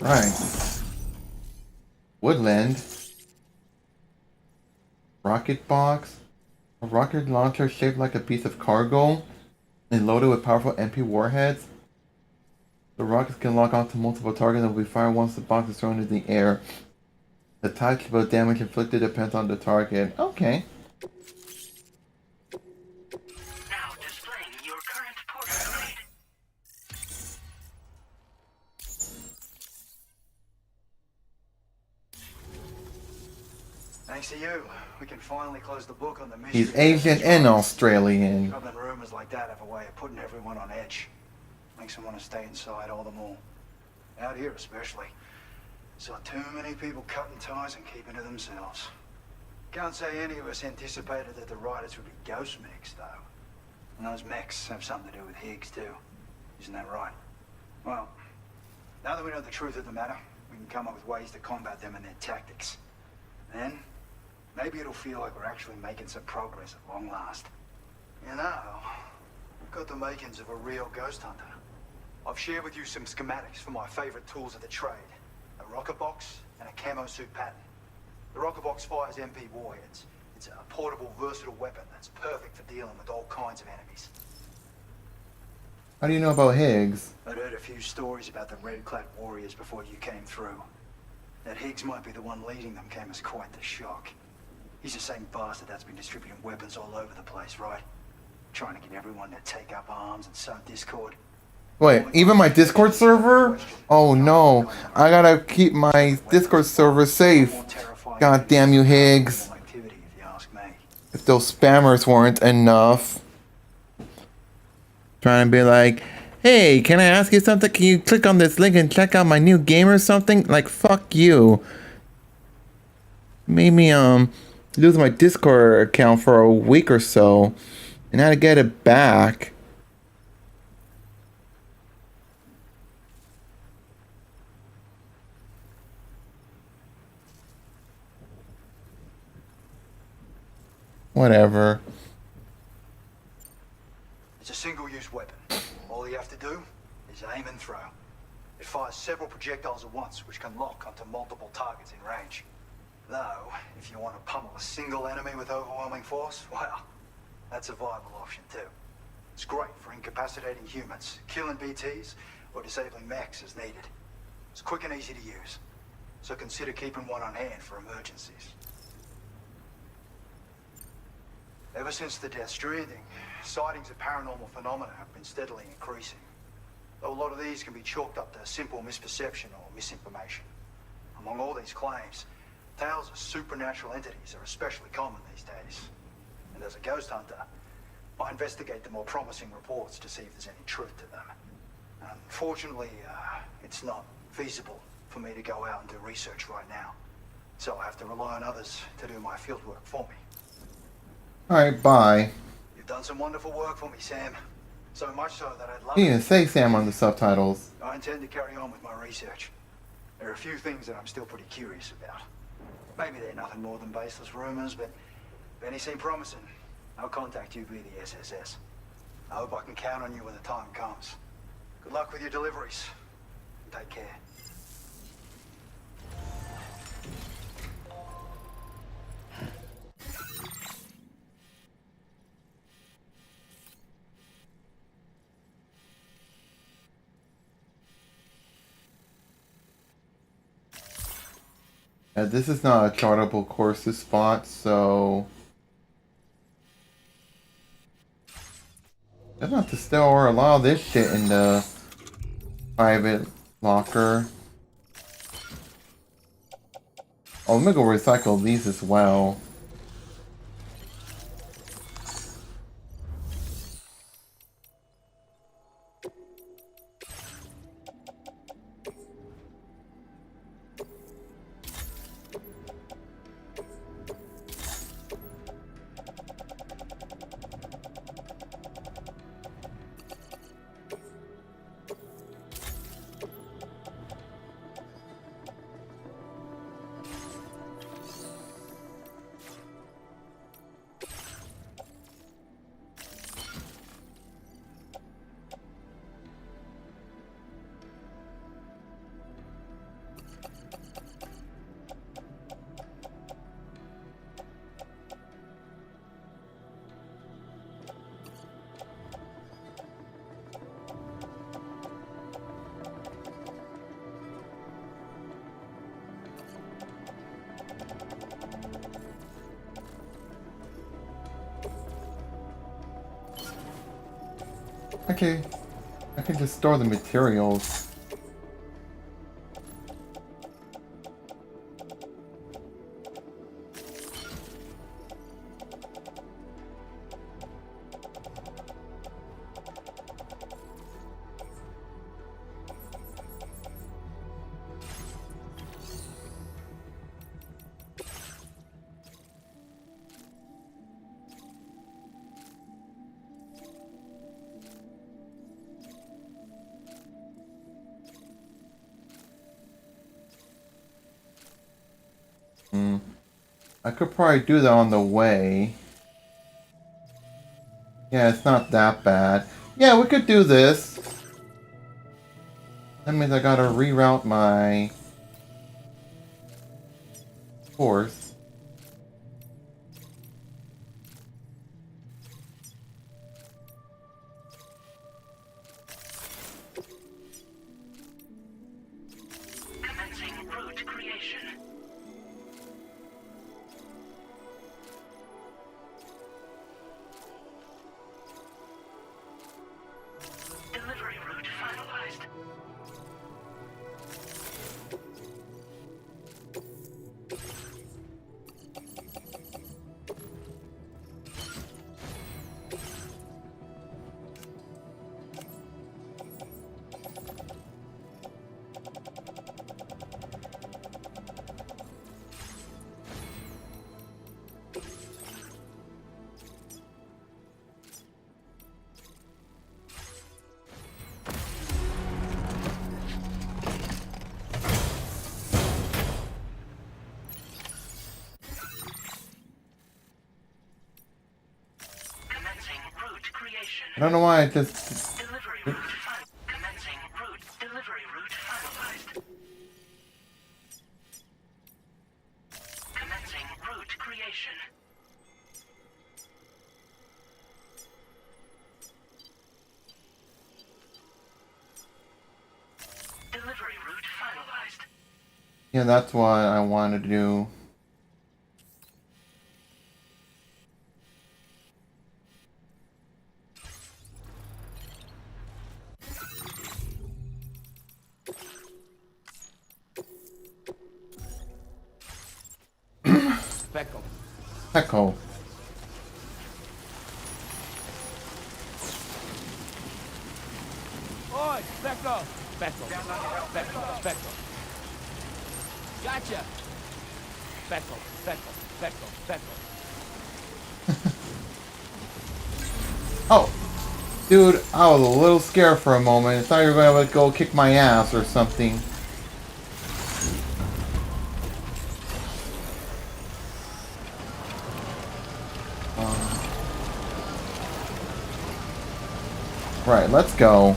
Right. Woodland. Rocket box. A rocket launcher shaped like a piece of cargo and loaded with powerful MP warheads. The rockets can lock onto multiple targets and will be fired once the box is thrown into the air. The type of damage inflicted depends on the target. Okay. Now displaying your current portal grade. Thanks to you, we can finally close the book on the mystery. He's Asian and Australian. Troubling rumors like that have a way of putting everyone on edge. Makes them want to stay inside all the more. Out here especially. Saw too many people cutting ties and keeping to themselves. Can't say any of us anticipated that the riders would be ghost mechs, though. And those mechs have something to do with Higgs, too. Isn't that right? Well, now that we know the truth of the matter, we can come up with ways to combat them and their tactics. Then, maybe it'll feel like we're actually making some progress at long last. You know, we've got the makings of a real ghost hunter. I've shared with you some schematics for my favorite tools of the trade. A rocket box and a camo suit pattern. The rocket box fires MP warheads. It's a portable, versatile weapon that's perfect for dealing with all kinds of enemies. How do you know about Higgs? I'd heard a few stories about the red-clad warriors before you came through. That Higgs might be the one leading them came as quite the shock. He's the same bastard that's been distributing weapons all over the place, right? Trying to get everyone to take up arms and sow discord. Wait, even my Discord server? Oh no, I gotta keep my Discord server safe. God damn you, Higgs. If those spammers weren't enough. Trying to be like, hey, can I ask you something? Can you click on this link and check out my new game or something? Like, fuck you. Made me, lose my Discord account for a week or so. And how to get it back. Whatever. It's a single-use weapon. All you have to do is aim and throw. It fires several projectiles at once, which can lock onto multiple targets in range. Though, if you want to pummel a single enemy with overwhelming force, well, that's a viable option too. It's great for incapacitating humans, killing BTs, or disabling mechs as needed. It's quick and easy to use, so consider keeping one on hand for emergencies. Ever since the Death Stranding, sightings of paranormal phenomena have been steadily increasing. Though a lot of these can be chalked up to simple misperception or misinformation. Among all these claims, tales of supernatural entities are especially common these days. And as a ghost hunter, I investigate the more promising reports to see if there's any truth to them. Unfortunately, it's not feasible for me to go out and do research right now. So I have to rely on others to do my fieldwork for me. Alright, bye. You've done some wonderful work for me, Sam. So much so that I'd love You didn't say Sam on the subtitles. I intend to carry on with my research. There are a few things that I'm still pretty curious about. Maybe they're nothing more than baseless rumors, but if any seem promising, I'll contact you via the SSS. I hope I can count on you when the time comes. Good luck with your deliveries. Take care. This is not a chartable courses spot, so I don't have to store a lot of this shit in the private locker. Oh, let me go recycle these as well. Okay, I can just store the materials. I could probably do that on the way. Yeah, it's not that bad. Yeah, we could do this. That means I gotta reroute my course. Commencing route creation. Delivery route finalized. I don't know why I just... Delivery route commencing route. Delivery route finalized. Commencing route creation. Delivery route finalized. Yeah, that's what I wanted to do. Beckham. Echo. Oi, Beckham. Beckham. Gotcha. Beckham. Oh! Dude, I was a little scared for a moment. I thought you were gonna go kick my ass or something. Right, let's go.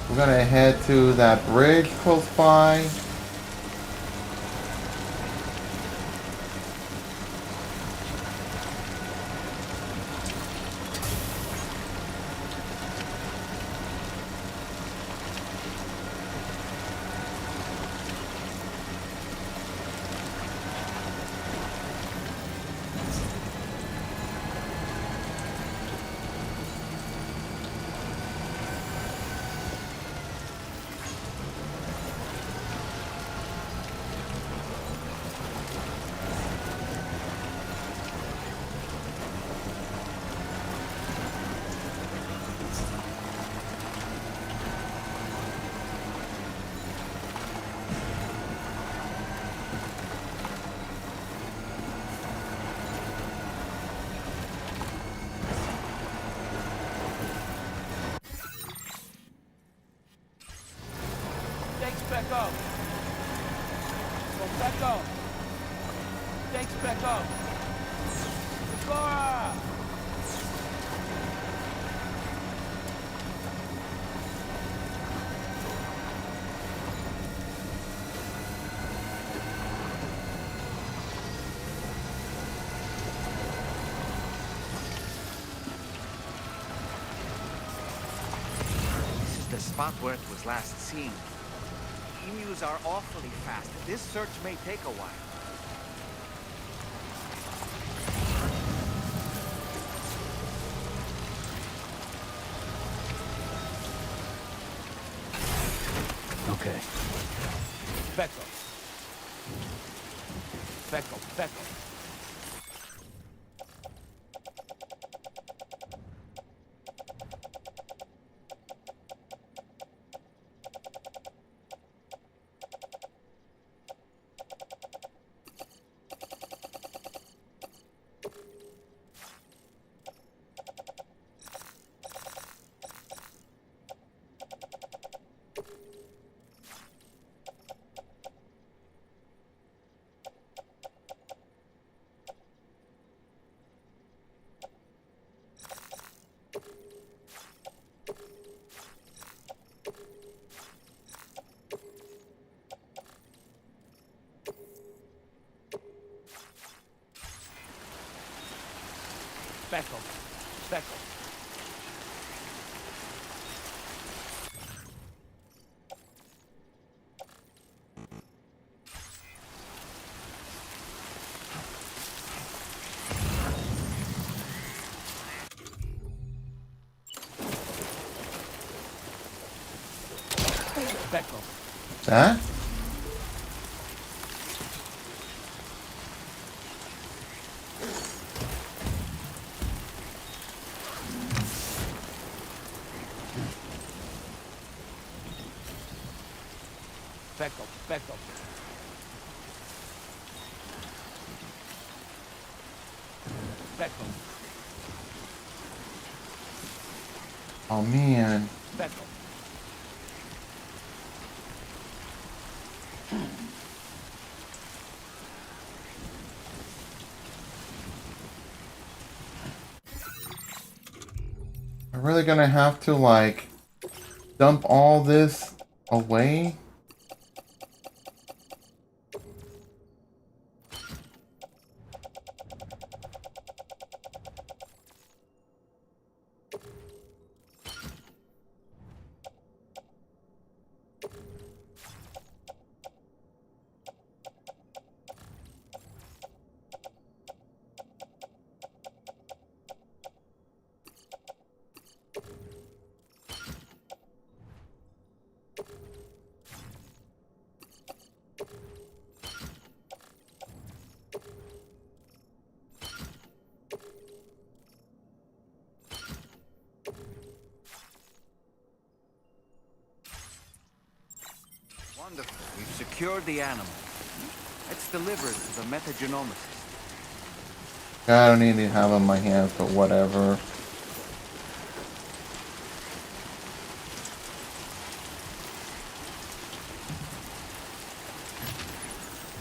We're gonna head to that bridge close by. Tanks back up. Go back up. Tanks back up. Laura! This is the spot where it was last seen. Emus are awfully fast. This search may take a while. Okay. Back up. Back up, back up. Back up. Back up. Back up. That? Back up, back up. Back up, Oh man. back up. I'm really gonna have to like dump all this away. Wonderful. We've secured the animal. Let's deliver it to the metagenomicist. I don't need to have on my hands, but whatever.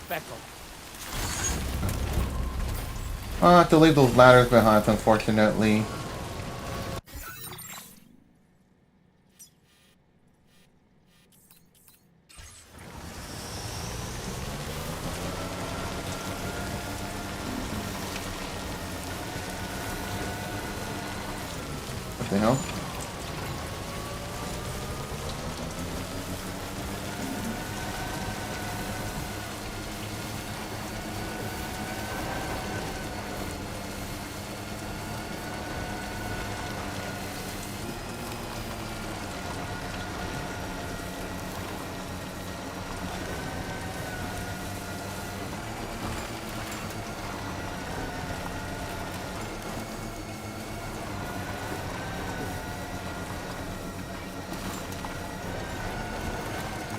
Back up. I'll have to leave those ladders behind, unfortunately. What the hell?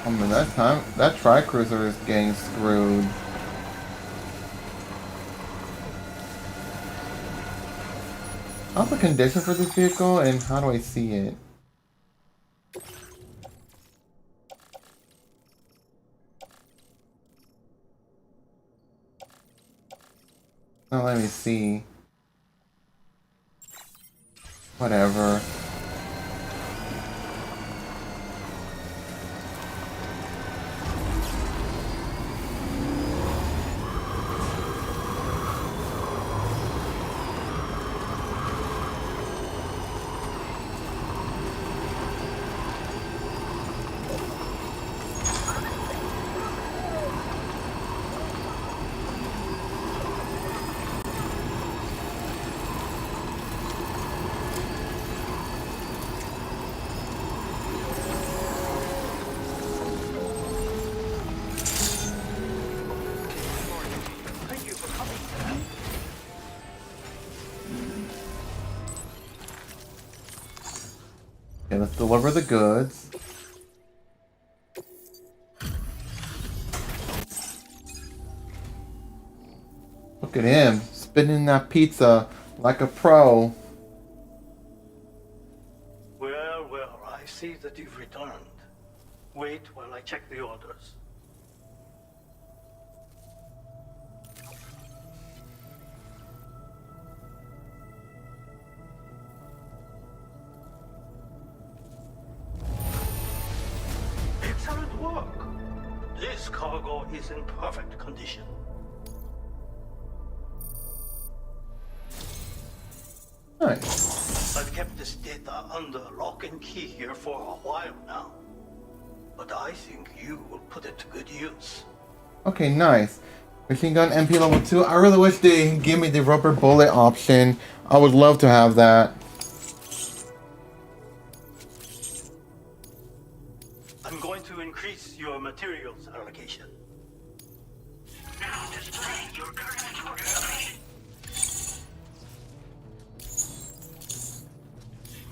I mean, that tri-cruiser is getting screwed. How's the condition for this vehicle, and how do I see it? Now let me see. Whatever. Okay, let's deliver the goods. Look at him, spinning that pizza like a pro. Well, well, I see that you've returned. Wait while I check the orders. Excellent work. This cargo is in perfect condition. Nice. I've kept this data under lock and key here for a while now. But I think you will put it to good use. Okay, nice. Machine gun MP level 2. I really wish they give me the rubber bullet option. I would love to have that. I'm going to increase your materials allocation. Now display your current organization.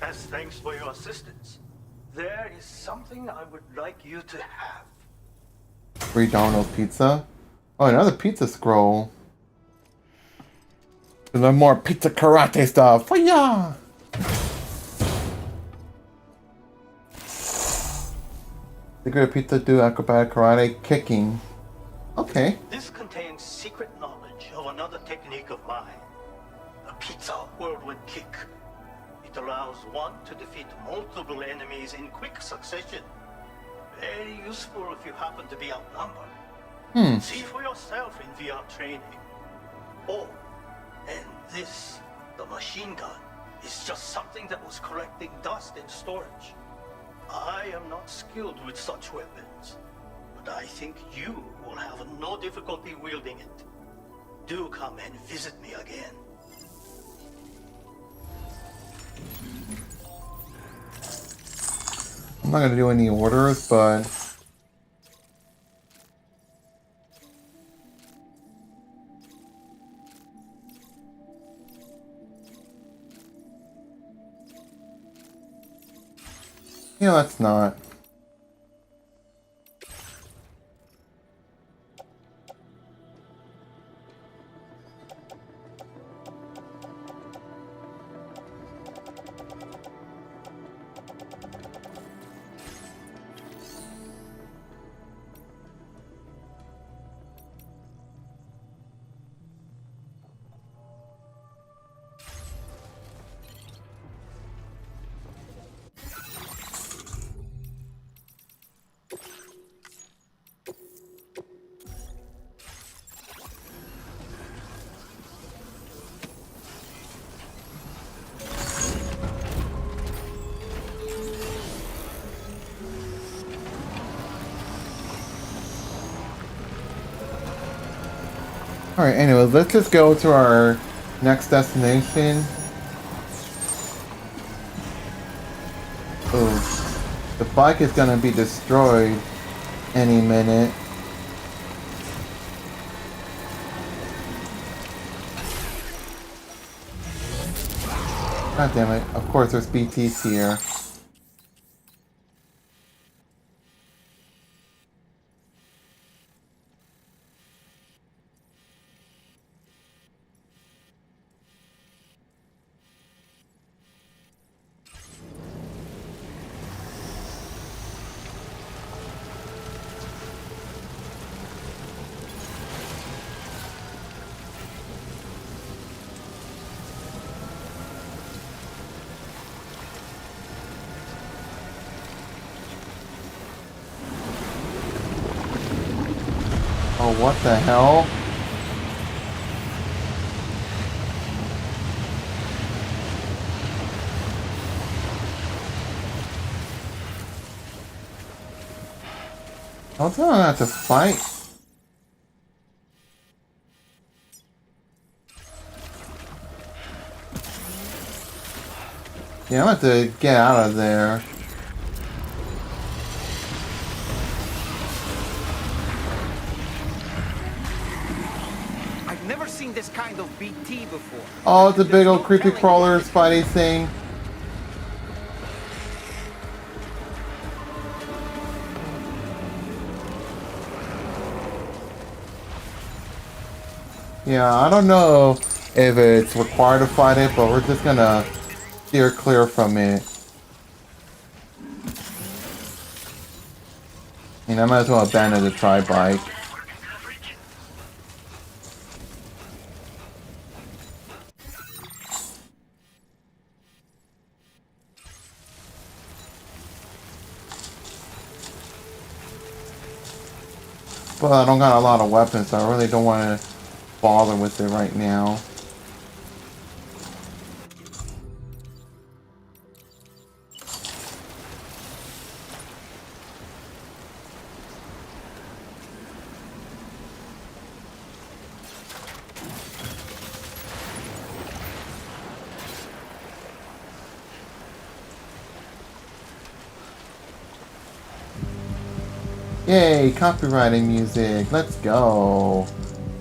As thanks for your assistance, there is something I would like you to have. Free Domino's pizza. Oh, another pizza scroll. To learn more pizza karate stuff. Fire! Secret pizza do acrobatic karate kicking. Okay. This contains secret knowledge of another technique of mine. The pizza whirlwind kick. It allows one to defeat multiple enemies in quick succession. Very useful if you happen to be outnumbered. See for yourself in VR training. Oh, and this, the machine gun, is just something that was collecting dust in storage. I am not skilled with such weapons, but I think you will have no difficulty wielding it. Do come and visit me again. I'm not gonna do any orders, but yeah, that's not. Alright, anyways, let's just go to our next destination. Oh, the bike is gonna be destroyed any minute. God damn it. Of course there's BTs here. Oh, what the hell? Don't tell him not to fight. Yeah, I'm gonna have to get out of there. I've never seen this kind of BT before. Oh, it's a big old creepy crawler spidey thing. Yeah, I don't know if it's required to fight it, but we're just gonna steer clear from it. I might as well abandon the tri-bike. But I don't got a lot of weapons, so I really don't want to bother with it right now. Yay, copyrighting music. Let's go.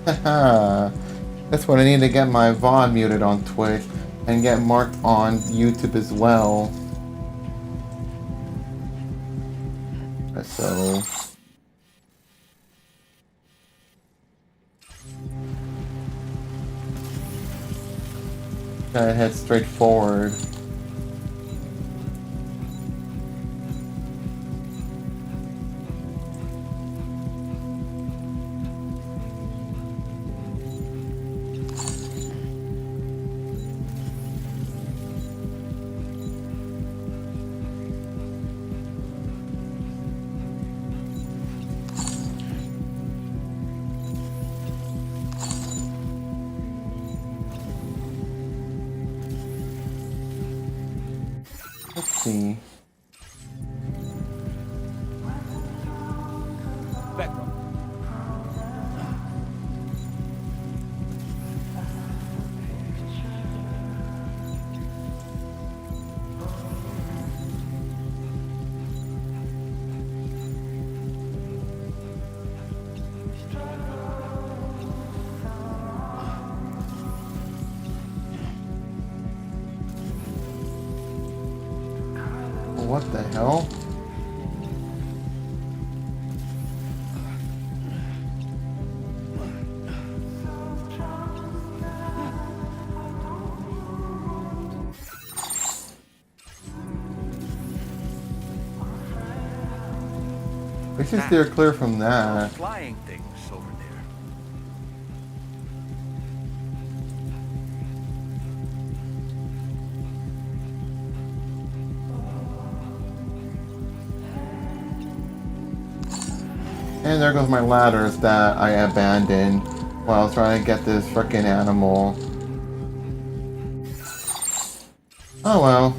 Haha. That's what I need to get my VOD muted on Twitch and get marked on YouTube as well. So gotta head straight forward. Let's see. Back up. What the hell? We should steer clear from that. Flying things over there. And there goes my ladders that I abandoned while I was trying to get this frickin' animal. Oh well.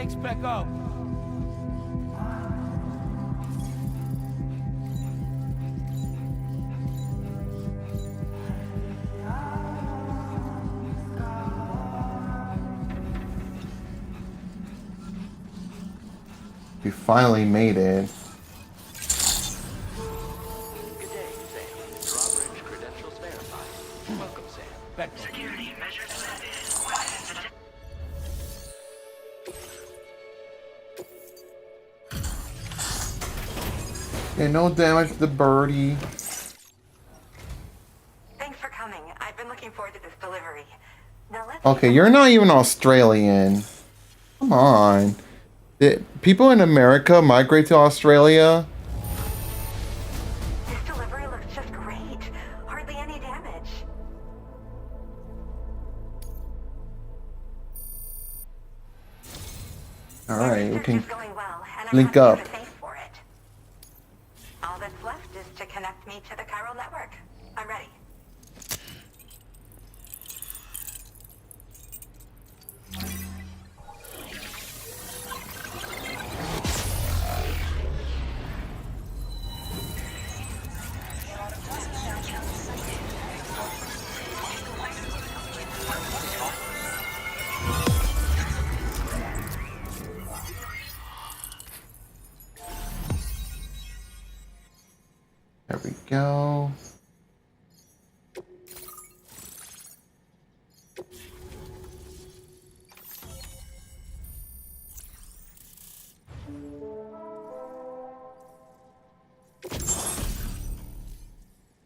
Tanks back up. We finally made it. Good day, Sam. Drawbridge credentials verified. Welcome, Sam. Security measures lifted. Okay, no damage to the birdie. Thanks for coming. I've been looking forward to this delivery. Now let's Okay, you're not even Australian. Come on. Did people in America migrate to Australia? This delivery looks just great. Hardly any damage. Alright, we can Going well, and link I'm up. happy to pay for it. All that's left is to connect me to the chiral network. I'm ready. There we go.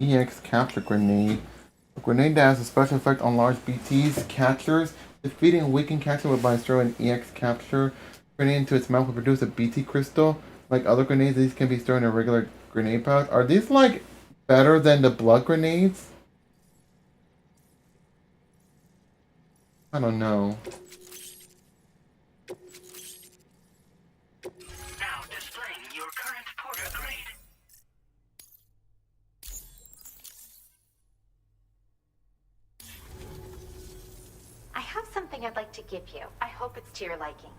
EX capture grenade. A grenade that has a special effect on large BTs catchers. Defeating a weakened catcher by throwing an EX capture grenade into its mouth will produce a BT crystal. Like other grenades, these can be stored in a regular grenade pouch. Are these like better than the blood grenades? I don't know. Now displaying your current porter grade. I have something I'd like to give you. I hope it's to your liking.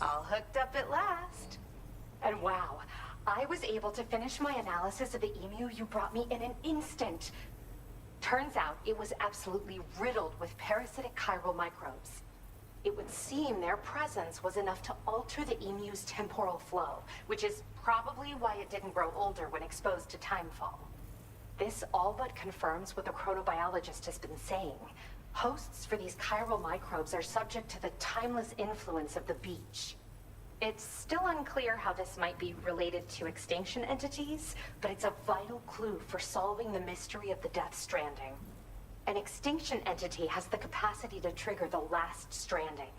All hooked up at last. And wow, I was able to finish my analysis of the emu you brought me in an instant. Turns out it was absolutely riddled with parasitic chiral microbes. It would seem their presence was enough to alter the emu's temporal flow, which is probably why it didn't grow older when exposed to timefall. This all but confirms what the chronobiologist has been saying. Hosts for these chiral microbes are subject to the timeless influence of the beach. It's still unclear how this might be related to extinction entities, but it's a vital clue for solving the mystery of the Death Stranding. An extinction entity has the capacity to trigger the last stranding.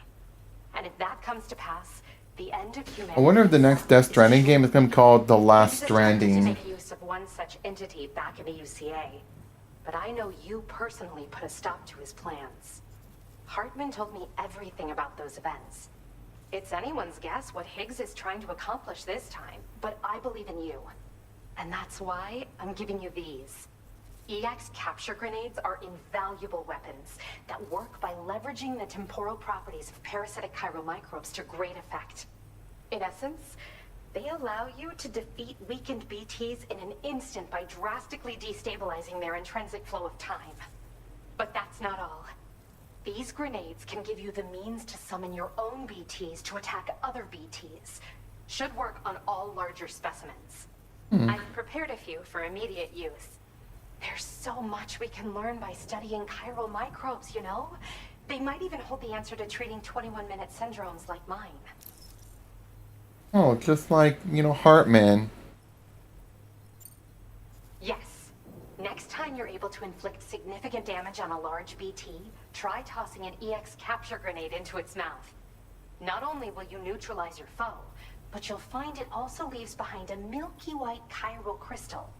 And if that comes to pass, the end of humanity... I wonder if the next Death Stranding game is going to be called The Last to Stranding. make use of one such entity back in the UCA. But I know you personally put a stop to his plans. Hartman told me everything about those events. It's anyone's guess what Higgs is trying to accomplish this time, but I believe in you. And that's why I'm giving you these. EX capture grenades are invaluable weapons that work by leveraging the temporal properties of parasitic chiral microbes to great effect. In essence, they allow you to defeat weakened BTs in an instant by drastically destabilizing their intrinsic flow of time. But that's not all. These grenades can give you the means to summon your own BTs to attack other BTs. Should work on all larger specimens. I've prepared a few for immediate use. There's so much we can learn by studying chiral microbes, you know? They might even hold the answer to treating 21-minute syndromes like mine. Oh, just like, you know, Hartman. Yes. Next time you're able to inflict significant damage on a large BT, try tossing an EX capture grenade into its mouth. Not only will you neutralize your foe, but you'll find it also leaves behind a milky white chiral crystal.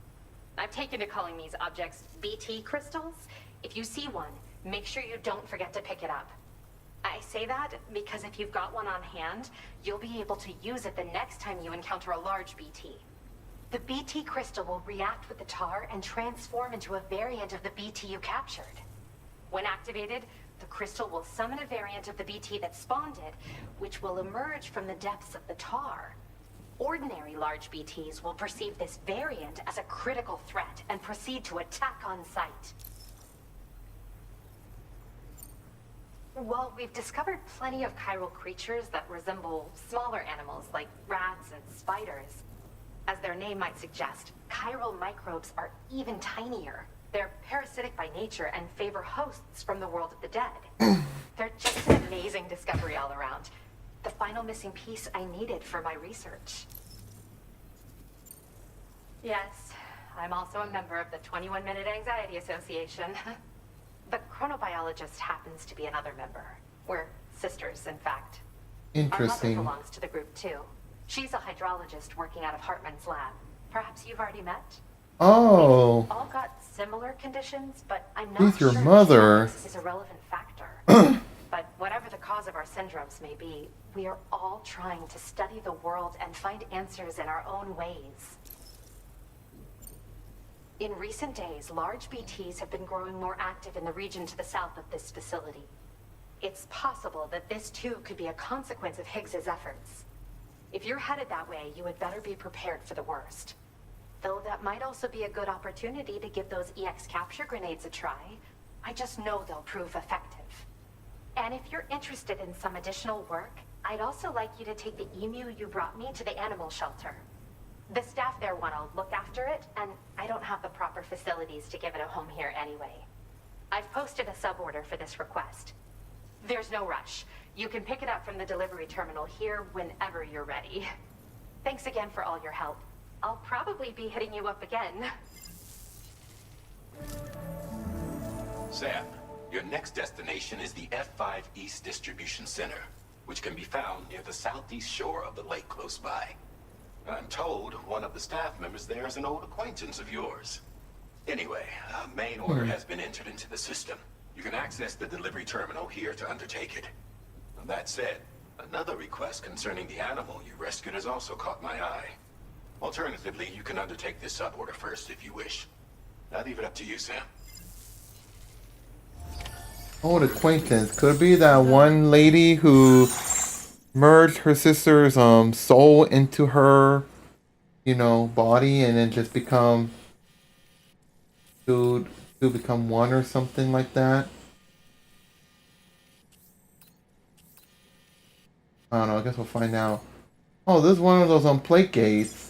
I've taken to calling these objects BT crystals. If you see one, make sure you don't forget to pick it up. I say that because if you've got one on hand, you'll be able to use it the next time you encounter a large BT. The BT crystal will react with the tar and transform into a variant of the BT you captured. When activated, the crystal will summon a variant of the BT that spawned it, which will emerge from the depths of the tar. Ordinary large BTs will perceive this variant as a critical threat and proceed to attack on sight. While we've discovered plenty of chiral creatures that resemble smaller animals like rats and spiders, as their name might suggest, chiral microbes are even tinier. They're parasitic by nature and favor hosts from the world of the dead. They're just an amazing discovery all around. The final missing piece I needed for my research. Yes, I'm also a member of the 21-Minute Anxiety Association. The chronobiologist happens to be another member. We're sisters, in fact. Interesting. Our mother belongs to the group, too. She's a hydrologist working out of Hartman's lab. Perhaps you've already met? Oh. We've all got similar conditions, but I'm not She's your sure mother. genetics is a relevant factor. But whatever the cause of our syndromes may be, we are all trying to study the world and find answers in our own ways. In recent days, large BTs have been growing more active in the region to the south of this facility. It's possible that this too could be a consequence of Higgs's efforts. If you're headed that way, you had better be prepared for the worst. Though that might also be a good opportunity to give those EX capture grenades a try. I just know they'll prove effective. And if you're interested in some additional work, I'd also like you to take the emu you brought me to the animal shelter. The staff there want to look after it, and I don't have the proper facilities to give it a home here anyway. I've posted a suborder for this request. There's no rush. You can pick it up from the delivery terminal here whenever you're ready. Thanks again for all your help. I'll probably be hitting you up again. Sam, your next destination is the F5 East Distribution Center, which can be found near the southeast shore of the lake close by. I'm told one of the staff members there is an old acquaintance of yours. Anyway, a main order has been entered into the system. You can access the delivery terminal here to undertake it. That said, another request concerning the animal you rescued has also caught my eye. Alternatively, you can undertake this suborder first if you wish. I'll leave it up to you, Sam. Old acquaintance. Could it be that one lady who merged her sister's soul into her, body and then just become to become one or something like that? I don't know, I guess we'll find out. Oh, this is one of those plate gates.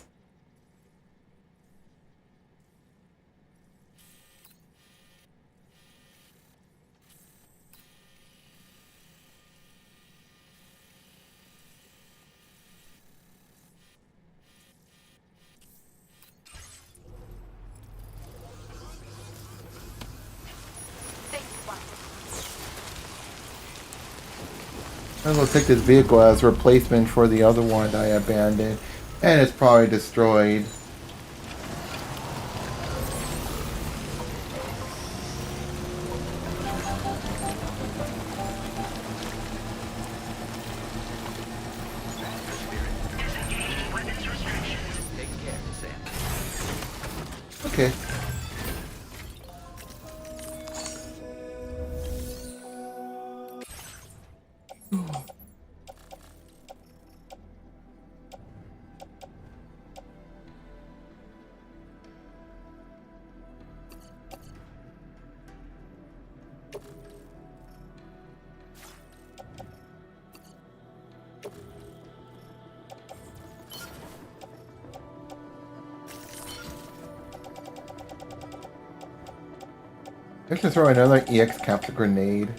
I'm gonna take this vehicle as a replacement for the other one that I abandoned. And it's probably destroyed. Okay. Let's just throw another EX capture grenade.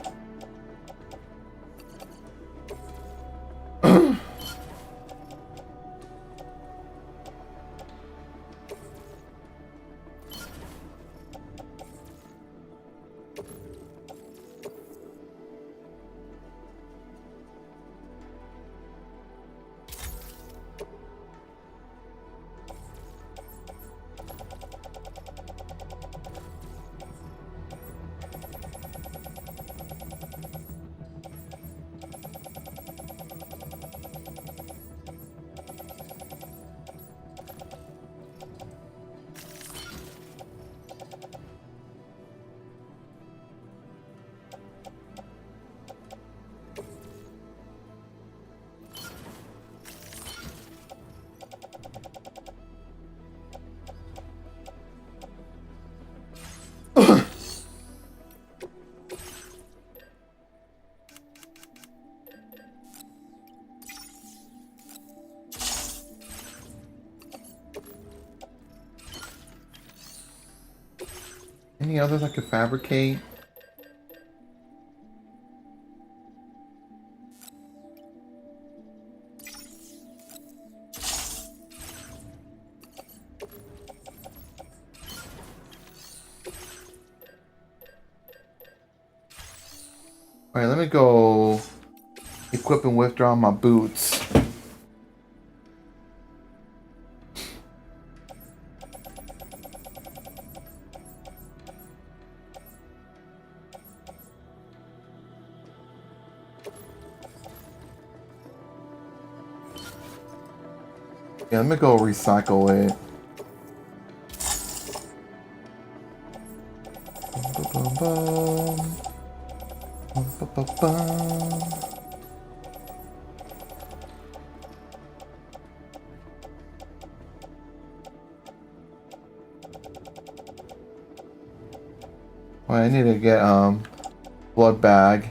Any others I could fabricate? Alright, let me go equip and withdraw my boots. Yeah, let me go recycle it. Bum, bum, bum. Bum, bum, bum, bum. Oh, I need to get blood bag.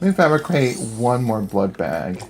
Let me fabricate one more blood bag.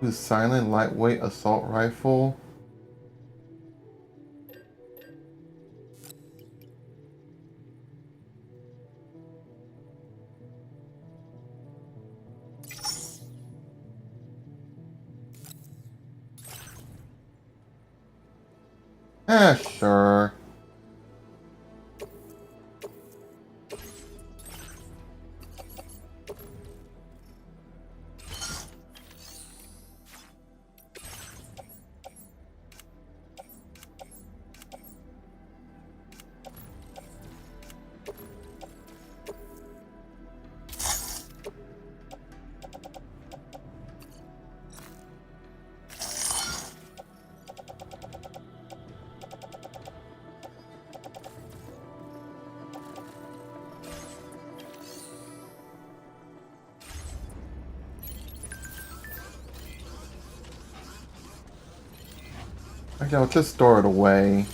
The silent lightweight assault rifle. Sure. Okay, I'll just store it away.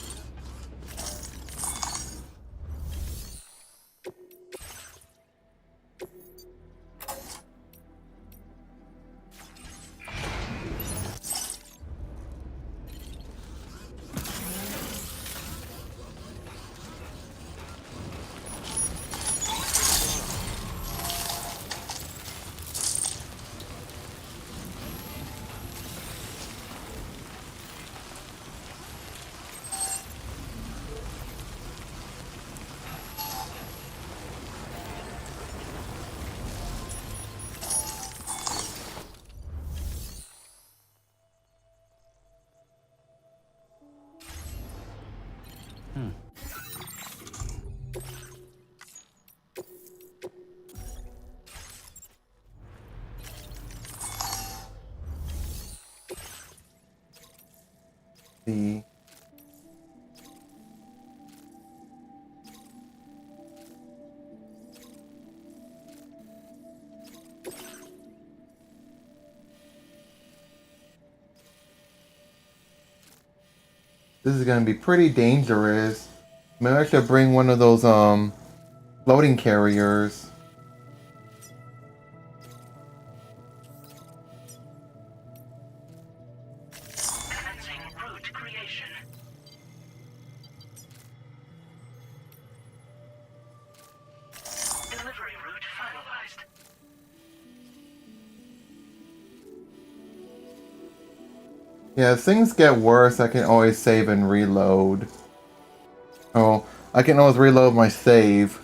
The This is gonna be pretty dangerous. Maybe I should bring one of those floating carriers. Commencing route creation. Delivery route finalized. Yeah, if things get worse, I can always save and reload. Oh, I can always reload my save.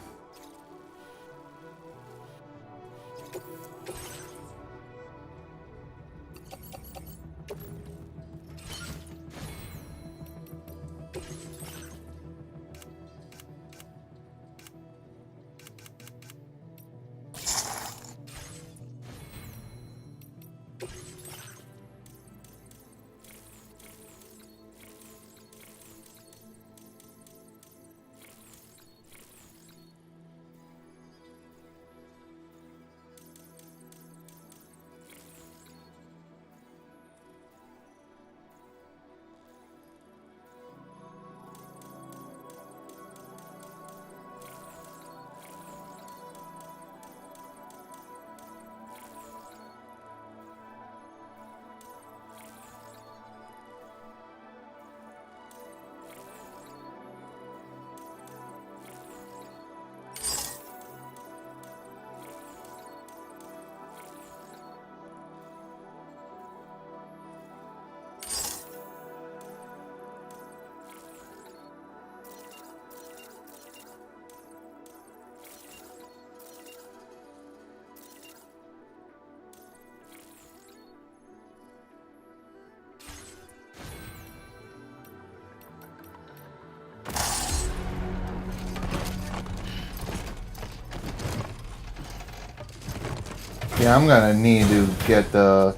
Yeah, I'm gonna need to get the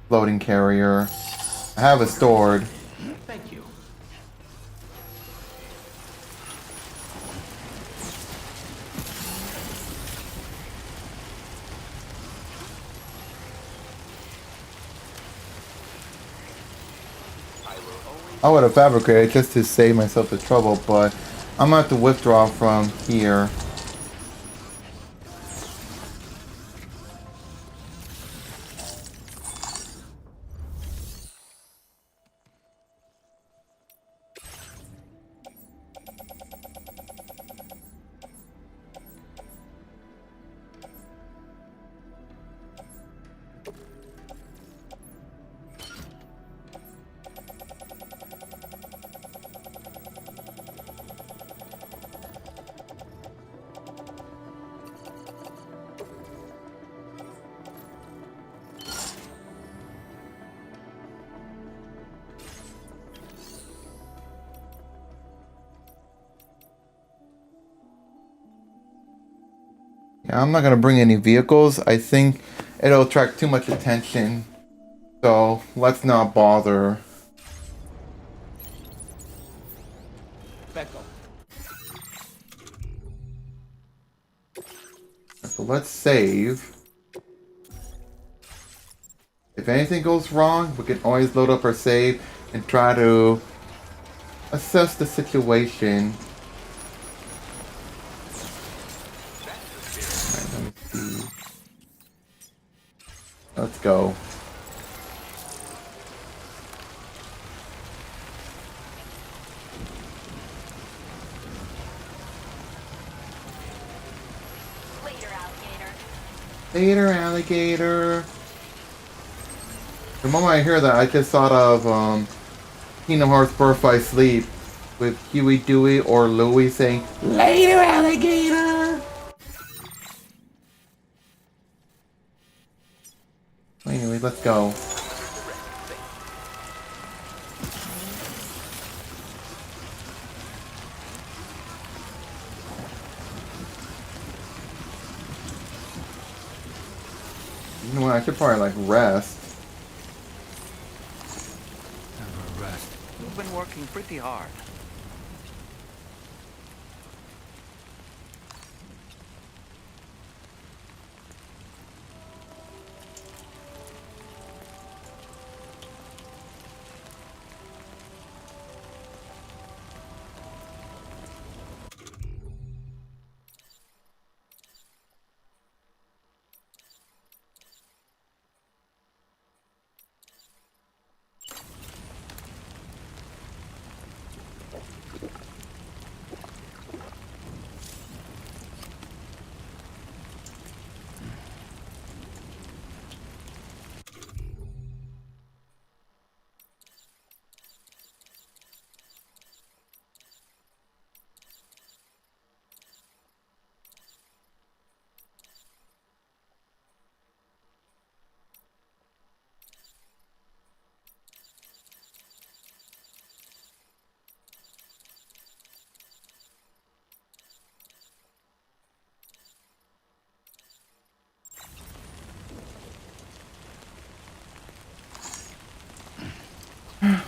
floating carrier. I have it stored. Thank you. I would have fabricated just to save myself the trouble, but I'm gonna have to withdraw from here. Yeah, I'm not gonna bring any vehicles. I think it'll attract too much attention. So let's not bother. So let's save. If anything goes wrong, we can always load up our save. and try to assess the situation. Alright, let me see. Let's go. Later, alligator. The moment I hear that, I just thought of Kingdom Hearts Birth by Sleep with Huey, Dewey, or Louie saying, "Later, alligator." Anyway, let's go. You know what? I should probably like rest. You've been working pretty hard.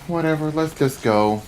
Whatever, let's just go.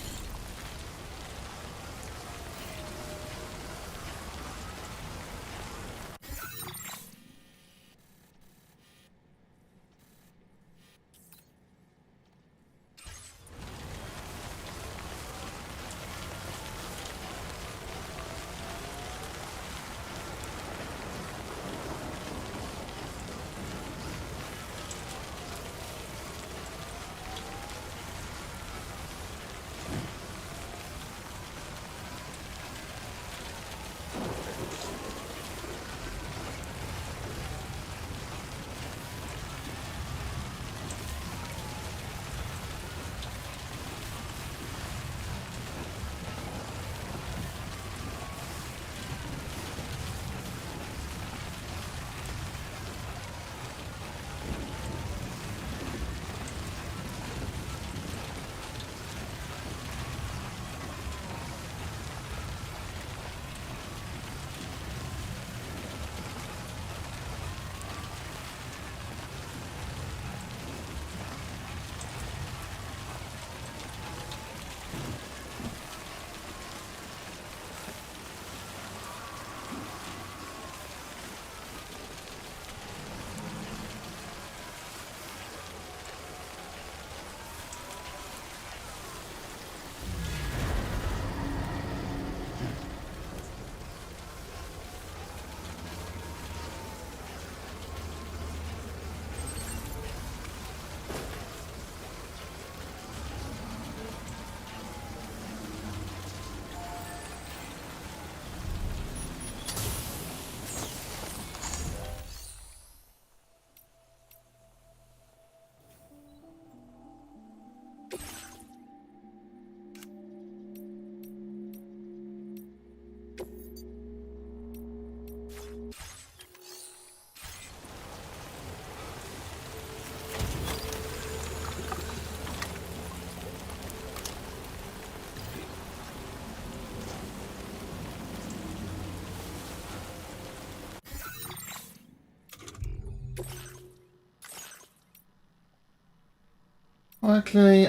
Actually,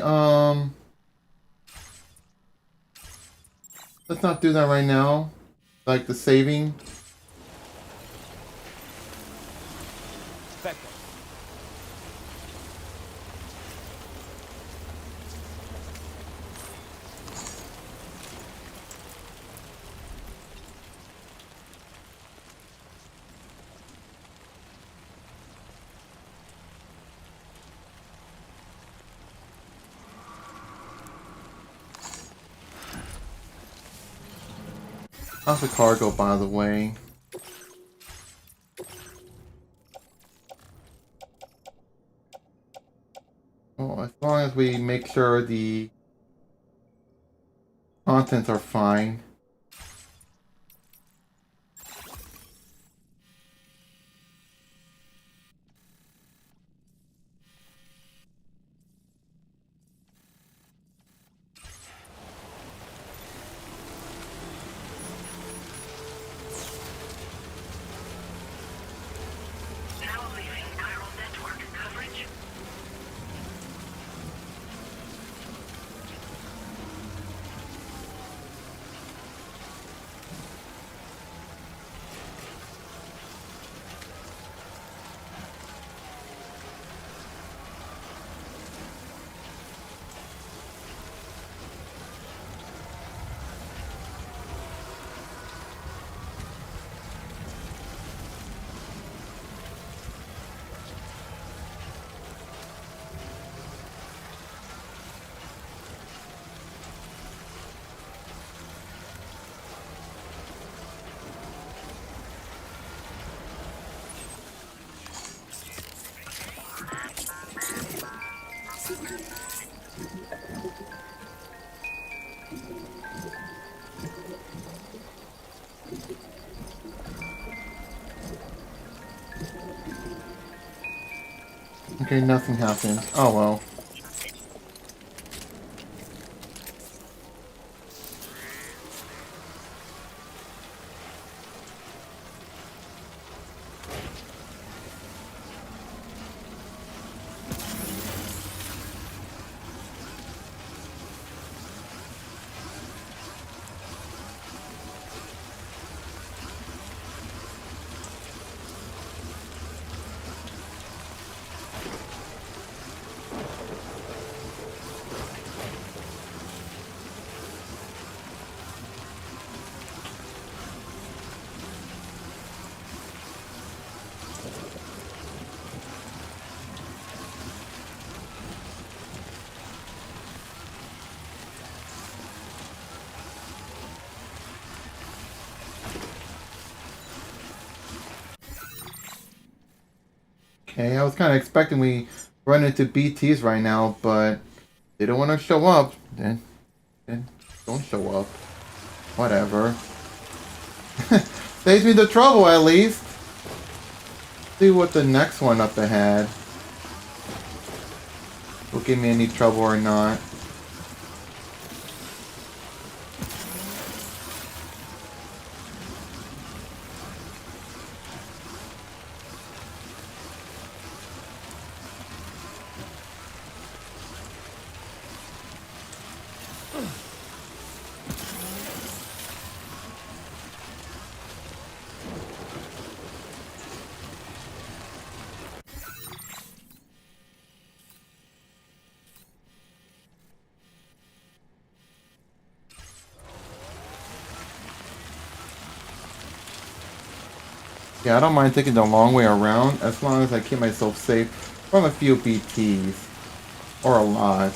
let's not do that right now. Like the saving. How's the cargo, by the way? Well, as long as we make sure the contents are fine. Now leaving chiral network coverage. Okay, nothing happened. Oh well. Okay, I was kind of expecting we run into BTs right now, but they don't want to show up. Then don't show up. Whatever. Saves me the trouble at least. See what the next one up ahead will give me any trouble or not. Yeah, I don't mind taking the long way around as long as I keep myself safe from a few BTs. Or a lot.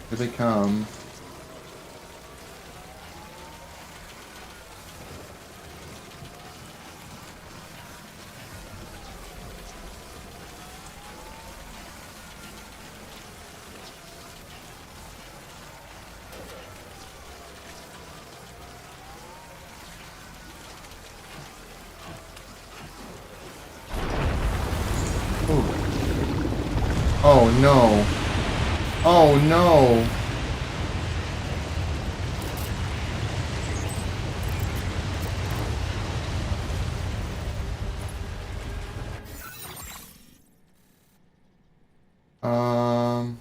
Here they come. Oh no. Oh no. Um.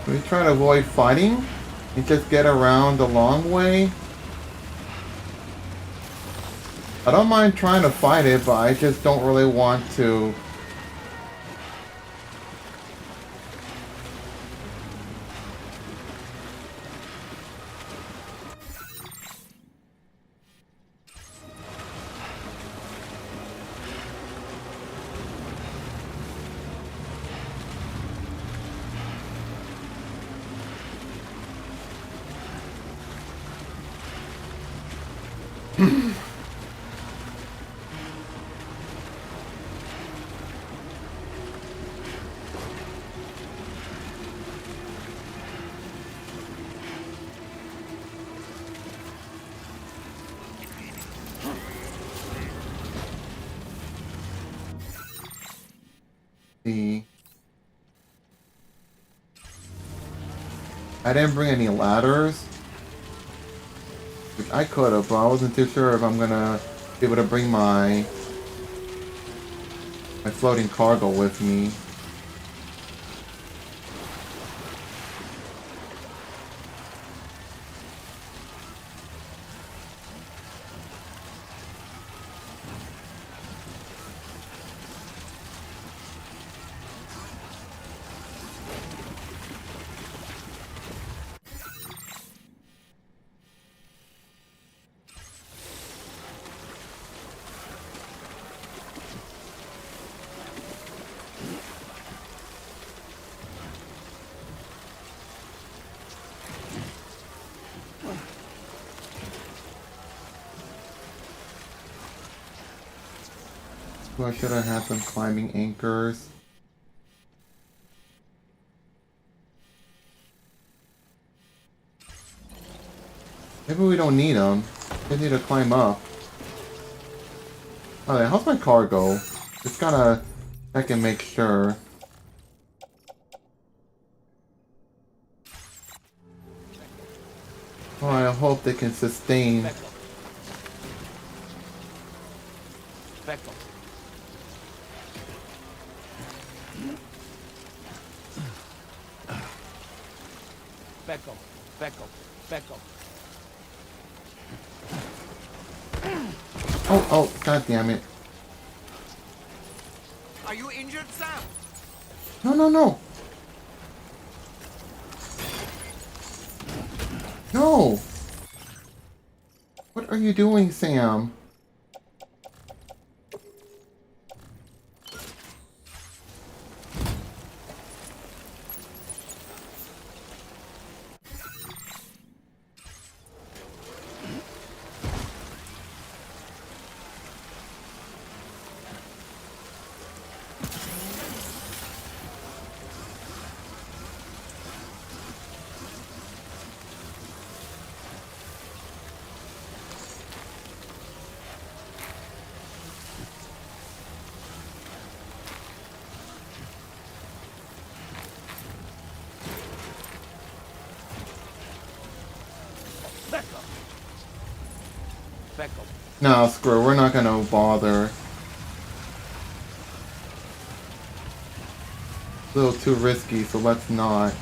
We try to avoid fighting and just get around the long way. I don't mind trying to fight it, but I just don't really want to. See. I didn't bring any ladders. Which I could have, but I wasn't too sure if I'm gonna be able to bring my floating cargo with me. So I should have had some climbing anchors. Maybe we don't need them. We need to climb up. Alright, how's my cargo? Just gotta check and make sure. Oh, I hope they can sustain. Beckham. Beckham. Beckham. Beckham. Oh, god damn it. Are you injured, Sam? No, no, no. No! What are you doing, Sam? Beckham. No, screw. We're not gonna bother. A little too risky, so let's not.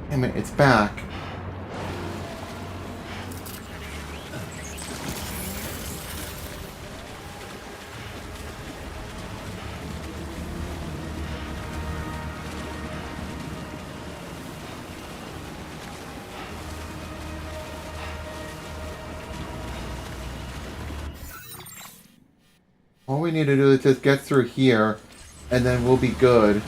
Damn it, it's back. All we need to do is just get through here, and then we'll be good.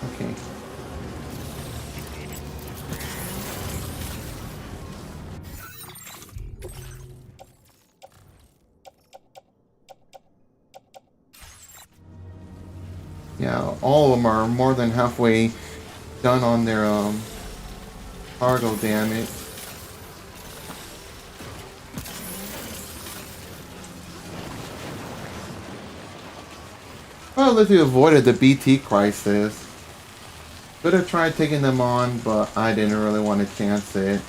Okay. Yeah, all of them are more than halfway done on their cargo damage. Well, at least we avoided the BT crisis. Could have tried taking them on, but I didn't really want to chance it.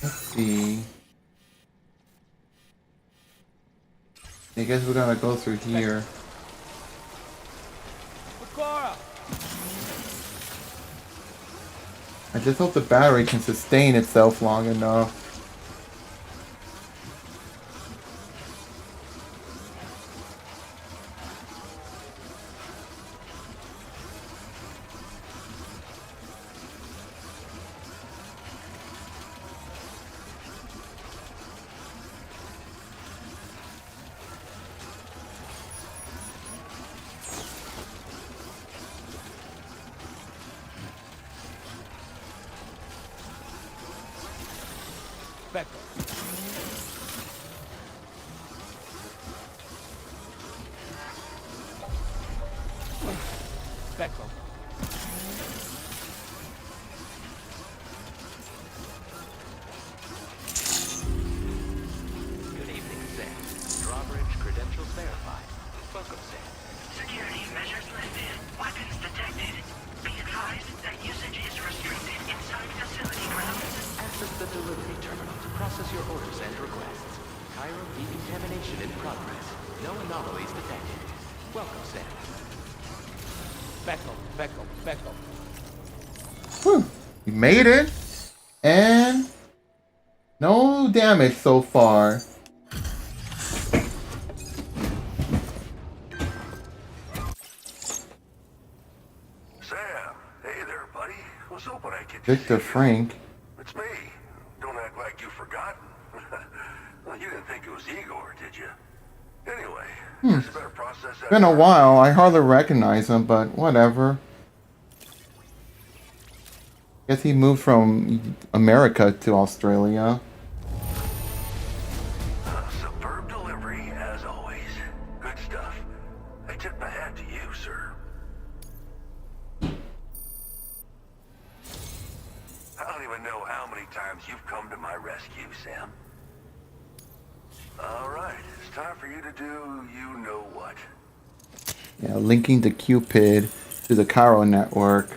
Let's see. I guess we're gonna go through here. I just hope the battery can sustain itself long enough. Back up. Good evening, Sam. Drawbridge credentials verified. Welcome, Sam. Security measures lifted. Weapons detected. Be advised that usage is restricted inside facility grounds. Access the delivery terminal to process your orders and requests. Chiral decontamination in progress. No anomalies detected. Welcome, Sam. Back up. Whew. We made it. And no damage so far. Sam, hey there, buddy. Was hoping I could. Victor Frank. It's me. Don't act like you've forgotten. Well, you didn't think it was Igor, did you? Anyway, just better process that. Been a while. I hardly recognize him, but whatever. Guess he moved from America to Australia. Superb delivery, as always. Good stuff. I tip my hat to you, sir. I don't even know how many times you've come to my rescue, Sam. All right, it's time for you to do you know what. Yeah, linking the Cupid to the Chiral network.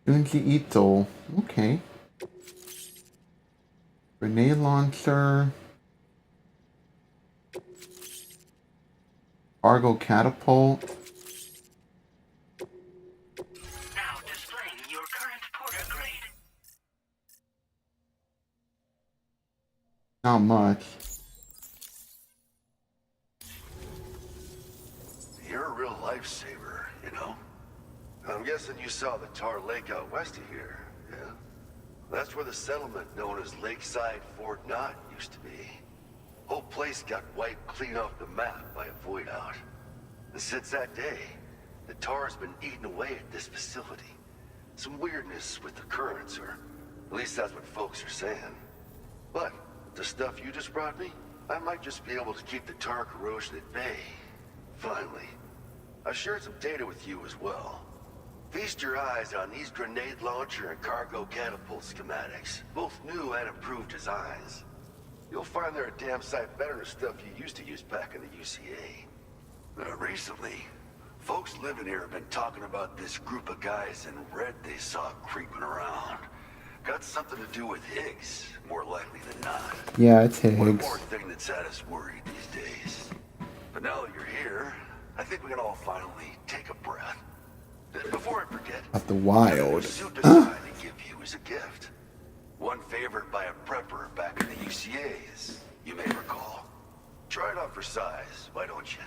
Junji Ito. Okay. Grenade launcher. Cargo catapult. Now displaying your current porter grade. Not much. You're a real lifesaver, you know? I'm guessing you saw the tar lake out west of here, yeah? That's where the settlement known as Lakeside Fort Knott used to be. Whole place got wiped clean off the map by a void out. And since that day, the tar's been eating away at this facility. Some weirdness with the currents, or at least that's what folks are saying. But the stuff you just brought me, I might just be able to keep the tar corrosion at bay. Finally. I shared some data with you as well. Feast your eyes on these grenade launcher and cargo catapult schematics, both new and improved designs. You'll find they're a damn sight better than stuff you used to use back in the UCA. Recently, folks living here have been talking about this group of guys in red they saw creeping around. Got something to do with Higgs, more likely than not. Yeah, it's Higgs. One more thing that's had us worried these days. But now that you're here, I think we can all finally take a breath. Before I forget, At the wild. suit decided to give you as a gift. One favored by a prepper back in the UCAs, you may recall. Try it on for size, why don't you?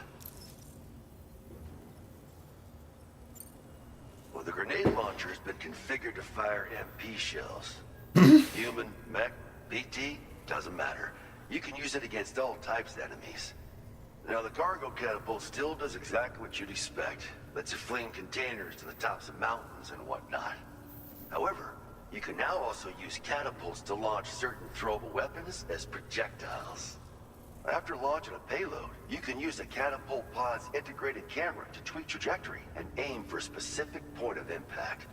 Well, the grenade launcher has been configured to fire MP shells. Human, mech, BT, doesn't matter. You can use it against all types of enemies. Now, the cargo catapult still does exactly what you'd expect. Lets you fling containers to the tops of mountains and whatnot. However, you can now also use catapults to launch certain throwable weapons as projectiles. After launching a payload, you can use the catapult pod's integrated camera to tweak trajectory and aim for a specific point of impact.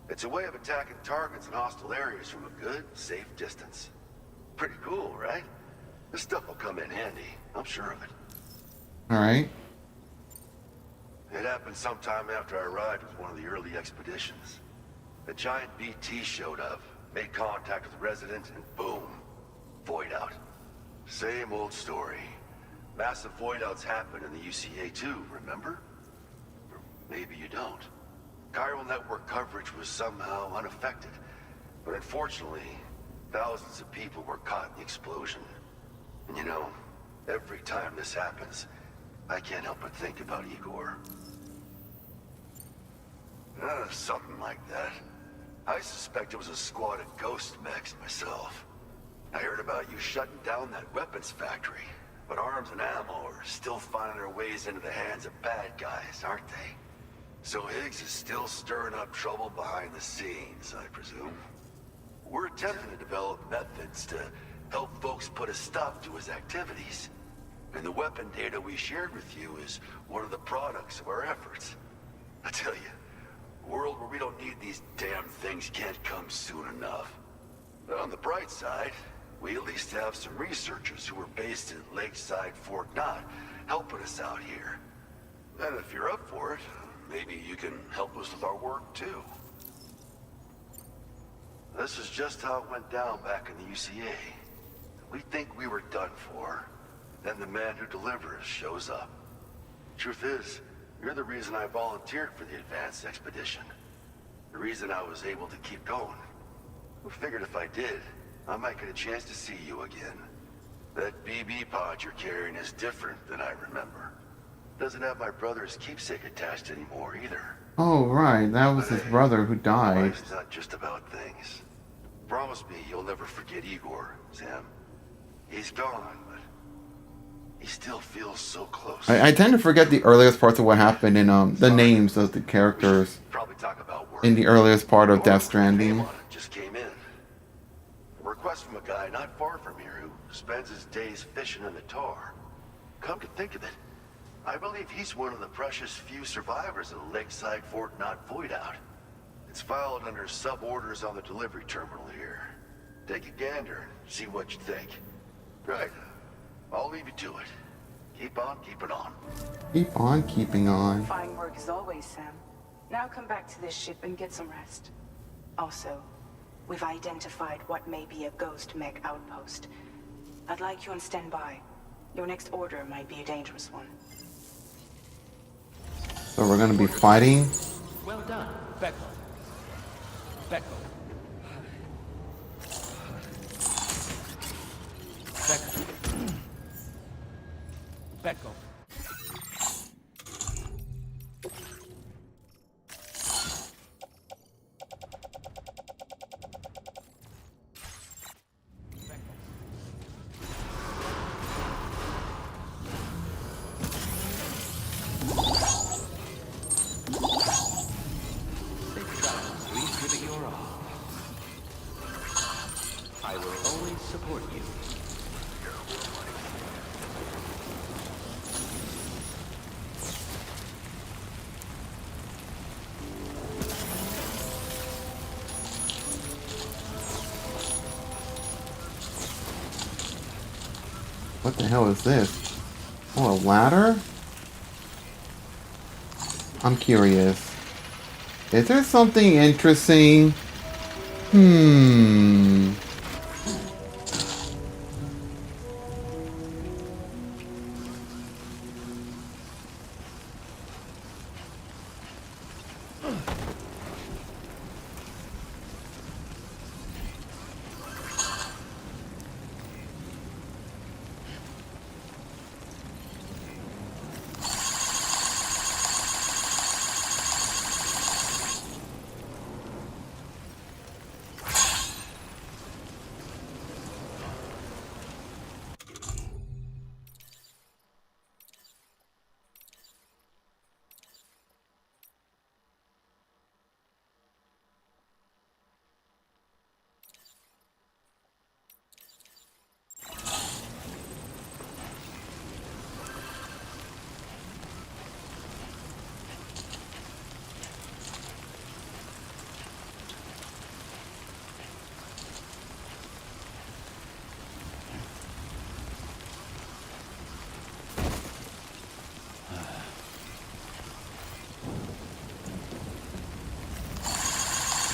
It's a way of attacking targets in hostile areas from a good, safe distance. Pretty cool, right? This stuff will come in handy, I'm sure of it. Alright. It happened sometime after I arrived with one of the early expeditions. A giant BT showed up, made contact with the resident, and boom, void out. Same old story. Massive void outs happen in the UCA too, remember? Or maybe you don't. Chiral network coverage was somehow unaffected, but unfortunately, thousands of people were caught in the explosion. And you know, every time this happens, I can't help but think about Igor. Something like that. I suspect it was a squad of ghost mechs myself. I heard about you shutting down that weapons factory, but arms and ammo are still finding their ways into the hands of bad guys, aren't they? So Higgs is still stirring up trouble behind the scenes, I presume. We're attempting to develop methods to help folks put a stop to his activities. And the weapon data we shared with you is one of the products of our efforts. I tell you, a world where we don't need these damn things can't come soon enough. But on the bright side, we at least have some researchers who are based in Lakeside Fort Knott helping us out here. And if you're up for it, maybe you can help us with our work too. This is just how it went down back in the UCA. We think we were done for. Then the man who delivers shows up. Truth is, you're the reason I volunteered for the advanced expedition. The reason I was able to keep going. I figured if I did, I might get a chance to see you again. That BB pod you're carrying is different than I remember. Doesn't have my brother's keepsake attached anymore either. Oh, right. That was his brother who died. Life's not just about things. Promise me you'll never forget Igor, Sam. He's gone, but he still feels so close. I tend to forget the earliest parts of what happened in the names of the characters Probably talk about work. in the earliest part of Death Stranding. Just came in. A request from a guy not far from here who spends his days fishing in the tar. Come to think of it, I believe he's one of the precious few survivors of the Lakeside Fort Knott void out. It's filed under sub-orders on the delivery terminal here. Take a gander and see what you think. Right. I'll leave you to it. Keep on keeping on. Keep on keeping on. Fine work as always, Sam. Now come back to this ship and get some rest. Also, we've identified what may be a ghost mech outpost. I'd like you on standby. Your next order might be a dangerous one. So we're gonna be fighting. Well done. Back up. Back up. Back up. Back up. Please give it your all. I will always support you. What the hell is this? Oh, a ladder? I'm curious. Is there something interesting?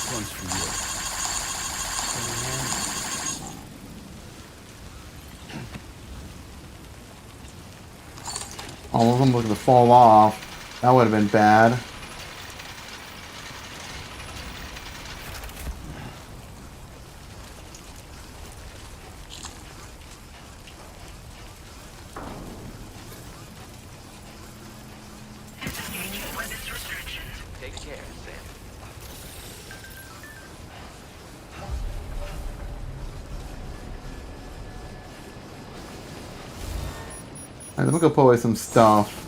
This one's for you. All of them look to fall off. That would have been bad. Take care, Sam. Alright, let me go put away some stuff.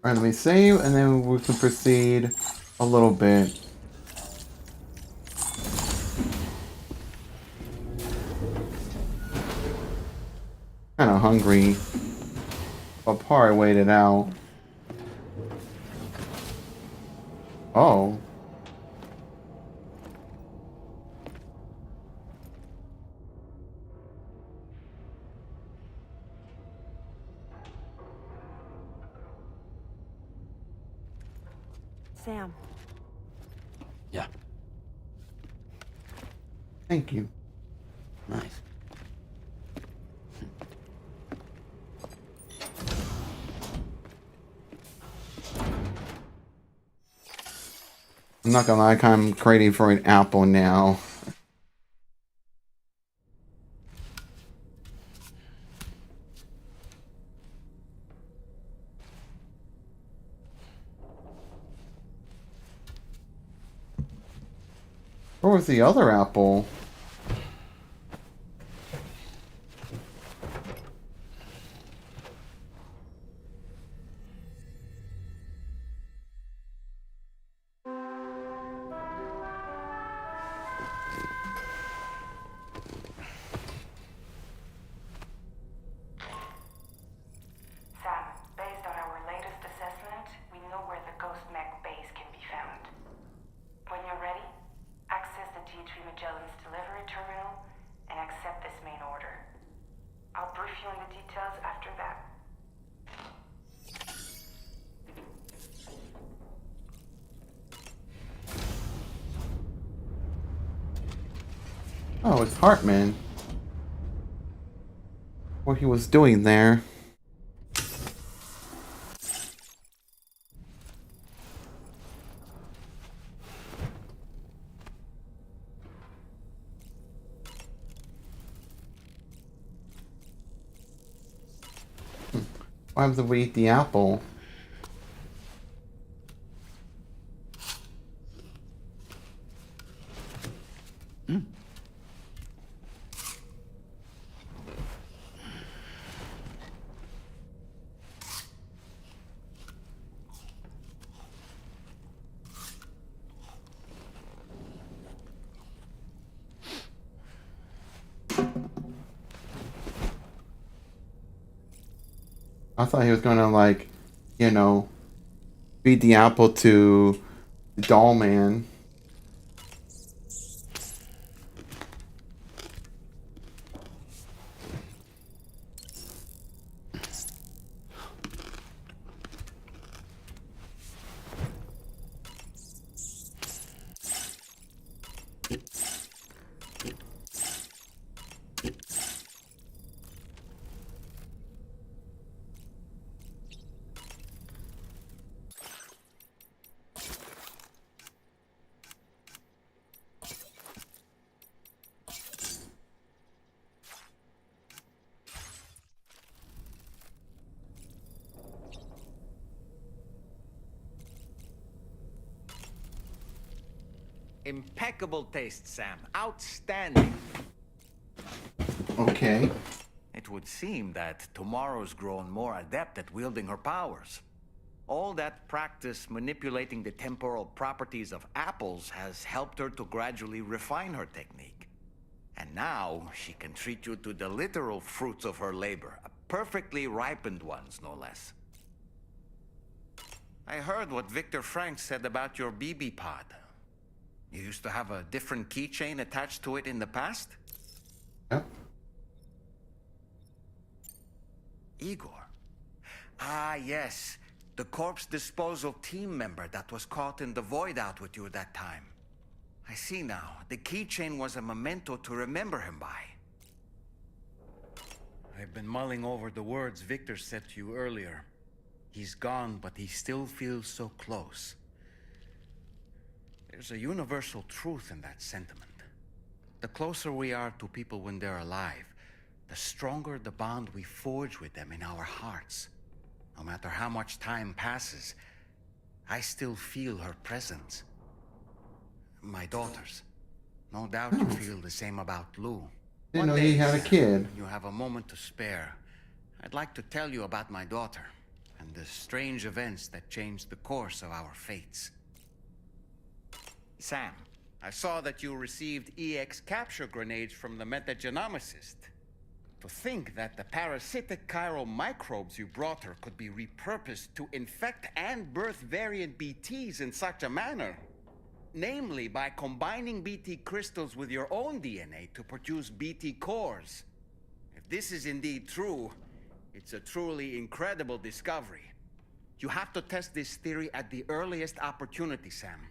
Alright, let me save, and then we can proceed a little bit. Kinda hungry. I'll probably wait it out. Oh. Sam. Yeah. Thank you. Nice. I'm not gonna lie, I'm craving for an apple now. Where was the other apple? Sam, based on our latest assessment, we know where the Ghost Mech base can be found. When you're ready, access the G3 Magellan's delivery Oh, it's Hartman. What he was doing there. Why happens if we eat the apple? I thought he was gonna, like, you know, feed the apple to the doll man. Impeccable taste, Sam. Outstanding. Okay. It would seem that tomorrow's grown more adept at wielding her powers. All that practice manipulating the temporal properties of apples has helped her to gradually refine her technique. And now she can treat you to the literal fruits of her labor, perfectly ripened ones, no less. I heard what Victor Frank said about your BB pod. You used to have a different keychain attached to it in the past? Yep. Igor. Ah, yes. The corpse disposal team member that was caught in the void out with you that time. I see now. The keychain was a memento to remember him by. I've been mulling over the words Victor said to you earlier. He's gone, but he still feels so close. There's a universal truth in that sentiment. The closer we are to people when they're alive, the stronger the bond we forge with them in our hearts. No matter how much time passes, I still feel her presence. My daughters. No doubt you feel the same about Lou. Didn't know he had a kid. When you have a moment to spare, I'd like to tell you about my daughter and the strange events that changed the course of our fates. Sam, I saw that you received EX capture grenades from the metagenomicist. To think that the parasitic chiral microbes you brought her could be repurposed to infect and birth variant BTs in such a manner. Namely, by combining BT crystals with your own DNA to produce BT cores. If this is indeed true, it's a truly incredible discovery. You have to test this theory at the earliest opportunity, Sam.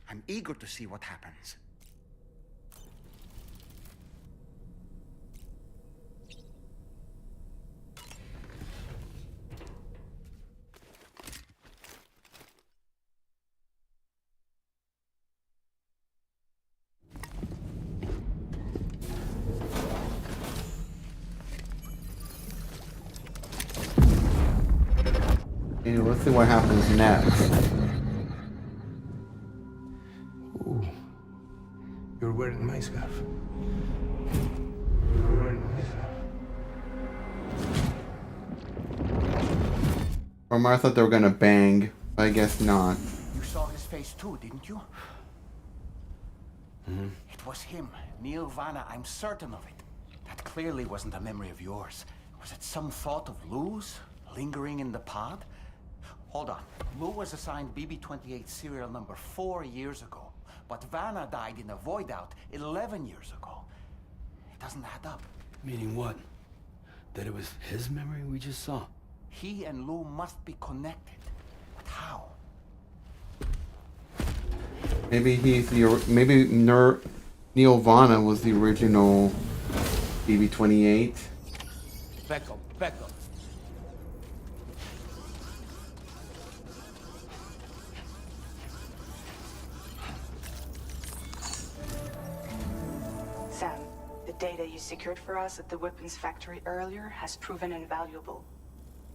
I'm eager to see what happens. Okay, let's see what happens next. Ooh. You're wearing my scarf. You're wearing my scarf. Or I thought they were gonna bang, but I guess not. You saw his face too, didn't you? Mm-hmm. It was him, Neil Vana, I'm certain of it. That clearly wasn't a memory of yours. Was it some thought of Lou's, lingering in the pod? Hold on. Lou was assigned BB-28 serial number 4 years ago, but Vanna died in a void out 11 years ago. It doesn't add up. Meaning what? That it was his memory we just saw? He and Lou must be connected. But how? Maybe he's the Neil Vana was the original BB-28. Back up, back up. Sam, the data you secured for us at the weapons factory earlier has proven invaluable.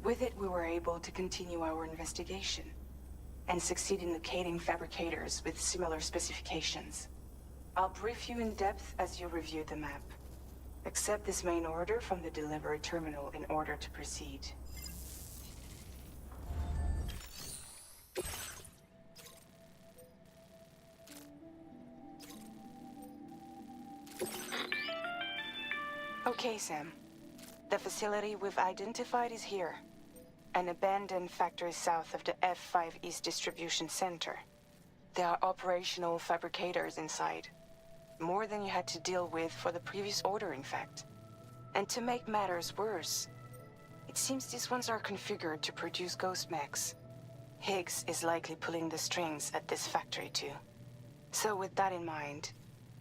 With it, we were able to continue our investigation and succeed in locating fabricators with similar specifications. I'll brief you in depth as you review the map. Accept this main order from the delivery terminal in order to proceed. Okay, Sam. The facility we've identified is here. An abandoned factory south of the F5 East Distribution Center. There are operational fabricators inside. More than you had to deal with for the previous order, in fact. And to make matters worse, it seems these ones are configured to produce ghost mechs. Higgs is likely pulling the strings at this factory too. So with that in mind,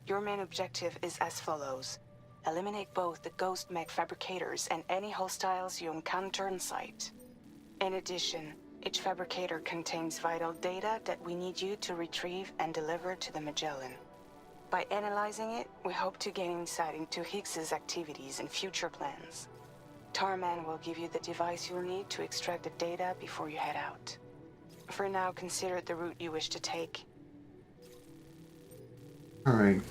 your main objective is as follows. Eliminate both the ghost mech fabricators and any hostiles you encounter on site. In addition, each fabricator contains vital data that we need you to retrieve and deliver to the Magellan. By analyzing it, we hope to gain insight into Higgs's activities and future plans. Tarman will give you the device you'll need to extract the data before you head out. For now, consider the route you wish to take. Alright.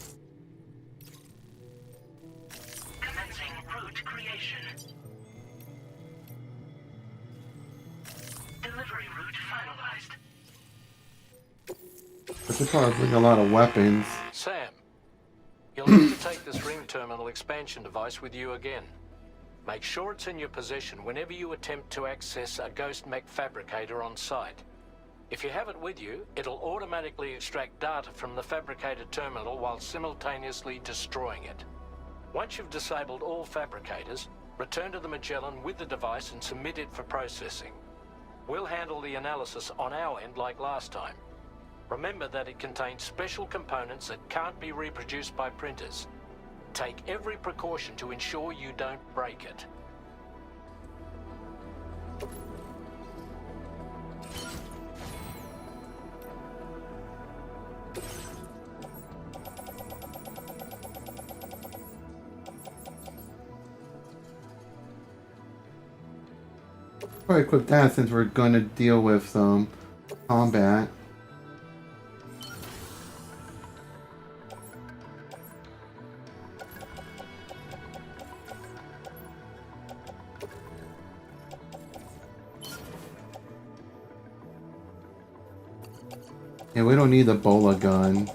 Commencing route creation. Delivery route finalized. I should probably bring a lot of weapons. Sam, you'll need to take this ring terminal expansion device with you again. Make sure it's in your possession whenever you attempt to access a ghost mech fabricator on site. If you have it with you, it'll automatically extract data from the fabricated terminal while simultaneously destroying it. Once you've disabled all fabricators, return to the Magellan with the device and submit it for processing. We'll handle the analysis on our end like last time. Remember that it contains special components that can't be reproduced by printers. Take every precaution to ensure you don't break it. Probably equip that since we're going to deal with some combat. Yeah, we don't need the bola gun.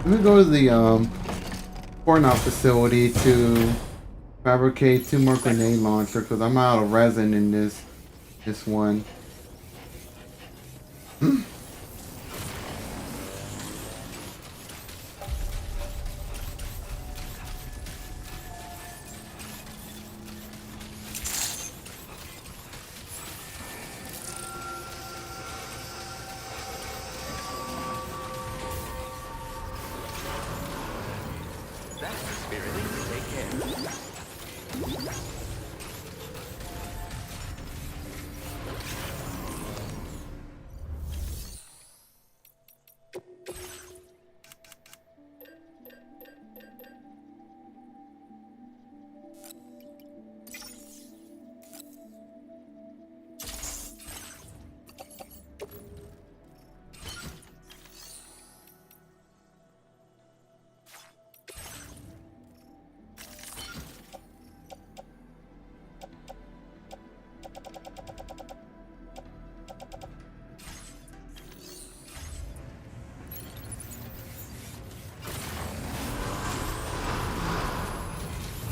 Let me go to the Fortnite facility to fabricate 2 more grenade launchers because I'm out of resin in this one. That's the spirit. Take care.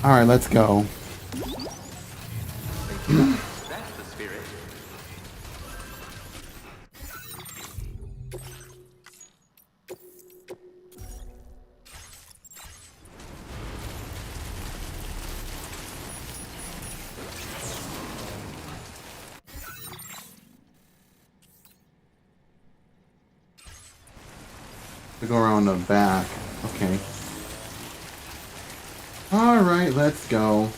Alright, let's go. That's the spirit. To go around the back. Okay. Alright, let's go.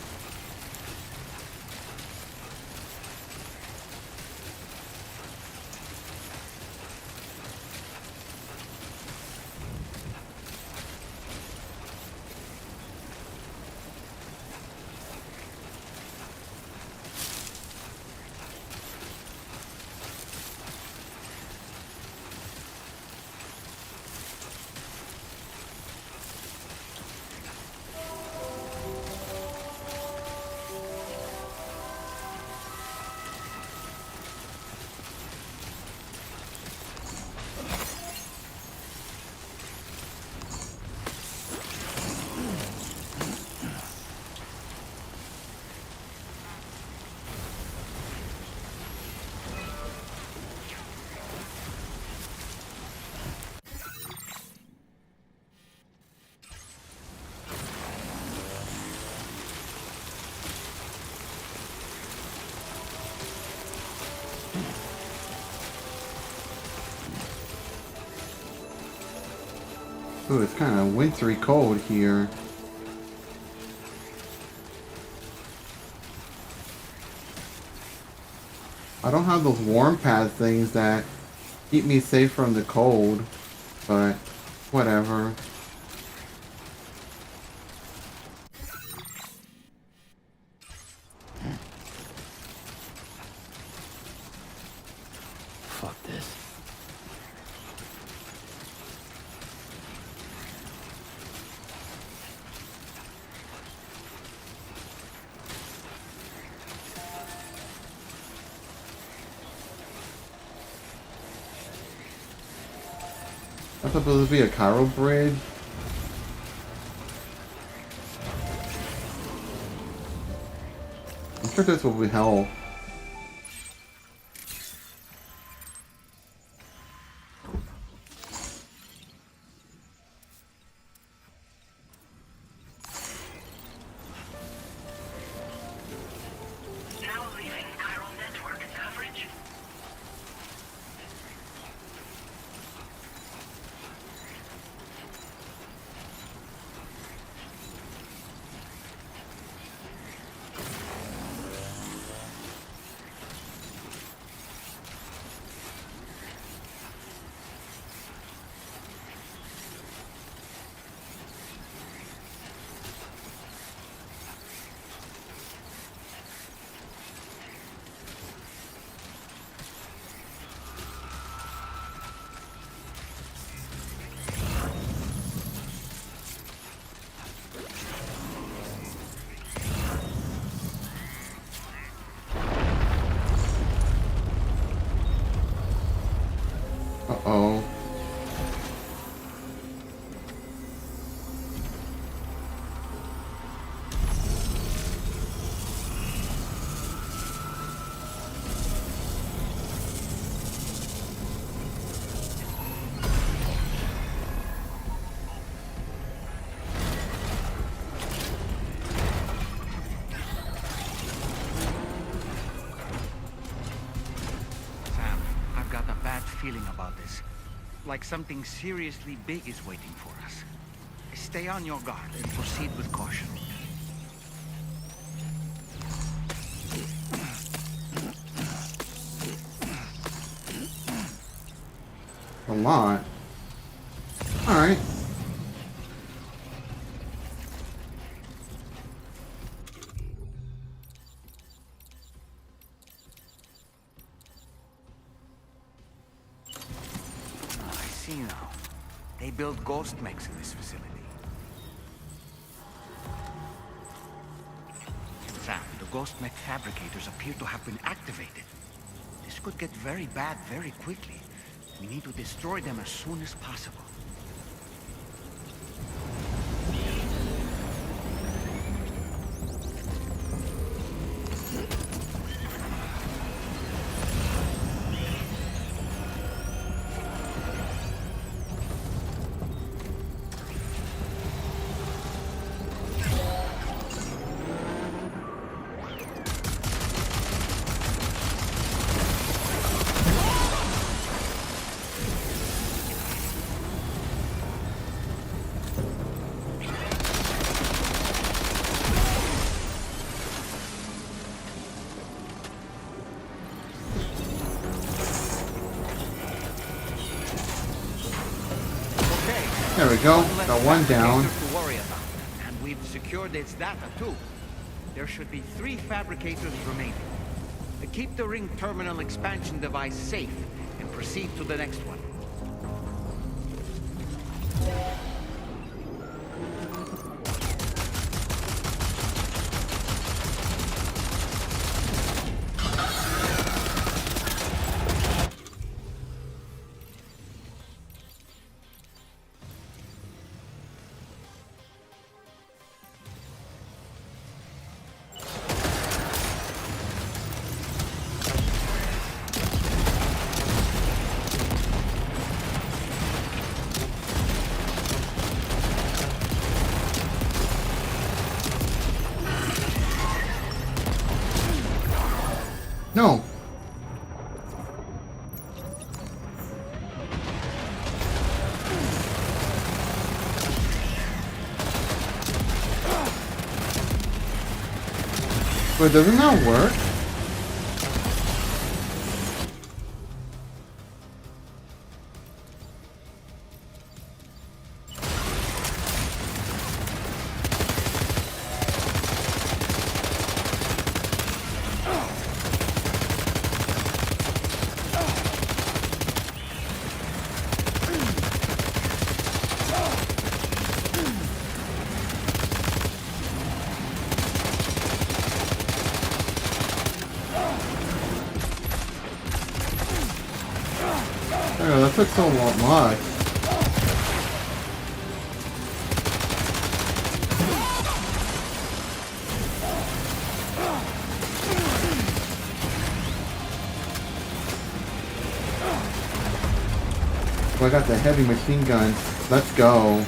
Ooh, it's kind of wintry cold here. I don't have those warm pad things that keep me safe from the cold, but whatever. Fuck this. That's supposed to be a Cairo bridge. I'm sure this will be hell. Now leaving chiral network coverage. like something seriously big is waiting for us. Stay on your guard and proceed with caution. A lot. Alright. I see now. They build ghost mechs in this facility. In fact, the ghost mech fabricators appear to have been activated. This could get very bad very quickly. We need to destroy them as soon as possible. There we go. Got one down. To worry about. And we've secured its data too. There should be 3 fabricators remaining. Keep the ring terminal expansion device safe and proceed to the next one. No. Wait, doesn't that work? Oh, that took so much. Oh, I got the heavy machine gun. Let's go.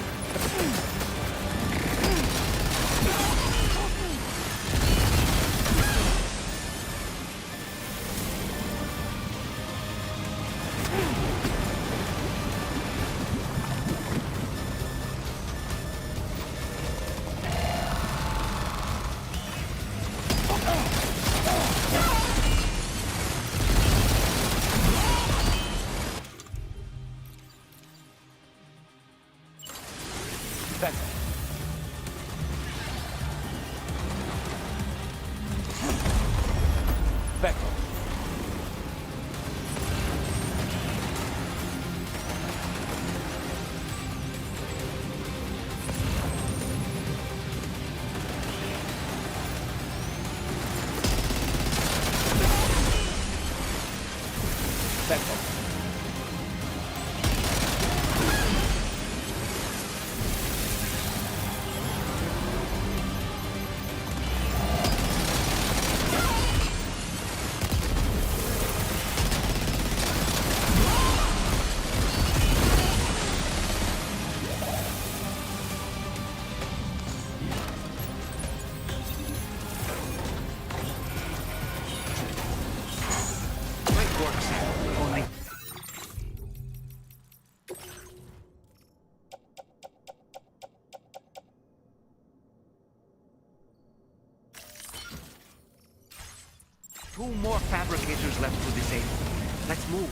2 more fabricators left to disable. Let's move.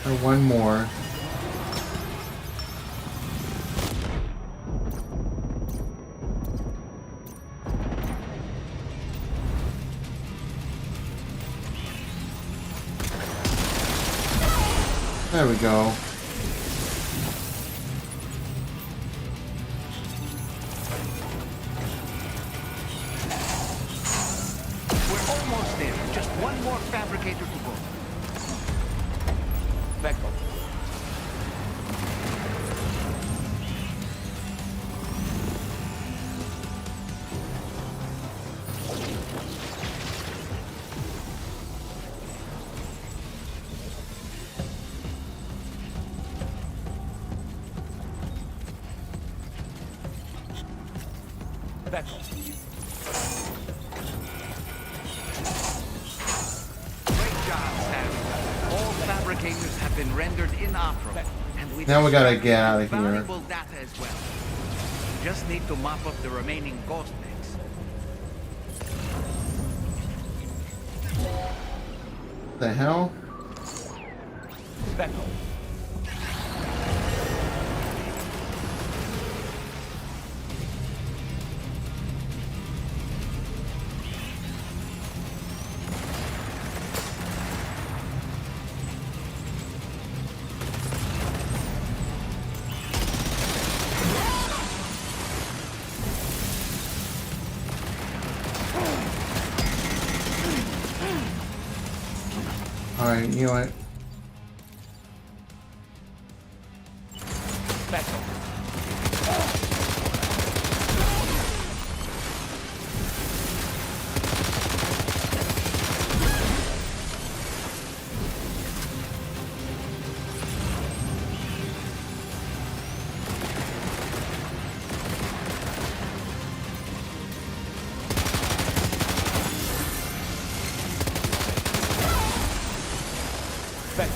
Or one more. There we go. We're almost there. Just one more fabricator to go. Back up. Back up. Great job, Sam. All fabricators have been rendered inoperable. And we Now we gotta get out of here. valuable data as well. We just need to mop up the remaining ghost mechs. The hell? Back up. Alright, you know what? Back up. Back up.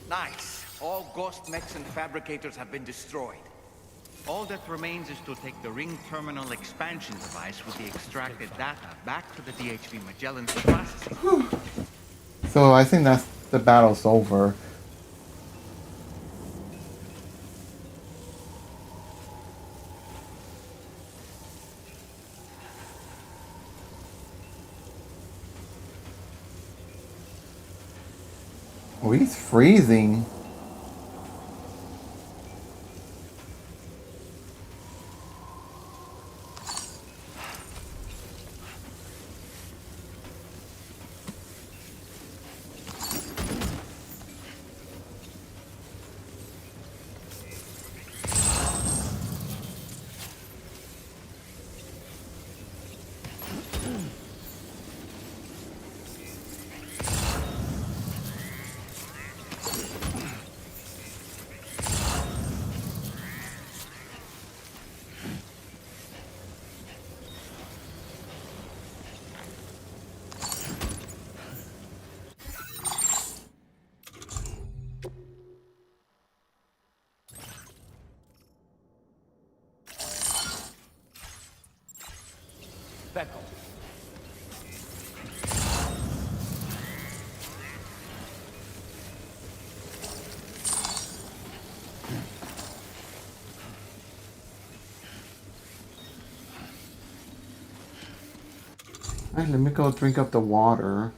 Nice. All ghost mechs and fabricators have been destroyed. All that remains is to take the ring terminal expansion device with the extracted data back to the DHV Magellan for processing. So I think that's the battle's over. Oh, he's freezing. Back up. Alright, let me go drink up the water.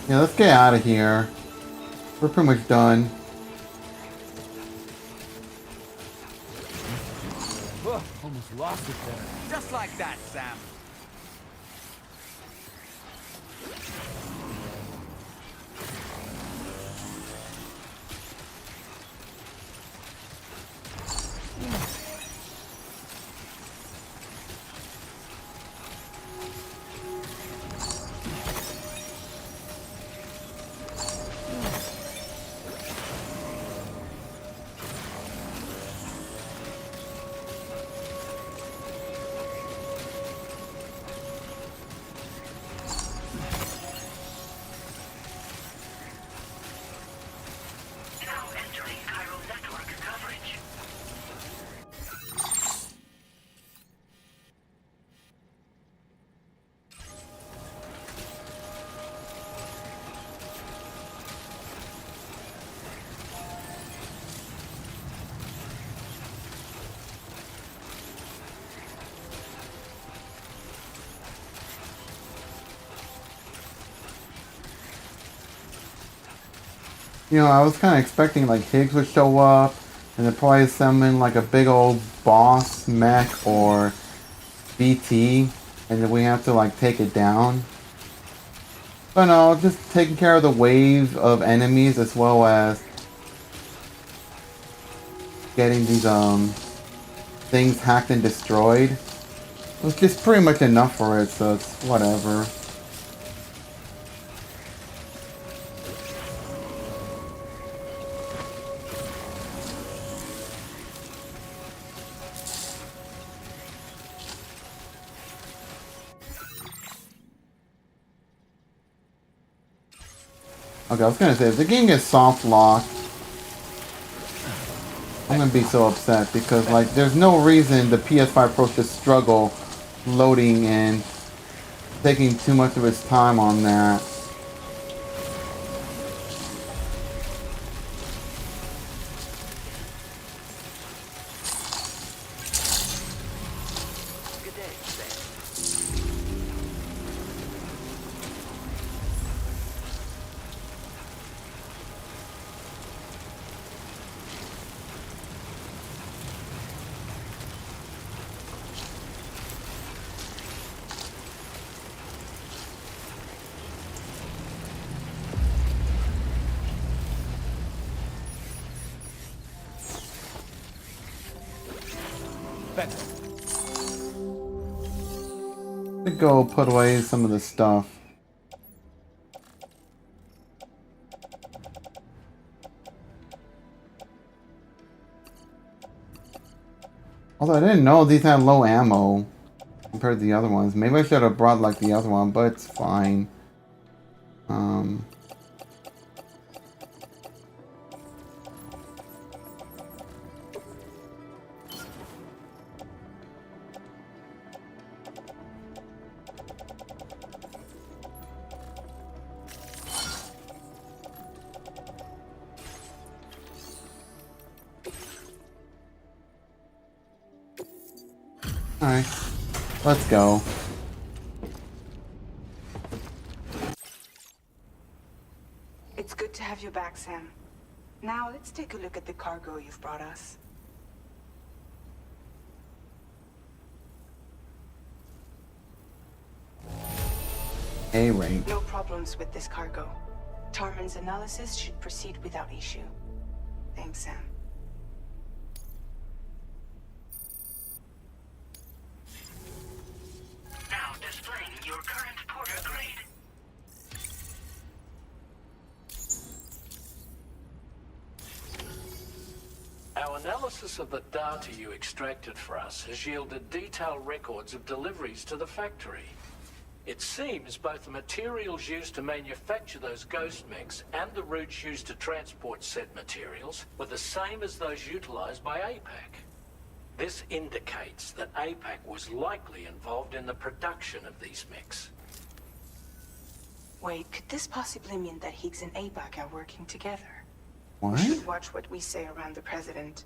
Yeah, let's get out of here. We're pretty much done. Almost lost it there. Just like that, Sam. You know, I was kind of expecting like Higgs would show up and they'd probably summon like a big old boss mech or BT and then we have to like take it down. But no, just taking care of the wave of enemies as well as getting these things hacked and destroyed. It was just pretty much enough for it, so it's whatever. Okay, I was gonna say, if the game gets soft locked, I'm gonna be so upset because, like, there's no reason the PS5 Pro should struggle loading and taking too much of its time on that. Let's go put away some of the stuff. Although I didn't know these had low ammo compared to the other ones. Maybe I should have brought like the other one, but it's fine. Alright, let's go. It's good to have you back, Sam. Now let's take a look at the cargo you've brought us. A-rank. No problems with this cargo. Tarman's analysis should proceed without issue. Thanks, Sam. Now displaying your current porter grade. Our analysis of the data you extracted for us has yielded detailed records of deliveries to the factory. It seems both the materials used to manufacture those ghost mechs and the routes used to transport said materials were the same as those utilized by APAC. This indicates that APAC was likely involved in the production of these mechs. Wait, could this possibly mean that Higgs and APAC are working together? What? We should watch what we say around the President.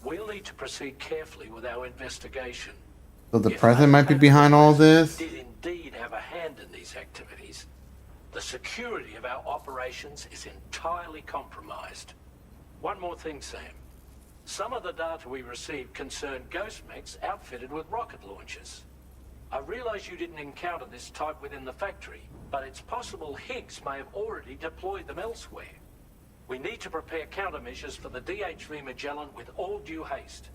We'll need to proceed carefully with our investigation. So the president might be behind all this? Did indeed have a hand in these activities. The security of our operations is entirely compromised. One more thing, Sam. Some of the data we received concerned ghost mechs outfitted with rocket launchers. I realize you didn't encounter this type within the factory, but it's possible Higgs may have already deployed them elsewhere. We need to prepare countermeasures for the DHV Magellan with all due haste.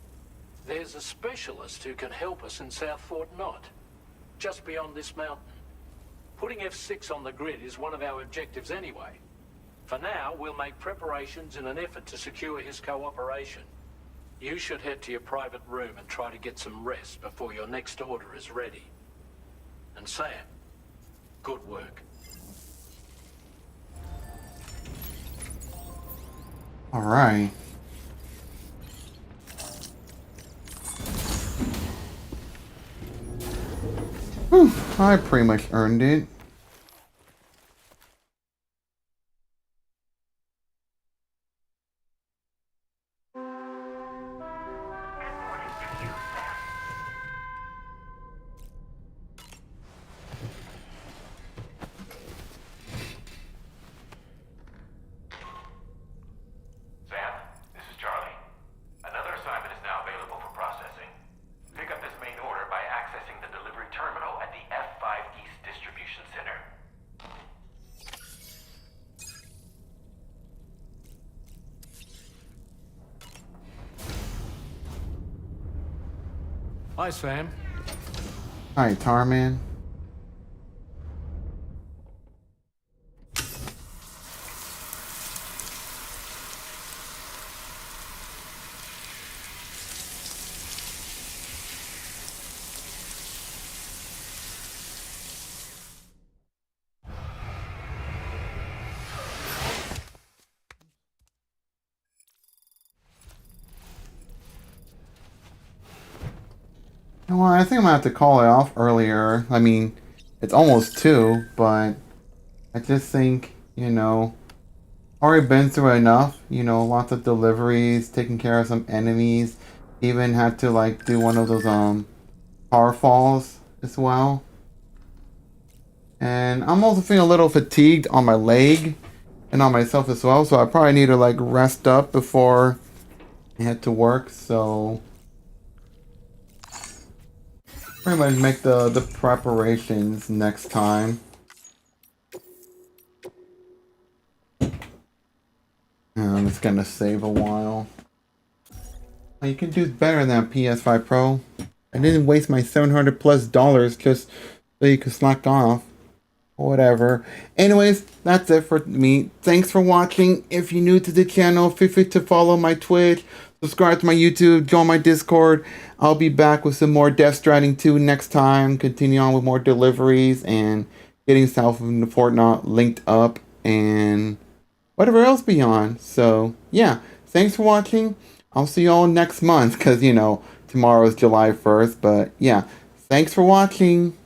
There's a specialist who can help us in South Fort Knott, just beyond this mountain. Putting F6 on the grid is one of our objectives anyway. For now, we'll make preparations in an effort to secure his cooperation. You should head to your private room and try to get some rest before your next order is ready. And Sam, good work. All right. Whew, I pretty much earned it. Hi, Sam. Hi, Tarman. Well, I think I'm gonna have to call it off earlier. I mean, it's almost 2, but I just think, already been through enough. Lots of deliveries, taking care of some enemies. Even had to, do one of those, tarfalls as well. And I'm also feeling a little fatigued on my leg and on myself as well, so I probably need to, rest up before I head to work, so pretty much make the preparations next time. I'm just gonna save a while. You can do better than PS5 Pro. I didn't waste my $700+ just so you can slack off. Whatever. Anyways, that's it for me. Thanks for watching. If you're new to the channel, feel free to follow my Twitch, subscribe to my YouTube, join my Discord. I'll be back with some more Death Stranding 2 next time. Continue on with more deliveries and getting South of Fort Knott linked up and whatever else beyond. So, yeah. Thanks for watching. I'll see you all next month because, tomorrow is July 1st. But, yeah. Thanks for watching.